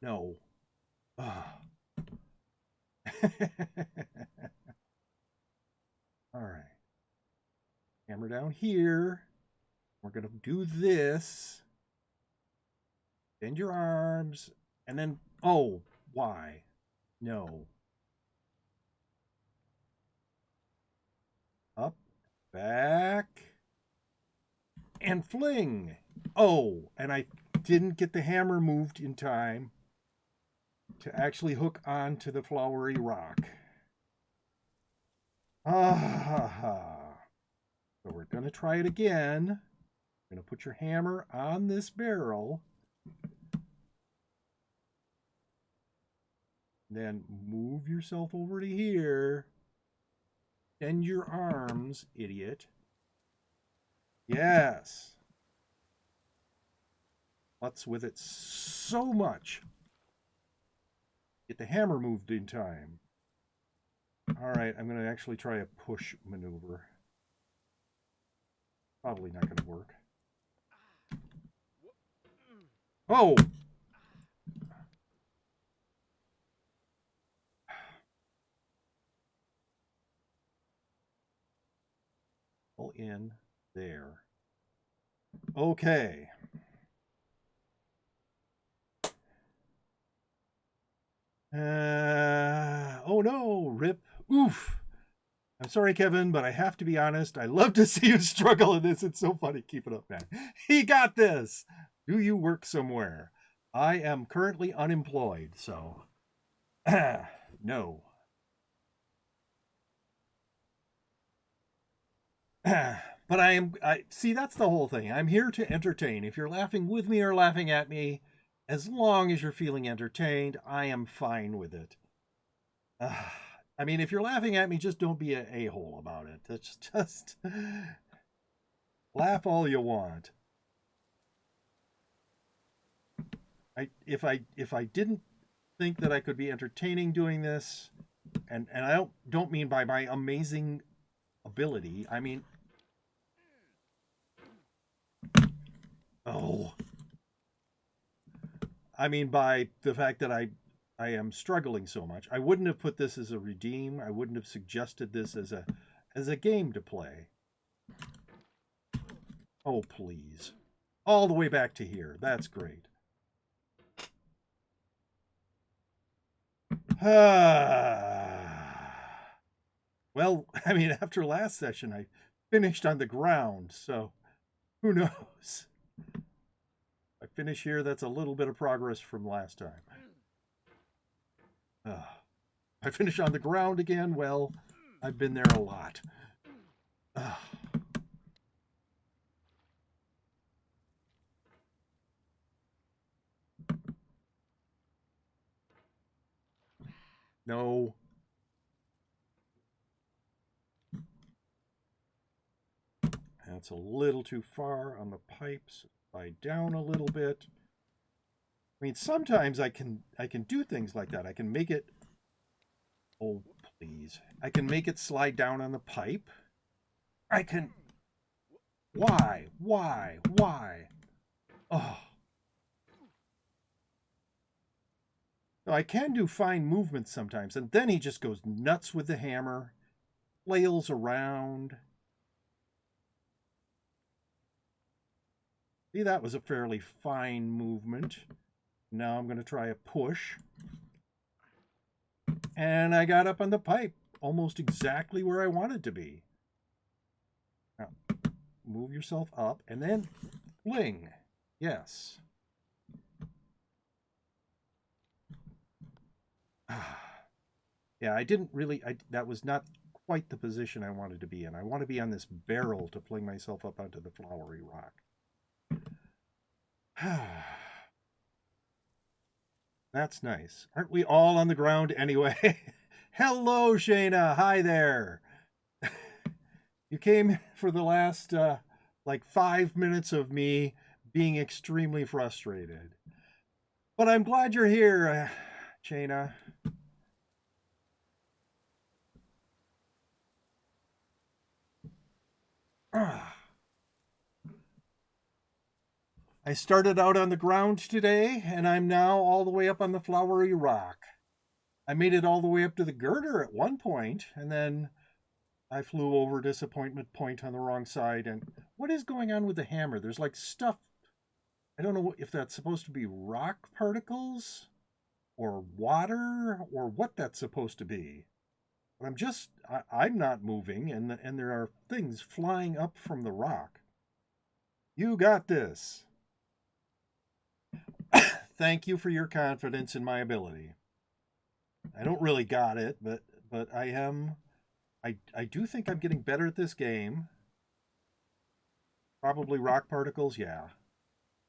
No. Ah. All right. Hammer down here. We're going to do this. Bend your arms. And then, oh, why? No. Up, back, and fling. Oh, and I didn't get the hammer moved in time to actually hook onto the flowery rock. Ah. So we're going to try it again. We're going to put your hammer on this barrel. Then move yourself over to here. Bend your arms, idiot. Yes. Butts with it so much. Get the hammer moved in time. All right, I'm going to actually try a push maneuver. Probably not going to work. Oh! Pull in there. Okay. Oh no, rip. Oof. I'm sorry, Kevin, but I have to be honest. I love to see you struggle in this. It's so funny. Keep it up, man. He got this. Do you work somewhere? I am currently unemployed, so no. But I see, that's the whole thing. I'm here to entertain. If you're laughing with me or laughing at me, as long as you're feeling entertained, I am fine with it. I mean, if you're laughing at me, just don't be an a-hole about it. It's just laugh all you want. If I didn't think that I could be entertaining doing this, and I don't mean by my amazing ability, I mean, oh, I mean by the fact that I am struggling so much. I wouldn't have put this as a redeem. I wouldn't have suggested this as a game to play. Oh, please. All the way back to here. That's great. Well, I mean, after last session, I finished on the ground, so who knows? If I finish here, that's a little bit of progress from last time. I finish on the ground again, well, I've been there a lot. No. That's a little too far on the pipes. Slide down a little bit. I mean, sometimes I can do things like that. I can make it, oh, please. I can make it slide down on the pipe. I can, why? Oh. So I can do fine movements sometimes, and then he just goes nuts with the hammer, flails around. See, that was a fairly fine movement. Now I'm going to try a push. And I got up on the pipe, almost exactly where I wanted to be. Now, move yourself up, and then fling. Yes. Yeah, I didn't really, that was not quite the position I wanted to be in. I want to be on this barrel to fling myself up onto the flowery rock. That's nice. Aren't we all on the ground anyway? Hello, Shayna. Hi there. You came for the last, like 5 minutes of me being extremely frustrated. But I'm glad you're here, Shayna. I started out on the ground today, and I'm now all the way up on the flowery rock. I made it all the way up to the girder at one point, and then I flew over Disappointment Point on the wrong side. And what is going on with the hammer? There's like stuff. I don't know if that's supposed to be rock particles or water or what that's supposed to be. But I'm not moving, and there are things flying up from the rock. You got this. Thank you for your confidence in my ability. I don't really got it, but I am. I do think I'm getting better at this game. Probably rock particles, yeah.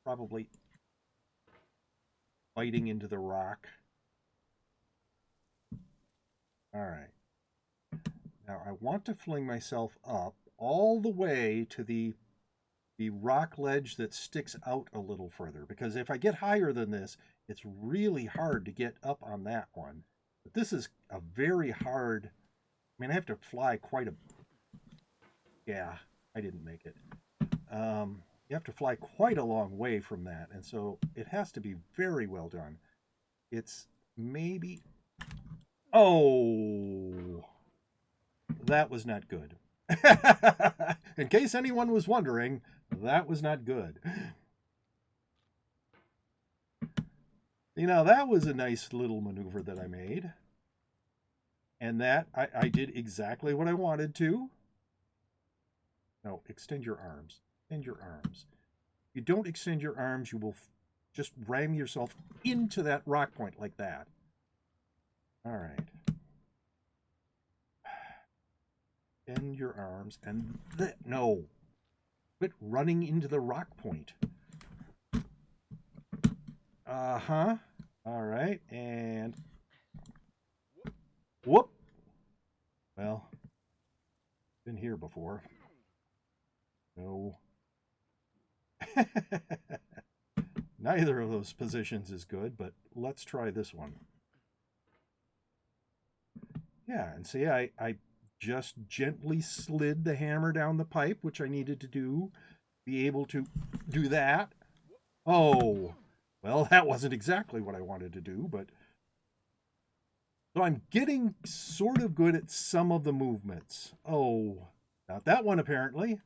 Probably biting into the rock. All right. Now I want to fling myself up all the way to the rock ledge that sticks out a little further, because if I get higher than this, it's really hard to get up on that one. But this is a very hard, I mean, I have to fly quite a, yeah, I didn't make it. You have to fly quite a long way from that, and so it has to be very well done. It's maybe, oh, that was not good. In case anyone was wondering, that was not good. You know, that was a nice little maneuver that I made. And that, I did exactly what I wanted to. No, extend your arms. Extend your arms. If you don't extend your arms, you will just ram yourself into that rock point like that. All right. Extend your arms and no. Quit running into the rock point. Uh-huh. All right, and whoop. Well, been here before. No. Neither of those positions is good, but let's try this one. Yeah, and see, I just gently slid the hammer down the pipe, which I needed to do, be able to do that. Oh, well, that wasn't exactly what I wanted to do, but... So I'm getting sort of good at some of the movements. Oh, not that one, apparently.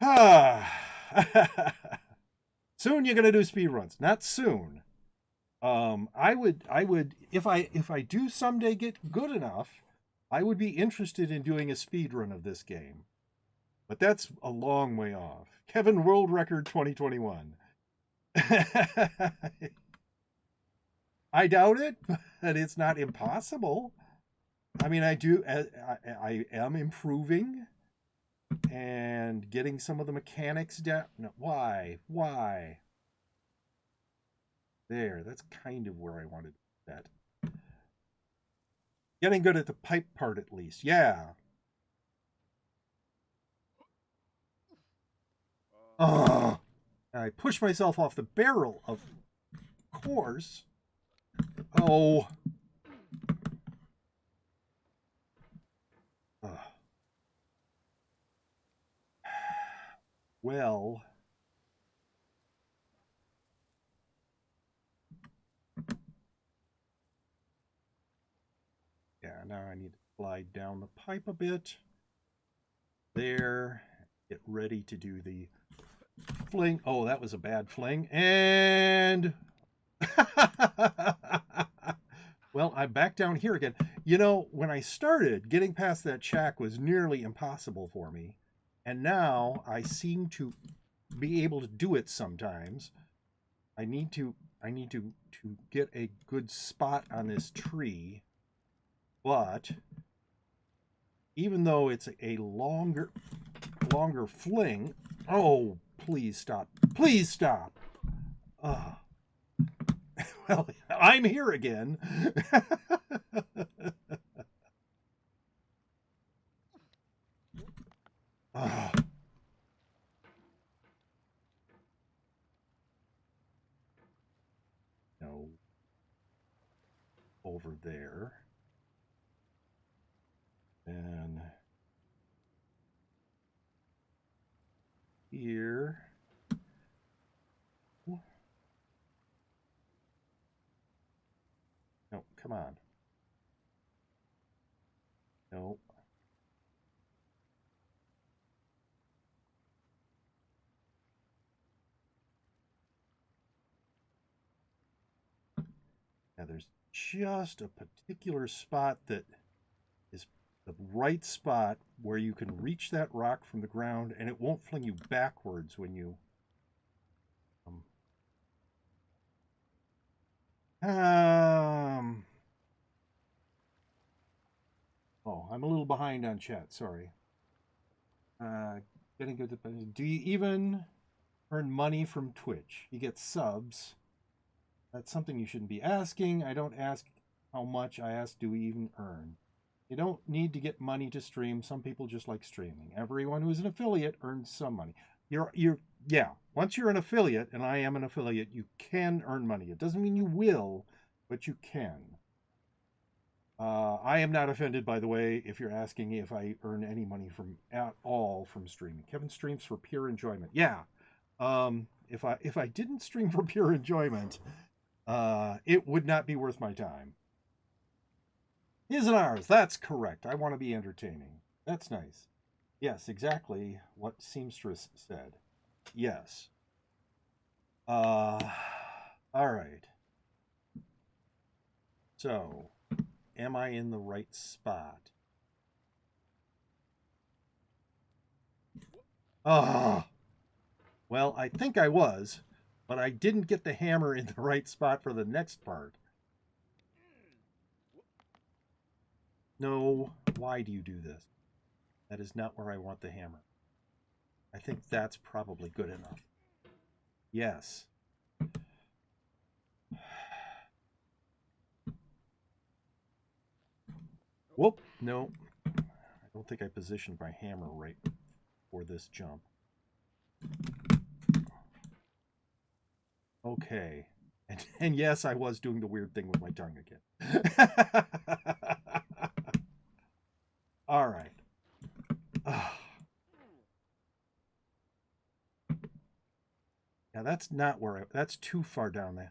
Ah. Soon you're gonna do speed runs. Not soon. I would, if I do someday get good enough, I would be interested in doing a speed run of this game. But that's a long way off. Kevin World Record 2021. I doubt it, but it's not impossible. I mean, I am improving and getting some of the mechanics down. No, why? There, that's kind of where I wanted that. Getting good at the pipe part at least. Yeah. Ugh. I push myself off the barrel, of course. Oh. Ugh. Well. Yeah, now I need to slide down the pipe a bit. There. Get ready to do the fling. Oh, that was a bad fling. And... Well, I'm back down here again. You know, when I started, getting past that shack was nearly impossible for me. And now I seem to be able to do it sometimes. I need to get a good spot on this tree. But even though it's a longer fling, oh, please stop. Please stop. Well, I'm here again. No. Over there. And here. No, come on. No. Now there's just a particular spot that is the right spot where you can reach that rock from the ground and it won't fling you backwards when you... Oh, I'm a little behind on chat, sorry. Getting good at... Do you even earn money from Twitch? You get subs. That's something you shouldn't be asking. I don't ask how much, I ask do we even earn. You don't need to get money to stream. Some people just like streaming. Everyone who's an affiliate earns some money. Yeah, once you're an affiliate, and I am an affiliate, you can earn money. It doesn't mean you will, but you can. I am not offended, by the way, if you're asking if I earn any money at all from streaming. Kevin streams for pure enjoyment. Yeah. If I didn't stream for pure enjoyment, it would not be worth my time. His and ours, that's correct. I want to be entertaining. That's nice. Yes, exactly what Seamstress said. Yes. All right. So, am I in the right spot? Ah, well, I think I was, but I didn't get the hammer in the right spot for the next part. No, why do you do this? That is not where I want the hammer. I think that's probably good enough. Yes. Whoop, no. I don't think I positioned my hammer right for this jump. Okay. And yes, I was doing the weird thing with my tongue again. All right. Now that's not where that's too far down the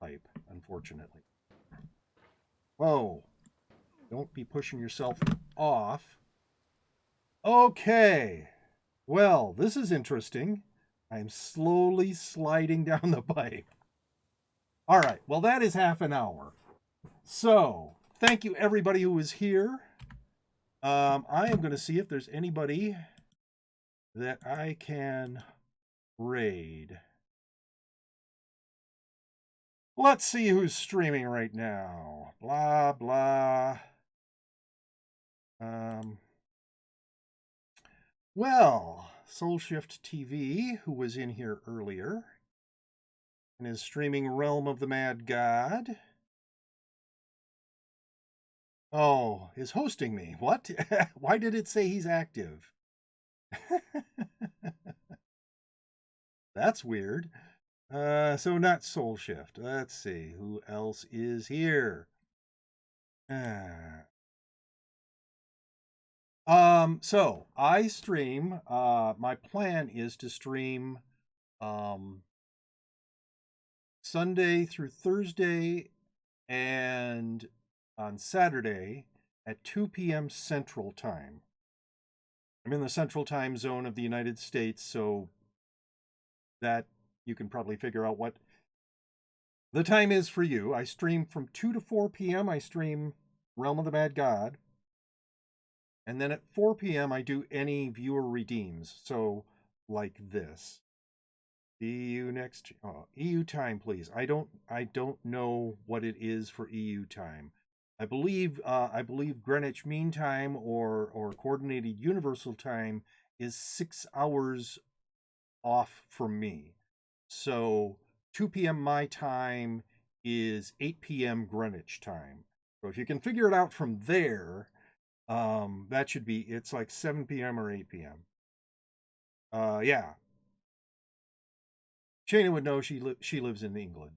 pipe, unfortunately. Whoa. Don't be pushing yourself off. Okay. Well, this is interesting. I'm slowly sliding down the pipe. All right. Well, that is half an hour. So, thank you everybody who was here. I am going to see if there's anybody that I can raid. Let's see who's streaming right now. Blah, blah. Well, Soulshift TV, who was in here earlier, and is streaming Realm of the Mad God. Oh, is hosting me. What? Why did it say he's active? That's weird. So not Soulshift. Let's see. Who else is here? So I stream, my plan is to stream Sunday through Thursday and on Saturday at 2 p.m. Central Time. I'm in the Central Time Zone of the United States, so that you can probably figure out what the time is for you. I stream from 2 to 4 p.m. I stream Realm of the Mad God. And then at 4 p.m. I do any viewer redeems. So like this. EU next EU time, please. I don't know what it is for EU time. I believe Greenwich Mean Time or Coordinated Universal Time is 6 hours off from me. So 2 p.m. my time is 8 p.m. Greenwich time. So if you can figure it out from there, that should be, it's like 7 p.m. or 8 p.m. Yeah. Shayna would know, she lives in England.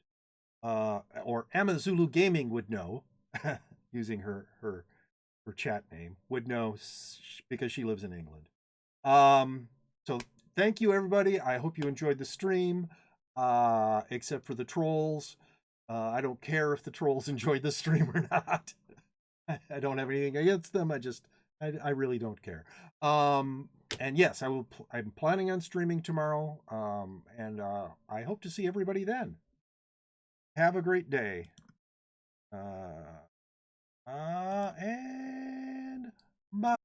Or Amazulu Gaming would know, using her chat name, would know because she lives in England. So thank you everybody. I hope you enjoyed the stream, except for the trolls. I don't care if the trolls enjoyed the stream or not. I don't have anything against them. I really don't care. And yes, I'm planning on streaming tomorrow. And I hope to see everybody then. Have a great day. And bye.